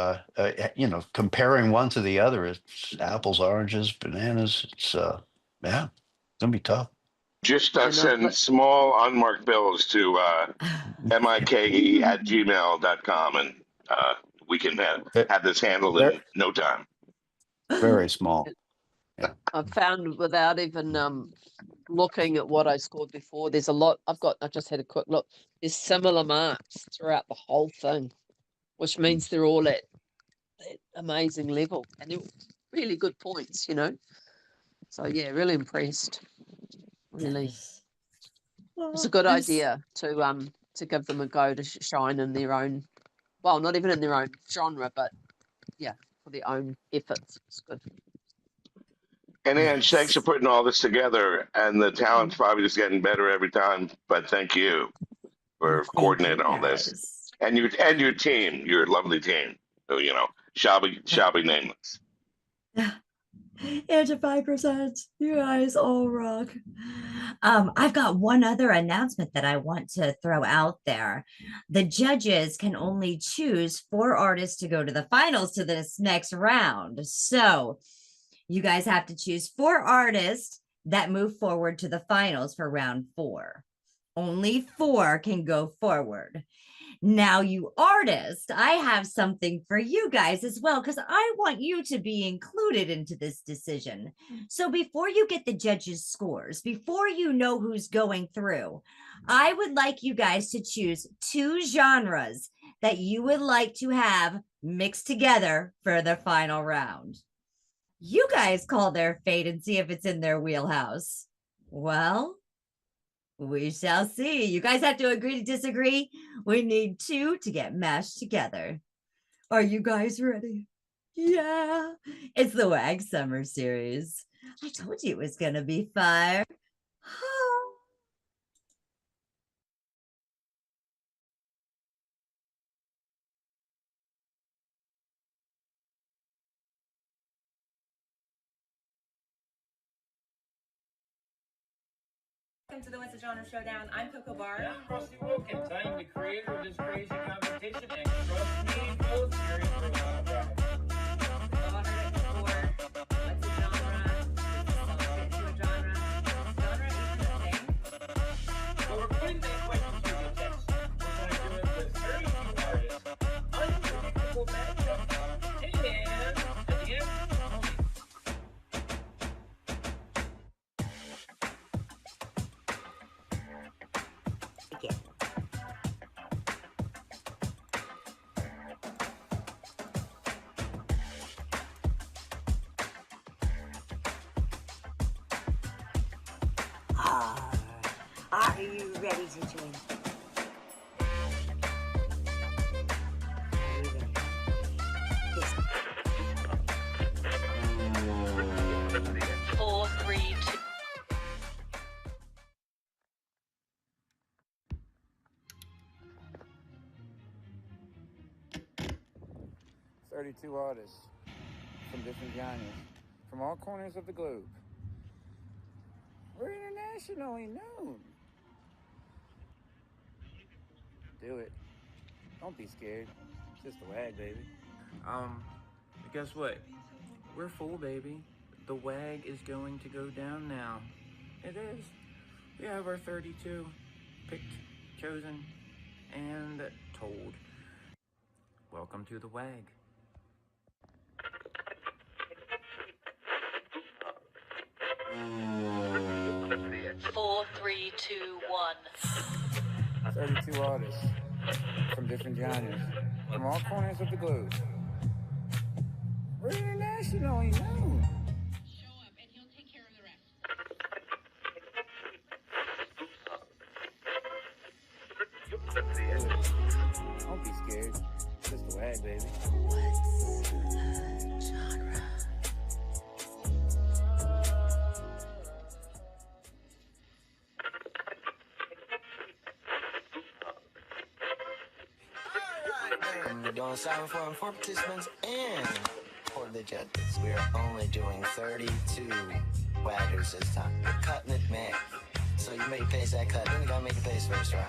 Comparing one to the other, it's apples, oranges, bananas. It's yeah, it's gonna be tough. Just And send small unmarked bills to mike@gmail.com, and we can have this handled They're in no time. very small. I've found without even looking at what I scored before, there's a lot. I just had a quick look. There's similar marks throughout the whole thing, which means they're all at that amazing level and they're really good points, So yeah, really impressed. Really, it's a good idea to give them a go to shine in their own. Well, not even in their own genre, but yeah, for their own efforts. It's good. And Ange, thanks for putting all this together. And the talent's probably just getting better every time. But thank you for coordinating all this, and your team, your lovely team. Who shall be nameless. And to 5%, you guys all rock. I've got one other announcement that I want to throw out there. The judges can only choose 4 artists to go to the finals to this next round. So you guys have to choose 4 artists that move forward to the finals for round 4. Only 4 can go forward. Now, you artists, I have something for you guys as well, because I want you to be included into this decision. So before you get the judges' scores, before you know who's going through, I would like you guys to choose 2 genres that you would like to have mixed together for the final round. You guys call their fate and see if it's in their wheelhouse. Well, we shall see. You guys have to agree to disagree. We need 2 to get mashed together. Are you guys ready? Yeah. It's the WAG Summer Series. I told you it was going to be fire. Welcome to the What's a Genre Showdown. I'm Coco Barr. And I'm Rusty Wilkens. I am the creator of this crazy competition, and trust me, both you're in for a wild ride. What's a genre? Does a song fit to a genre? Genre even a thing? Well, we're putting that question to the test. We're going to do it with very few artists, unpredictable matchups, and at the end, Are you ready to join? 4, 3, 2. artists from different genres, from all corners of the globe. We're internationally known. Do it. Don't be scared. It's just a WAG, baby. Guess what? We're full, baby. The WAG is going to go down now. It is. We have our 32 picked, chosen, and told. Welcome to the WAG. Four, 3, 2, 1. 32 artists from different genres, from all corners of the globe. We're internationally known. Show up and he'll take care of the rest. We're doing silent form for participants and for the judges. We are only doing 32 waggers this time. We're cutting it mad. So you make pace that cut, then you gotta make a pace first, right?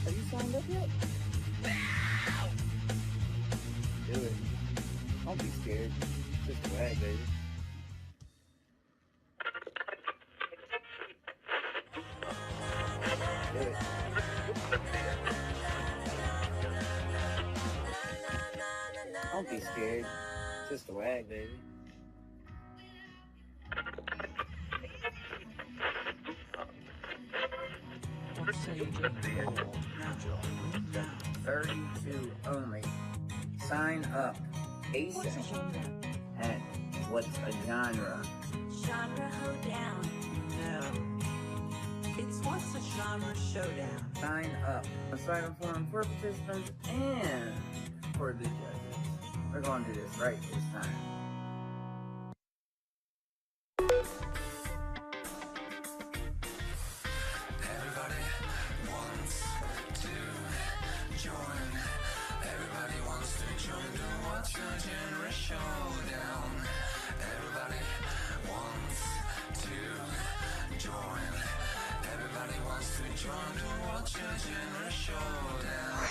Have you signed up yet? Do it. Don't be scared. Just a wag, baby. Do it. Don't be scared. Just a wag, baby. What say you just 32 only. Sign up ASAP. And what's a genre? Genre hoedown. No. It's what's a genre showdown. Sign up. A silent forum for participants and for the judges. We're going to do this right this time. Everybody wants to join. Everybody wants to join the What's Your Genre Showdown. Everybody wants to join. Everybody wants to join the What's Your Genre Showdown.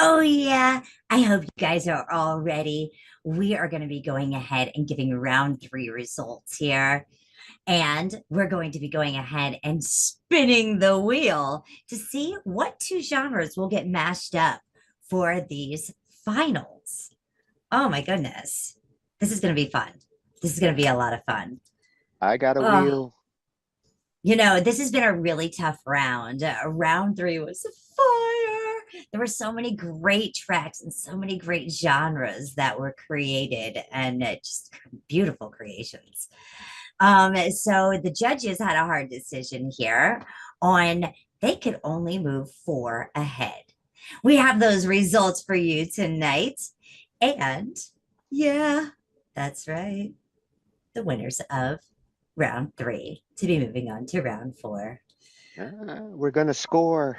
Oh, yeah. I hope you guys are all ready. We are going to be going ahead and giving round 3 results here. And we're going to be going ahead and spinning the wheel to see what 2 genres will get mashed up for these finals. Oh, my goodness. This is going to be fun. This is going to be a lot of fun. I got a Oh, wheel. you know, this has been a really tough round. Round 3 was fire. There were so many great tracks and so many great genres that were created, and just beautiful creations. So the judges had a hard decision here on they could only move 4 ahead. We have those results for you tonight. And yeah, that's right. The winners of round 3 to be moving on to round 4. We're gonna score.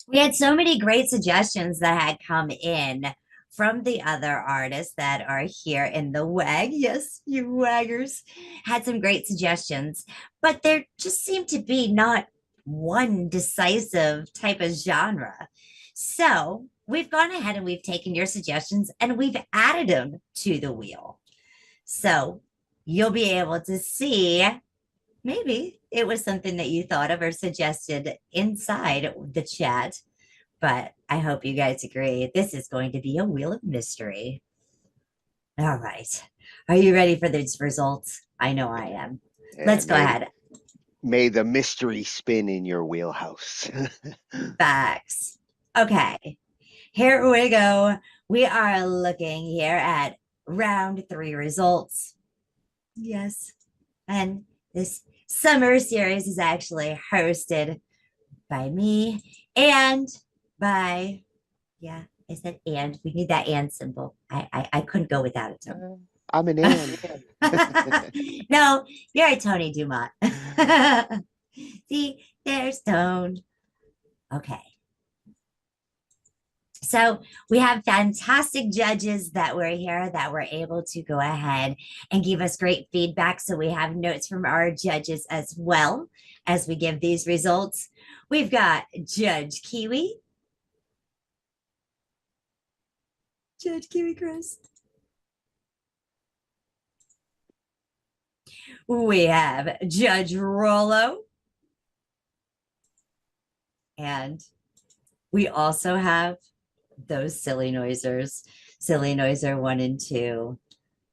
We had so many great suggestions that had come in from the other artists that are here in the WAG. Yes, you WAGgers had some great suggestions, but there just seemed to be not one decisive type of genre. So we've gone ahead and we've taken your suggestions and we've added them to the wheel. So you'll be able to see maybe it was something that you thought of or suggested inside the chat, but I hope you guys agree. This is going to be a wheel of mystery. All right. Are you ready for these results? I know I am. Let's go ahead. May the mystery spin in your wheelhouse. Facts. Okay. Here we go. We are looking here at round 3 results. Yes. And this summer series is actually hosted by me and by, yeah, is that and? We need that and symbol. I couldn't go without it. So. I'm an and. No, you're a Tony Dumont. See, there's Tone. Okay. So we have fantastic judges that were here that were able to go ahead and give us great feedback. So we have notes from our judges as well as we give these results. We've got Judge Kiwi. Judge Kiwi Chris. We have Judge Rollo. And we also have those silly noisers, silly noiser 1 and 2.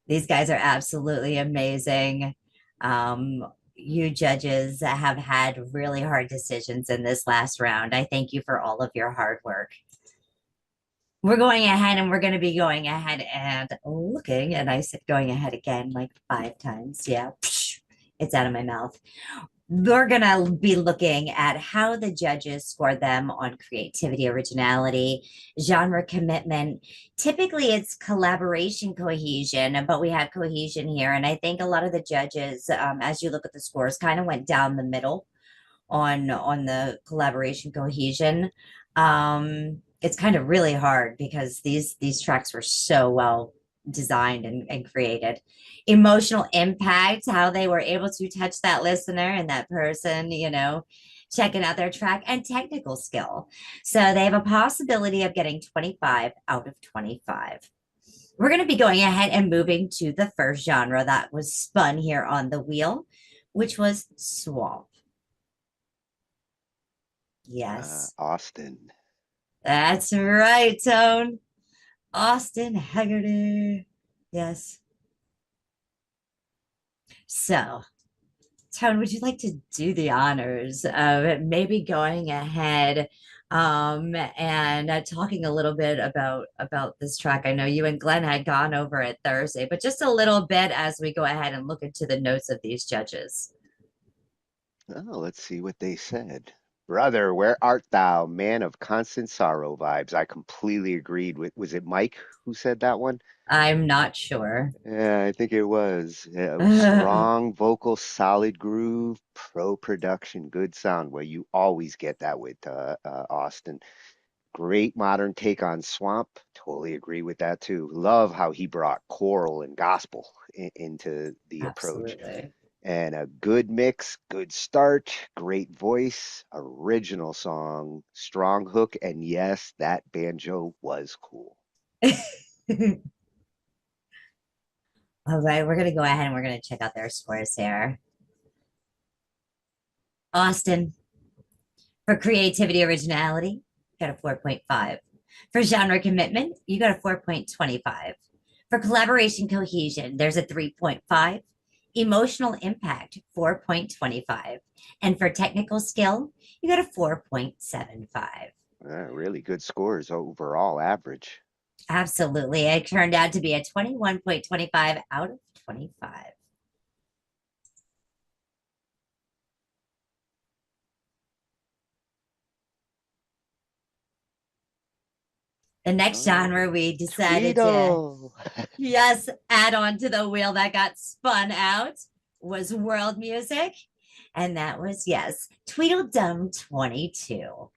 These guys are absolutely amazing. You judges have had really hard decisions in this last round. I thank you for all of your hard work. We're going ahead and we're going to be going ahead and looking, and I said going ahead again like 5 times. Yeah, it's out of my mouth. We're going to be looking at how the judges score them on creativity, originality, genre commitment. Typically, it's collaboration cohesion, but we have cohesion here. And I think a lot of the judges, as you look at the scores, kind of went down the middle on the collaboration cohesion. It's kind of really hard because these tracks were so well designed and created. Emotional impact, how they were able to touch that listener and that person, checking out their track, and technical skill. So they have a possibility of getting 25 out of 25. We're going to be going ahead and moving to the first genre that was spun here on the wheel, which was swamp. Yes. Austin. That's right, Tone. Austin Haggerty. Yes. So, Tone, would you like to do the honors of maybe going ahead and talking a little bit about this track? I know you and Glenn had gone over it Thursday, but just a little bit as we go ahead and look into the notes of these judges. Oh, let's see what they said. Brother, where art thou, man of constant sorrow vibes? I completely agreed with, was it Mike who said that one? I'm not sure. Yeah, I think it was. Strong vocal, solid groove, pro production, good sound. Well, you always get that with Austin. Great modern take on Swamp. Totally agree with that too. Love how he brought choral and gospel into the approach. Absolutely. And a good mix, good start, great voice, original song, strong hook, and yes, that banjo was cool. All right, we're going to go ahead and we're going to check out their scores here. Austin, for creativity, originality, you got a 4.5. For genre commitment, you got a 4.25. For collaboration cohesion, there's a 3.5. Emotional impact, 4.25. And for technical skill, you got a 4.75. Really good scores overall, average. Absolutely. It turned out to be a 21.25 out of 25. The next genre we decided Tweedle. to, yes, add on to the wheel that got spun out was world music. And that was, yes, Tweedle Dum 22.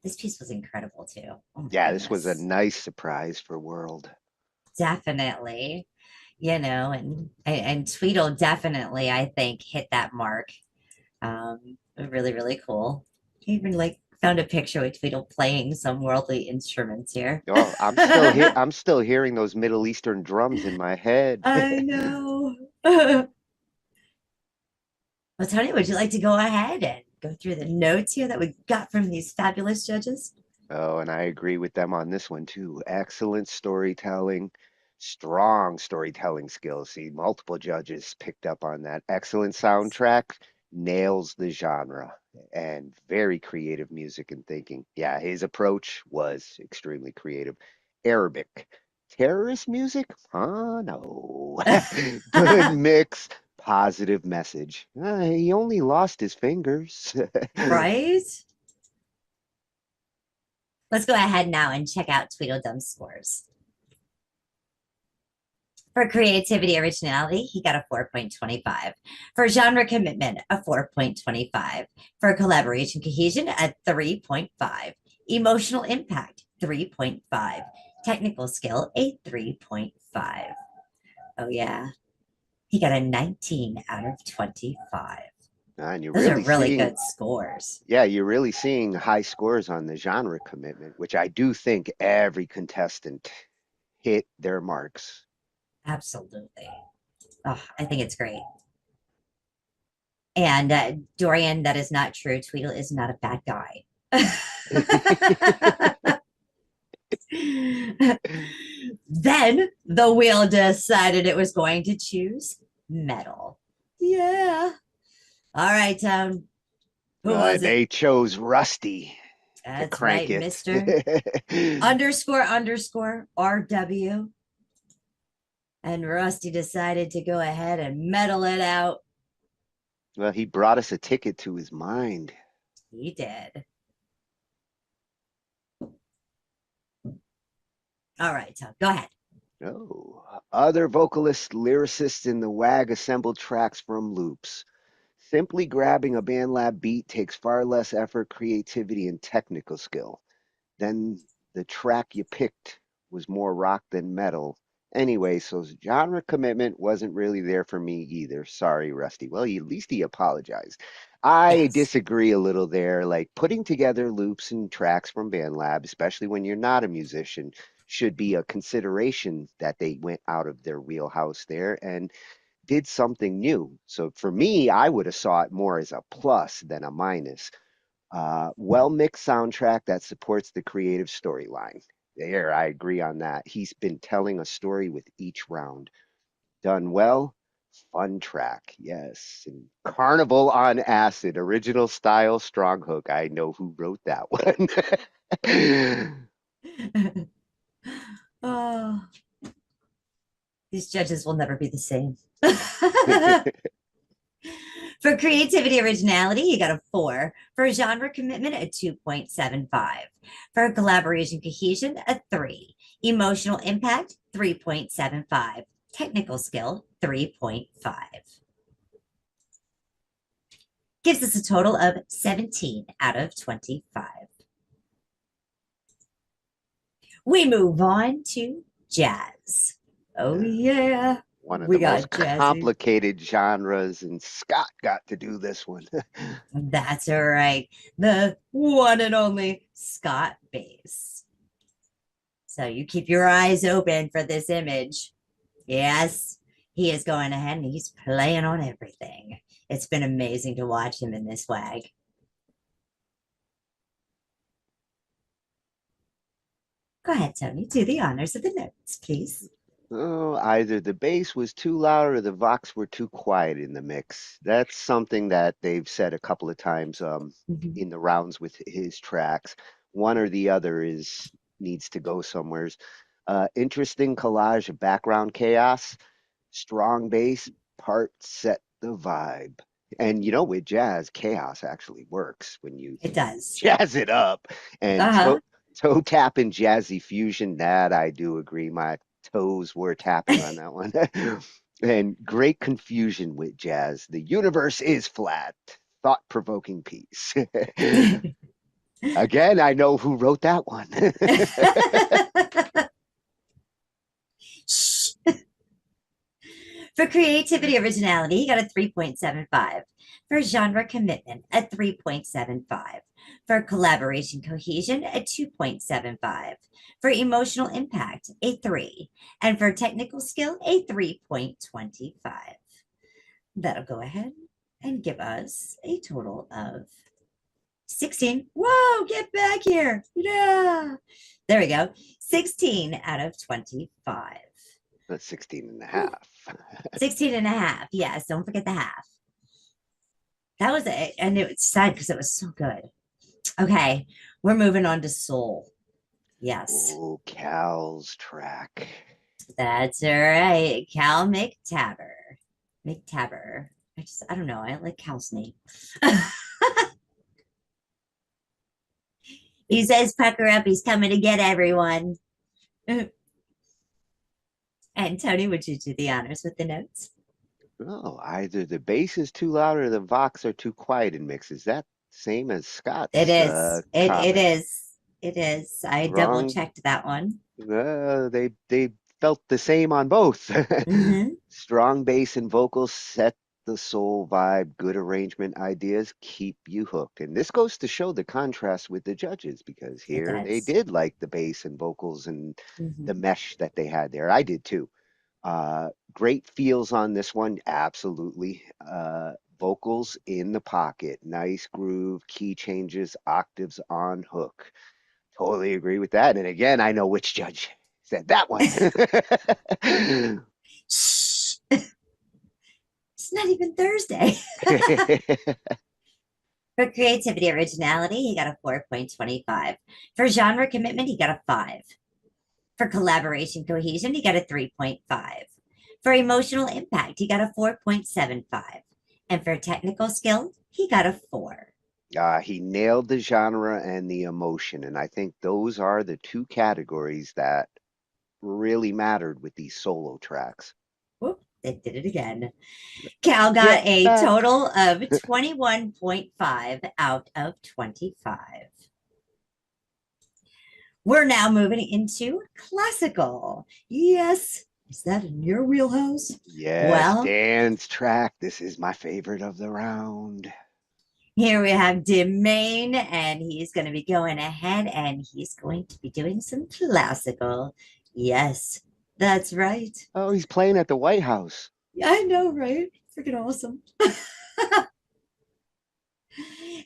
This piece was incredible too. Oh Yeah, this was a nice surprise for world. Definitely, and Tweedle definitely, I think, hit that mark. Really, really cool. I even found a picture with Tweedle playing some worldly instruments here. Oh, I'm still hearing those Middle Eastern drums in my head. I know. Well, Tony, would you like to go ahead and go through the notes here that we got from these fabulous judges? Oh, and I agree with them on this one too. Excellent storytelling, strong storytelling skills. See, multiple judges picked up on that. Excellent soundtrack, nails the genre, and very creative music and thinking. Yeah, his approach was extremely creative. Arabic. Terrorist music? Oh, no. Good mix, positive message. He only lost his fingers. Right? Let's go ahead now and check out Tweedle Dum's scores. For creativity, originality, he got a 4.25. For genre commitment, a 4.25. For collaboration cohesion, a 3.5. Emotional impact, 3.5. Technical skill, a 3.5. Oh, yeah. He got a 19 out of 25. And you're Those really are really seeing, good scores. yeah, you're really seeing high scores on the genre commitment, which I do think every contestant hit their marks. Absolutely. Oh, I think it's great. And Dorian, that is not true. Tweedle is not a bad guy. Then the wheel decided it was going to choose metal. Yeah. All right, who was it? They chose Rusty to That's crank right, it. Mr. __ RW. And Rusty decided to go ahead and metal it out. Well, he brought us a ticket to his mind. He did. All right, so go ahead. Oh, other vocalists, lyricists in the WAG assembled tracks from loops. Simply grabbing a BandLab beat takes far less effort, creativity, and technical skill. Then the track you picked was more rock than metal. Anyway, so genre commitment wasn't really there for me either. Sorry, Rusty. Well, at least he apologized. I disagree a little there. Like putting together loops and tracks from BandLab, especially when you're not a musician, should be a consideration that they went out of their wheelhouse there and did something new. So for me, I would have saw it more as a plus than a minus. Well mixed soundtrack that supports the creative storyline. There, I agree on that. He's been telling a story with each round. Done well, fun track, yes. And Carnival on Acid, original style, strong hook. I know who wrote that one. Oh, these judges will never be the same. For creativity originality, you got a 4. For genre commitment, a 2.75. For collaboration cohesion, a 3. Emotional impact, 3.75. Technical skill, 3.5. Gives us a total of 17 out of 25. We move on to jazz. Oh, yeah. One of We the most got jazzy. complicated genres, and Scott got to do this one. That's all right. The one and only Scott bass. So you keep your eyes open for this image. Yes, he is going ahead and he's playing on everything. It's been amazing to watch him in this WAG. Go ahead, Tony. Do the honors of the notes, please. Oh, either the bass was too loud or the Vox were too quiet in the mix. That's something that they've said a couple of times in the rounds with his tracks. One or the other needs to go somewheres. Interesting collage of background chaos, strong bass, part set the vibe. And you know, with jazz, chaos actually works when you It does. jazz it up. And toe tap and jazzy fusion, that I do agree. My toes were tapping on that one. And great confusion with jazz. The universe is flat. Thought-provoking piece. Again, I know who wrote that one. For creativity originality, he got a 3.75. For genre commitment, a 3.75. For collaboration cohesion, a 2.75. For emotional impact, a 3. And for technical skill, a 3.25. That'll go ahead and give us a total of 16. Whoa, get back here. Yeah. There we go. 16 out of 25. That's 16 and a half. 16 and a half. Yes, don't forget the half. That was it. And it was sad because it was so good. Okay, we're moving on to soul. Yes. Oh, Cal's track. That's all right. Cal McTabber. McTabber. I don't know. I don't like Cal's name. He says, pucker up. He's coming to get everyone. And Tony, would you do the honors with the notes? Oh, either the bass is too loud or the Vox are too quiet in mix. Is that same as Scott's? It is. It is. It is. I double Wrong. checked that one. They felt the same on both. Strong bass and vocals set the soul vibe. Good arrangement ideas keep you hooked. And this goes to show the contrast with the judges, because here they did like the bass and vocals and the mesh that they had there. I did too. Great feels on this one, absolutely. Vocals in the pocket, nice groove, key changes, octaves on hook. Totally agree with that. And again, I know which judge said that one. It's not even Thursday. For creativity originality, he got a 4.25. For genre commitment, he got a 5. For collaboration cohesion, he got a 3.5. For emotional impact, he got a 4.75. And for technical skill, he got a 4. He nailed the genre and the emotion, and I think those are the two categories that really mattered with these solo tracks. Whoop, it did it again. Cal got a total of 21.5 out of 25. We're now moving into classical. Yes. Is that in your wheelhouse? Yes, Well, Dan's track. This is my favorite of the round. here we have Dmane, and he's going to be going ahead and he's going to be doing some classical. Yes, that's right. Oh, he's playing at the White House. I know, right? Freaking awesome.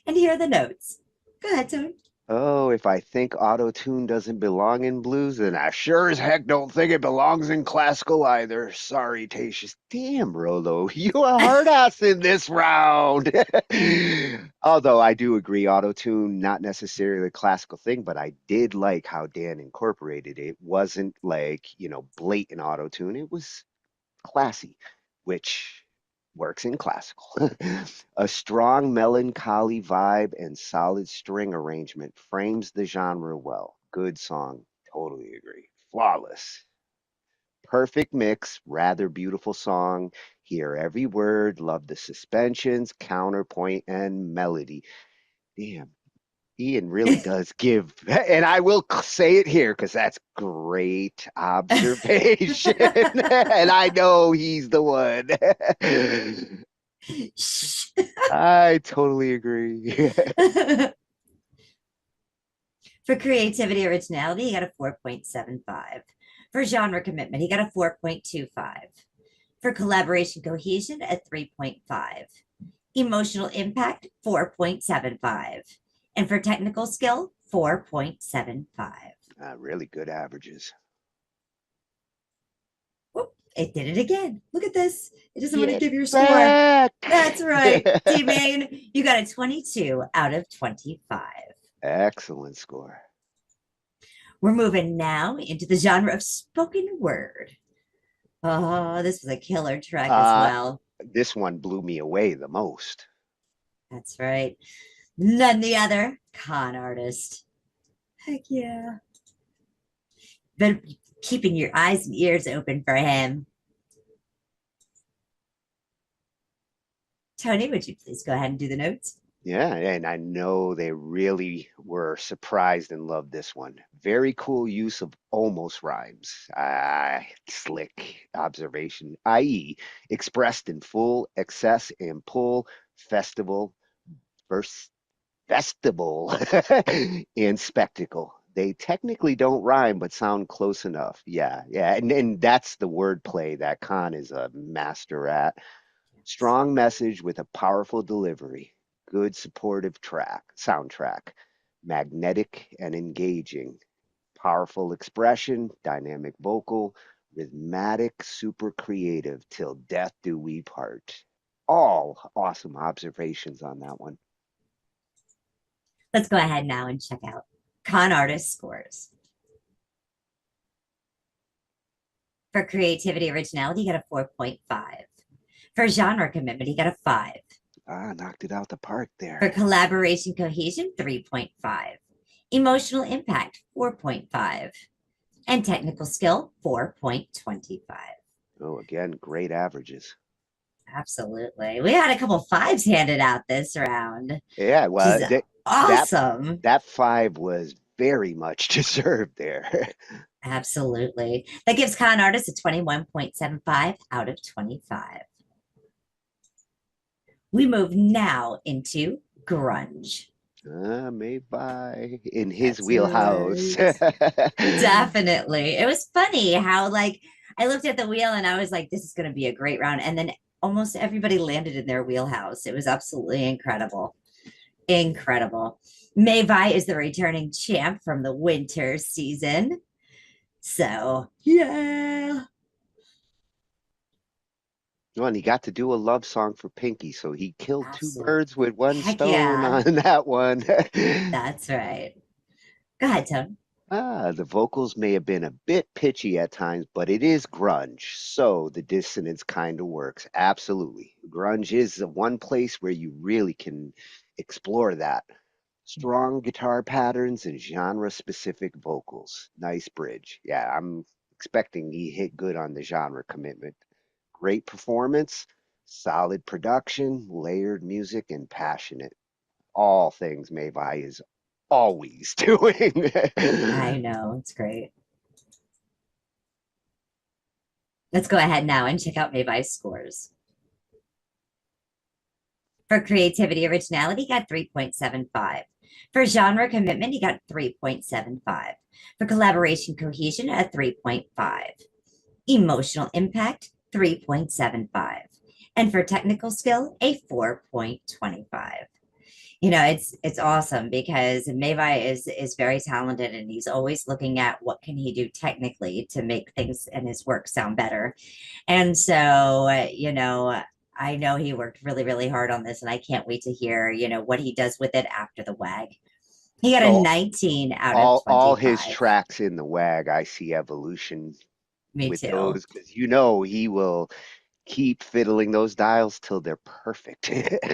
And here are the notes. Go ahead, Tone. Oh, if I think auto-tune doesn't belong in blues, then I sure as heck don't think it belongs in classical either. Sorry, Tatius. Damn, Rolo, you a hard ass in this round. Although I do agree, auto-tune, not necessarily a classical thing, but I did like how Dan incorporated it. It wasn't like, blatant auto-tune. It was classy, which works in classical. A strong melancholy vibe and solid string arrangement frames the genre well. Good song. Totally agree. Flawless. Perfect mix, rather beautiful song. Hear every word, love the suspensions, counterpoint, and melody. Damn, Ian really does give, and I will say it here because that's great observation. And I know he's the one. I totally agree. For creativity originality, he got a 4.75. For genre commitment, he got a 4.25. For collaboration cohesion, a 3.5. Emotional impact, 4.75. And for technical skill, 4.75. Really good averages. Whoop, it did it again. Look at this. It doesn't want to Get give your score. back. That's right. Dmane, you got a 22 out of 25. Excellent score. We're moving now into the genre of spoken word. Oh, this was a killer track as well. This one blew me away the most. That's right. None the other, ConArtist. Heck yeah. But keeping your eyes and ears open for him. Tony, would you please go ahead and do the notes? Yeah, and I know they really were surprised and loved this one. Very cool use of almost rhymes. Slick observation, i.e., expressed in full, excess, and pull, festival, verse, festival, and spectacle. They technically don't rhyme, but sound close enough. Yeah, and that's the wordplay that Khan is a master at. Strong message with a powerful delivery. Good supportive soundtrack, magnetic and engaging, powerful expression, dynamic vocal, rhythmic, super creative, till death do we part. All awesome observations on that one. Let's go ahead now and check out ConArtist scores. For creativity originality, he got a 4.5. For genre commitment, he got a 5. Knocked it out the park there. For collaboration cohesion, 3.5. Emotional impact, 4.5. And technical skill, 4.25. Oh, again, great averages. Absolutely. We had a couple 5s handed out this round. Yeah, well, awesome. That 5 was very much deserved there. Absolutely. That gives ConArtist a 21.75 out of 25. We move now into grunge. Mayvai in his wheelhouse. Right. Definitely. It was funny how I looked at the wheel and I was like, this is going to be a great round. And then almost everybody landed in their wheelhouse. It was absolutely incredible. Incredible. Mayvai is the returning champ from the winter season. So, yeah. Well, and he got to do a love song for Pinky, so he killed two birds with one stone on that one. That's right. Go ahead, Tone. The vocals may have been a bit pitchy at times, but it is grunge, so the dissonance kind of works. Absolutely. Grunge is the one place where you really can explore that. Strong guitar patterns and genre-specific vocals. Nice bridge. Yeah, I'm expecting he hit good on the genre commitment. Great performance, solid production, layered music, and passionate. All things Mayvai is always doing. I know, it's great. Let's go ahead now and check out Mayvai's scores. For creativity originality, he got 3.75. For genre commitment, he got 3.75. For collaboration cohesion, a 3.5. Emotional impact, 3.75. And for technical skill, a 4.25. You know, it's awesome because Mayvai is very talented and he's always looking at what can he do technically to make things and his work sound better. And so, you know, I know he worked really, really hard on this, and I can't wait to hear, you know, what he does with it after the WAG. He got a So 19 out of all his 25. tracks in the WAG, I see evolution Me with too. those because you know he will keep fiddling those dials till they're perfect.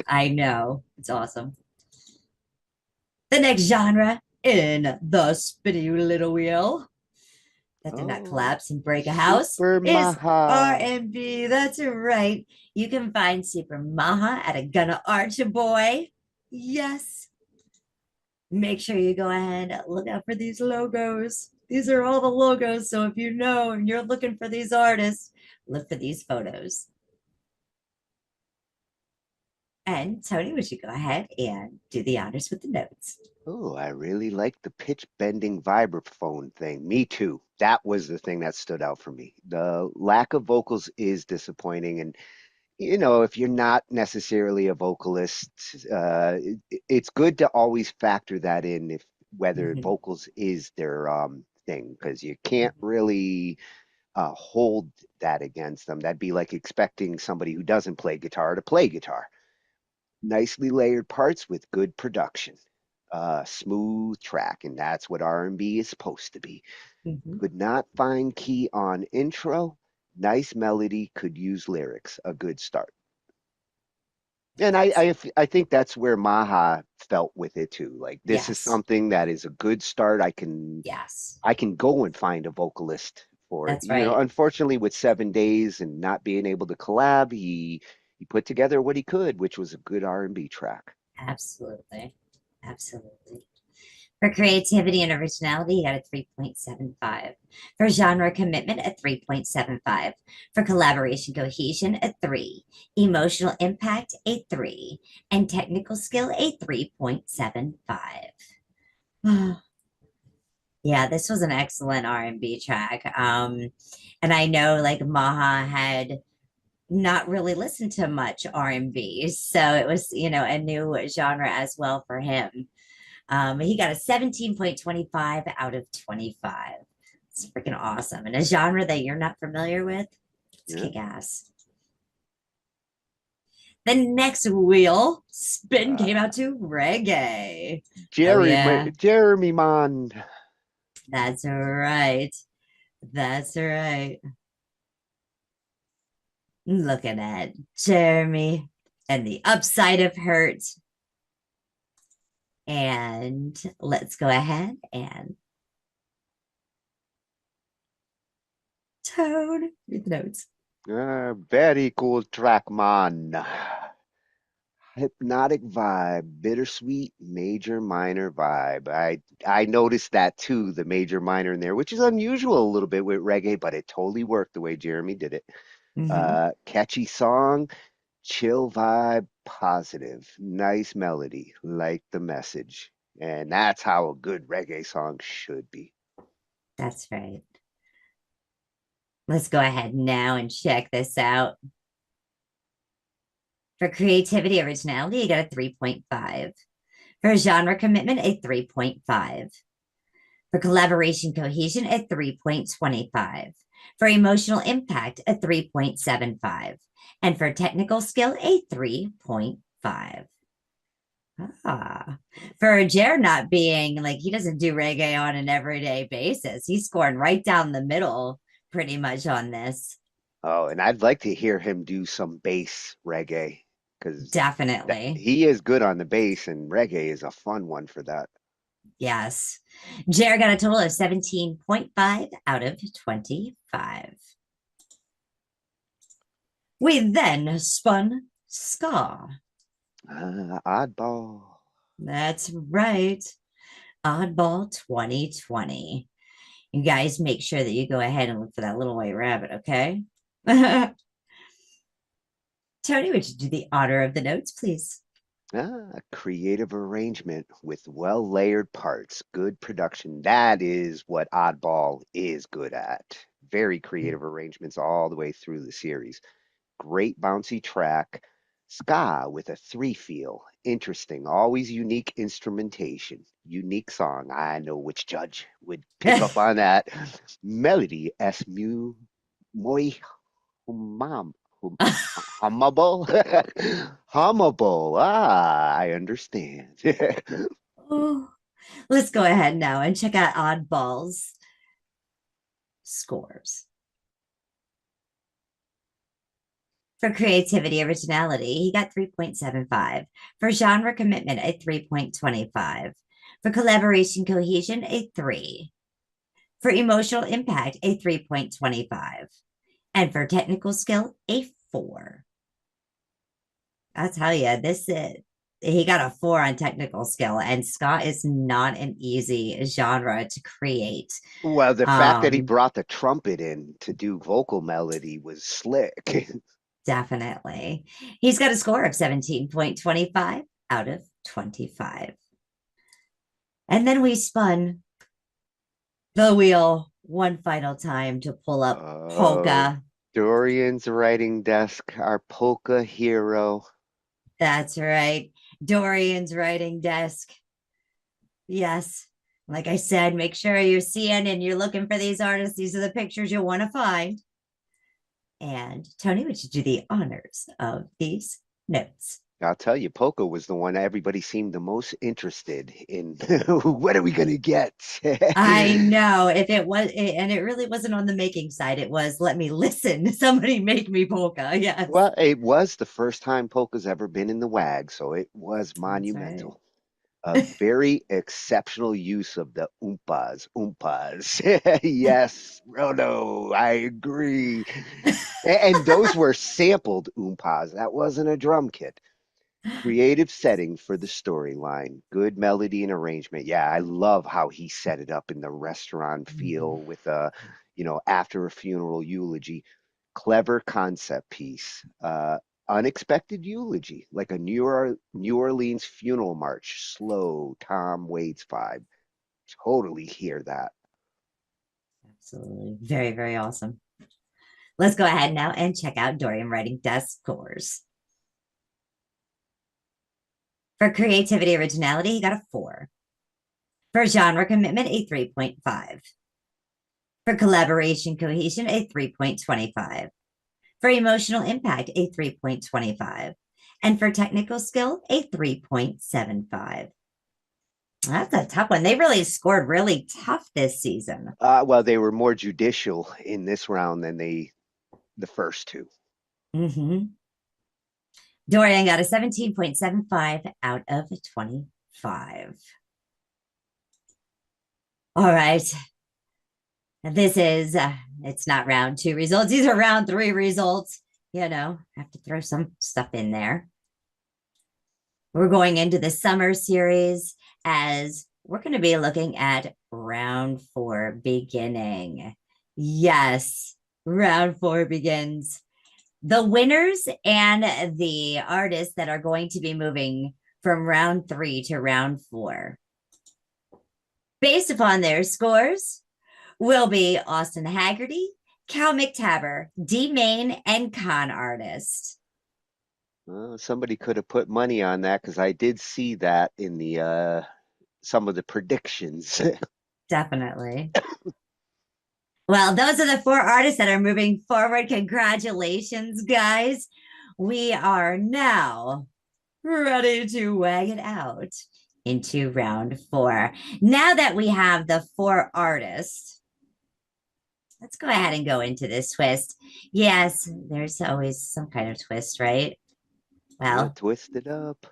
I know. It's awesome. The next genre in the spinny little wheel that did not collapse and break a house Super is Maha. R&B. That's right. You can find Super Maha at a Gonna Archer Boy. Yes. Make sure you go ahead, look out for these logos. These are all the logos. So if you know and you're looking for these artists, look for these photos. And Tony, we should go ahead and do the honors with the notes. Oh, I really like the pitch bending vibraphone thing. Me too. That was the thing that stood out for me. The lack of vocals is disappointing. And, you know, if you're not necessarily a vocalist, it's good to always factor that in if whether vocals is their thing, because you can't really hold that against them. That'd be like expecting somebody who doesn't play guitar to play guitar. Nicely layered parts with good production. Smooth track, and that's what R&B is supposed to be. Could not find key on intro. Nice melody, could use lyrics. A good start. And I think that's where Maha felt with it too. Like this is Yes. something that is a good start. I can go and find a vocalist for it. That's You know, right. unfortunately with 7 days and not being able to collab, he put together what he could, which was a good R&B track. Absolutely. Absolutely. For creativity and originality, he got a 3.75. For genre commitment, a 3.75. For collaboration cohesion, a 3. Emotional impact, a 3. And technical skill, a 3.75. Yeah, this was an excellent R&B track. And I know like Maha had not really listened to much R&B, so it was, you know, a new genre as well for him. He got a 17.25 out of 25. It's freaking awesome. And a genre that you're not familiar with, it's kick ass. The next wheel spin came out to reggae. Jeremy man. That's right. That's right. Looking at Jeremy and the upside of hurt. And let's go ahead and Toad, read the notes. Very cool track, man. Hypnotic vibe, bittersweet, major minor vibe. I noticed that too, the major minor in there, which is unusual a little bit with reggae, but it totally worked the way Jeremy did it. Catchy song, chill vibe, positive, nice melody, like the message. And that's how a good reggae song should be. That's right. Let's go ahead now and check this out. For creativity originality, you got a 3.5. For genre commitment, a 3.5. For collaboration cohesion, a 3.25. For emotional impact, a 3.75. And for technical skill, a 3.5. Ah, for Jer not being like he doesn't do reggae on an everyday basis, he's scoring right down the middle pretty much on this. Oh, and I'd like to hear him do some bass reggae because Definitely. he is good on the bass, and reggae is a fun one for that. Yes. Jer got a total of 17.5 out of 25. We then spun ska. Oddball. That's right. Oddball 2020. You guys make sure that you go ahead and look for that little white rabbit, okay? Tony, would you do the honor of the notes, please? A creative arrangement with well layered parts, good production. That is what Oddball is good at. Very creative arrangements all the way through the series. Great bouncy track. Ska with a 3 feel. Interesting. Always unique instrumentation. Unique song. I know which judge would pick up on that. Melody es muy hummable. Hummable. Ah, I understand. Oh, let's go ahead now and check out Oddball's scores. For creativity, originality, he got 3.75. For genre commitment, a 3.25. For collaboration, cohesion, a 3. For emotional impact, a 3.25. And for technical skill, a 4. I'll tell you, he got a 4 on technical skill, and ska is not an easy genre to create. Well, the fact that he brought the trumpet in to do vocal melody was slick. Definitely. He's got a score of 17.25 out of 25. And then we spun the wheel one final time to pull up polka. Dorian's writing desk, our polka hero. That's right. Dorian's writing desk. Yes. Like I said, make sure you're seeing and you're looking for these artists. These are the pictures you'll want to find. And Tony, would you do the honors of these notes? I'll tell you, polka was the one everybody seemed the most interested in. What are we going to get? I know if it was, and it really wasn't on the making side. It was, let me listen. Somebody make me polka. Yes. Well, it was the first time polka's ever been in the WAG, so it was monumental. A very exceptional use of the oompas. Yes, Rono, I agree. And those were sampled oompas. That wasn't a drum kit. Creative setting for the storyline. Good melody and arrangement. Yeah, I love how he set it up in the restaurant feel with after a funeral eulogy. Clever concept piece. Unexpected eulogy, like a New Orleans funeral march. Slow Tom Waits vibe. Totally hear that. Absolutely. Very, very awesome. Let's go ahead now and check out Dorian Writing Desk scores. For creativity, originality, he got a 4. For genre commitment, a 3.5. For collaboration, cohesion, a 3.25. For emotional impact, a 3.25. And for technical skill, a 3.75. That's a tough one. They really scored really tough this season. Well, they were more judicial in this round than the first two. Mm-hmm. Dorian got a 17.75 out of 25. All right. This is, it's not round 2 results. These are round 3 results. Have to throw some stuff in there. We're going into the summer series as we're going to be looking at round 4 beginning. Yes, round 4 begins. The winners and the artists that are going to be moving from round 3 to round 4, based upon their scores, will be Austin Haggerty, Cal McTabber, Dmane, and ConArtist. Well, somebody could have put money on that because I did see that in the some of the predictions. Definitely. Well, those are the 4 artists that are moving forward. Congratulations, guys. We are now ready to wag it out into round 4. Now that we have the 4 artists, let's go ahead and go into this twist. Yes, there's always some kind of twist, right? Well, twist it up.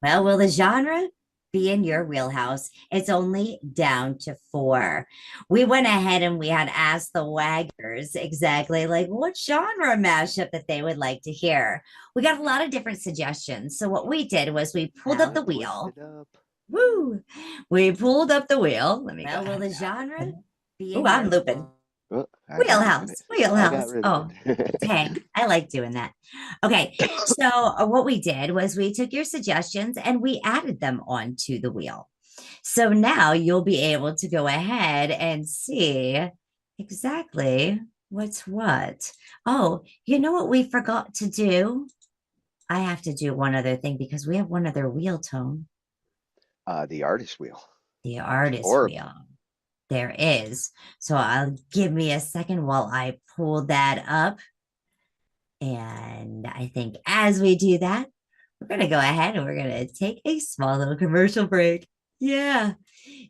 Well, will the genre be in your wheelhouse? It's only down to 4. We went ahead and we had asked the waggers exactly like what genre mashup that they would like to hear. We got a lot of different suggestions. So what we did was we pulled up the wheel. Woo! We pulled up the wheel. Let me go. Will the genre be in I'm looping. Oh, Wheelhouse. Oh, dang. I like doing that. Okay. So what we did was we took your suggestions and we added them onto the wheel. So now you'll be able to go ahead and see exactly what's what. Oh, you know what we forgot to do? I have to do one other thing because we have one other wheel tone. The artist wheel. The artist wheel. There is. So I'll give me a second while I pull that up. And I think as we do that, we're going to go ahead and we're going to take a small little commercial break. Yeah.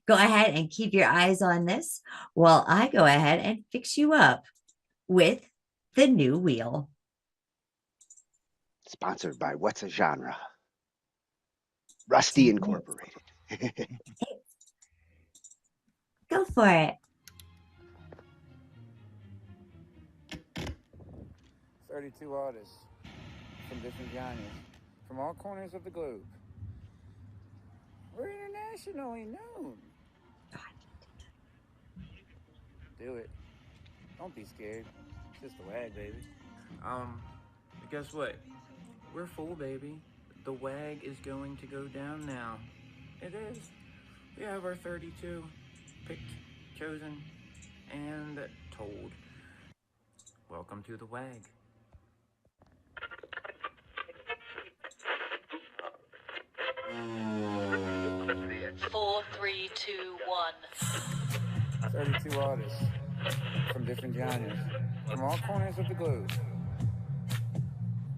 Go ahead and keep your eyes on this while I go ahead and fix you up with the new wheel. Sponsored by What's a Genre? Rusty Incorporated. Go for it. 32 artists from different genres, from all corners of the globe. We're internationally known. Do it. Don't be scared. It's just the WAG, baby. Guess what? We're full, baby. The WAG is going to go down now. It is. We have our 32 picked, chosen, and told. Welcome to the WAG. Four, 3, 2, 1. 32 artists from different genres, from all corners of the globe.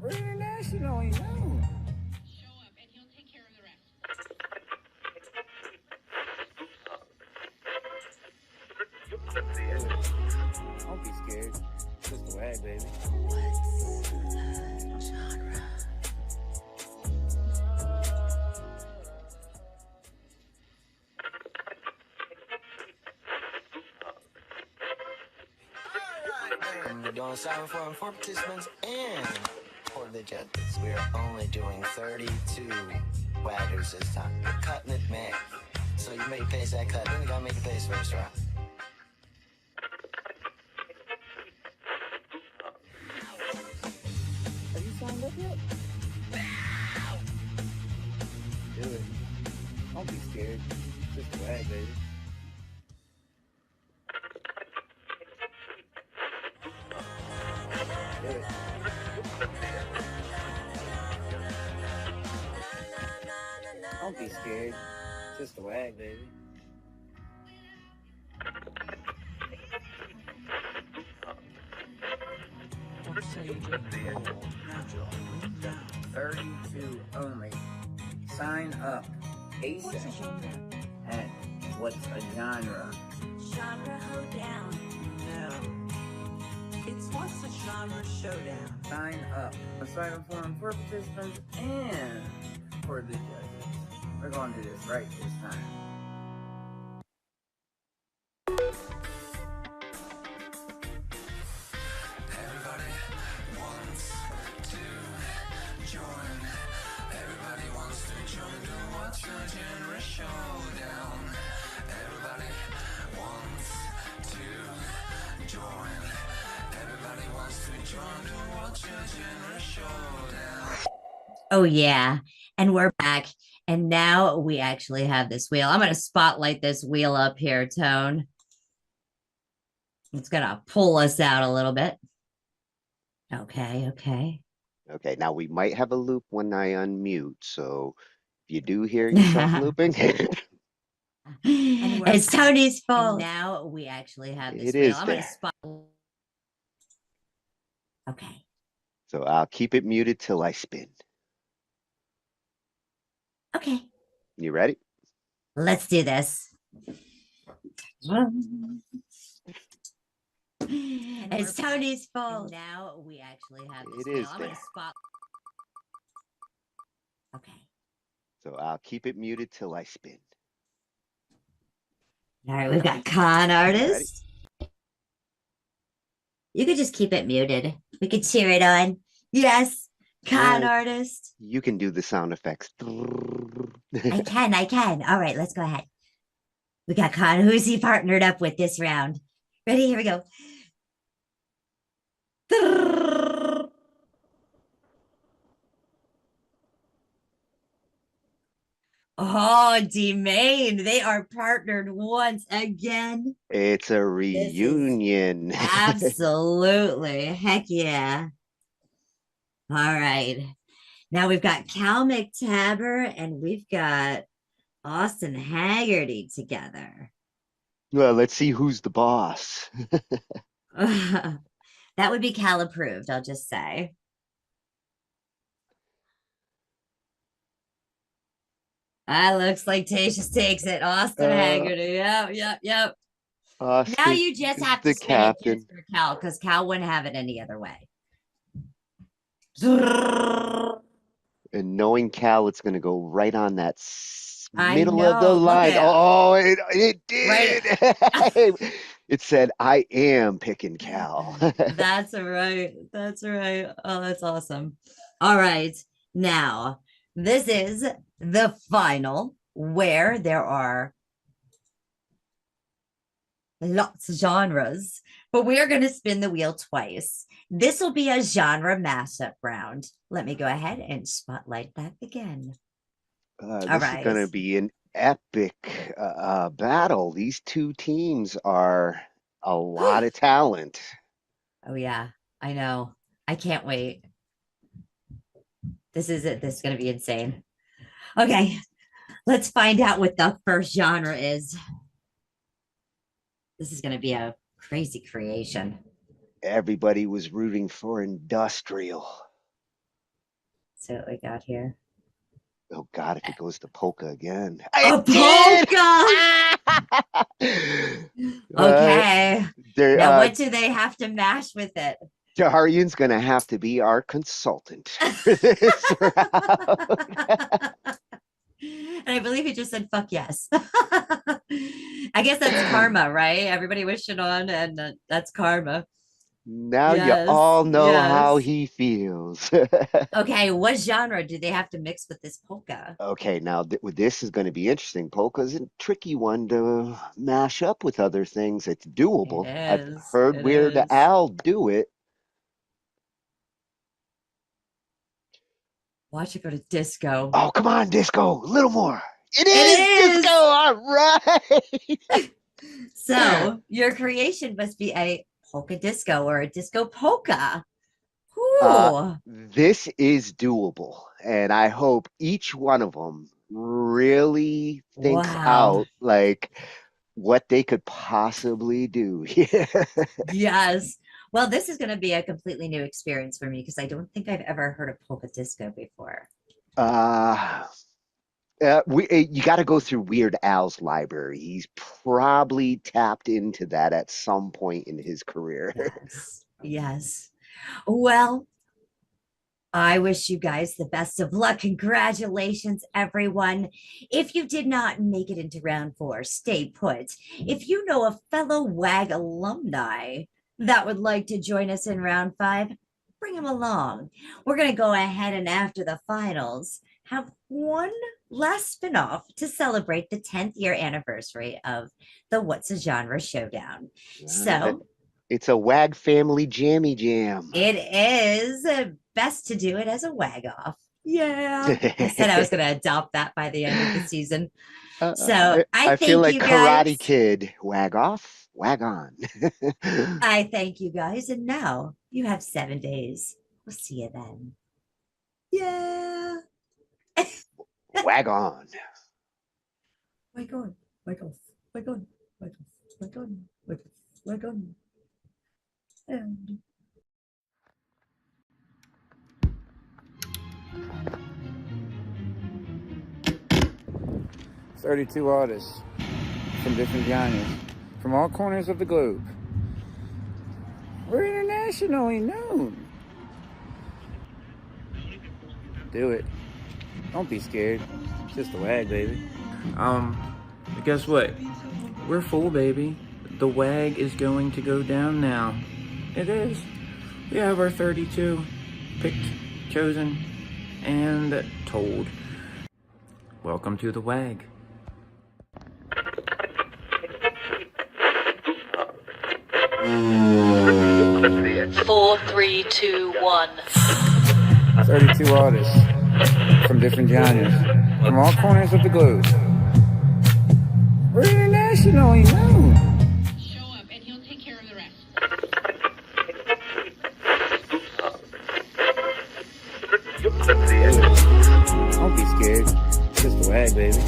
We're internationally known. Don't be scared. It's just the WAG, baby. Genre. We're doing sound for participants and for the judges. We're only doing 32 waggers this time. We're cutting it, man. So you make pace that cut, then you gotta make the pace first round. Have you signed up yet? Do it. Don't be scared. It's just the WAG, baby. Do it. Don't be scared. It's just the WAG, baby. $32 only. Sign up ASAP at What's a Genre? Genre hoedown. No. It's What's a Genre showdown. Sign up. A sign-up form for participants and for the judges. We're going to do this right this time. Everybody wants to join. Everybody wants to join the What's a Genre showdown. Everybody wants to join. Everybody wants to join the What's a Genre showdown. Oh, yeah. And we're back. And now we actually have this wheel. I'm going to spotlight this wheel up here, Tone. It's going to pull us out a little bit. Okay, okay. Okay, now we might have a loop when I unmute, so if you do hear yourself looping, It's Tony's fault. Now we actually have this It wheel. is I'm going to there. spot. Okay. So I'll keep it muted till I spin. Okay, You ready? let's do this. It's Tony's fault. Now we actually have this. It is I'm gonna there. spot. Okay. So I'll keep it muted till I spin. All right, we've got You ready? ConArtist. You could just keep it muted. We could cheer it on. Yes, ConArtist. You can do the sound effects. I can. All right, let's go ahead. We got Con. Who's he partnered up with this round? Ready? Here we go. Oh, Dmane. They are partnered once again. It's a reunion. Absolutely. Heck yeah. All right. Now we've got Cal McTabber and we've got Austin Haggerty together. Well, let's see who's the boss. That would be Cal approved, I'll just say. Looks like Tatius takes it. Austin Haggerty. Yep. Austin Now you just is have to the spin it captain. just for Cal because Cal wouldn't have it any other way. And knowing Cal, it's going to go right on that I middle of the know. Look line. at Oh, it did. right. It said, I am picking Cal. That's right. That's right. Oh, that's awesome. All right. Now, this is the final where there are lots of genres, but we are going to spin the wheel twice. This will be a genre mashup round. Let me go ahead and spotlight that again. This is going to be an epic battle. These two teams are a lot of talent. Oh, yeah, I know. I can't wait. This is it. This is going to be insane. Okay, let's find out what the first genre is. This is going to be a crazy creation. Everybody was rooting for industrial. So what we got here. Oh God, if it goes to polka again. A polka! Okay. Now what do they have to mash with it? Darian's gonna have to be our consultant for this round. And I believe he just said fuck yes. I guess that's karma, right? Everybody wishing on, and that's karma. Now you all know how he feels. Okay, what genre do they have to mix with this polka? Okay, now this is going to be interesting. Polka's a tricky one to mash up with other things. It's doable. I've heard Weird Al do it. Watch it go to disco. Oh, come on, disco. A little more. It is disco. All right. So your creation must be a polka disco or a disco polka. This is doable, and I hope each one of them really thinks out like what they could possibly do here. Yes. Well, this is going to be a completely new experience for me because I don't think I've ever heard of polka disco before. You got to go through Weird Al's library. He's probably tapped into that at some point in his career. Yes. Well, I wish you guys the best of luck. Congratulations, everyone. If you did not make it into round 4, stay put. If you know a fellow WAG alumni that would like to join us in round 5, bring them along. We're going to go ahead and after the finals, have one last spinoff to celebrate the 10th year anniversary of the What's a Genre Showdown. So it's a WAG family jammy jam. it is best to do it as a WAG off. Yeah. I said I was going to adopt that by the end of the season. So I feel like Karate Kid. WAG off, WAG on. I thank you guys. And now you have 7 days. We'll see you then. Yeah. WAG on. WAG on. WAG off. WAG on. WAG off. WAG on. WAG off. WAG on. And 32 artists from different genres, from all corners of the globe. We're internationally known. Do it. Don't be scared. It's just a WAG, baby. Guess what? We're full, baby. The WAG is going to go down now. It is. We have our 32 picked, chosen, and told. Welcome to the WAG. Four, three, two, one. 32 artists from different genres, from all corners of the globe. We're internationally known. Show up and he'll take care of the rest. Don't be scared. It's just a WAG, baby.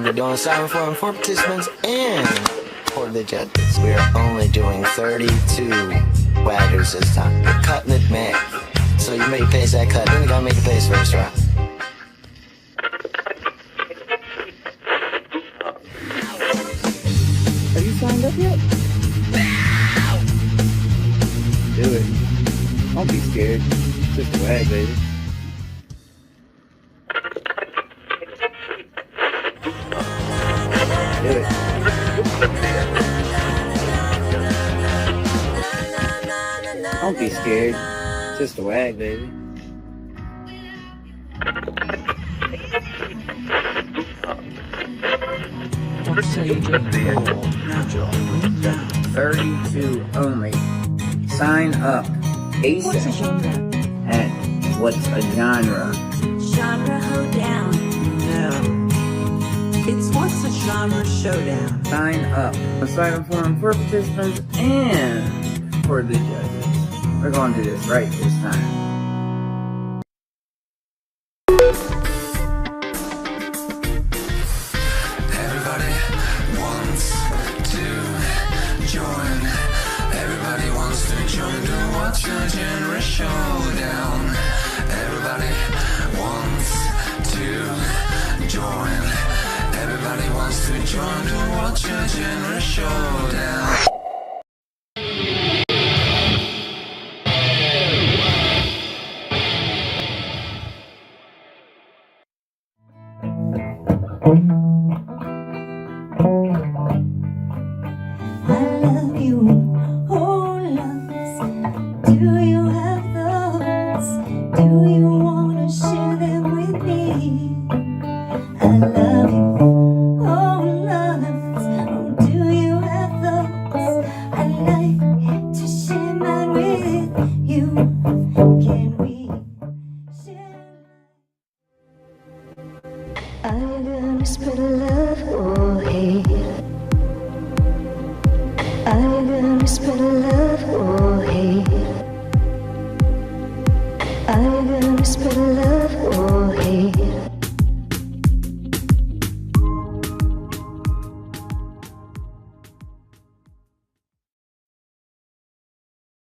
We're doing sound form for participants and for the judges. We are only doing 32 waggers this time. We're cutting it mad. So you make pace that cut, then you gotta make a pace first round. Have you signed up yet? Do it. Don't be scared. It's just a WAG, baby. Do it. Don't be scared. It's just a WAG, baby. What say you just now, Joe? 32 only. Sign up ASAP at What's a Genre? Genre hoedown. No. It's What's a Genre showdown. Sign up. A sign-up form for participants and for the judges. We're going to do this right this time. Everybody wants to join. Everybody wants to join the What's Your Genre showdown. Everybody wants to join. Everybody wants to join the What's Your Genre showdown. I love you, oh loves. Do you have those? Do you wanna share them with me? I love you, oh loves. Oh, do you have those? I'd like to share mine with you. Can we share? Are you gonna spread love or hate? Are you gonna spread love?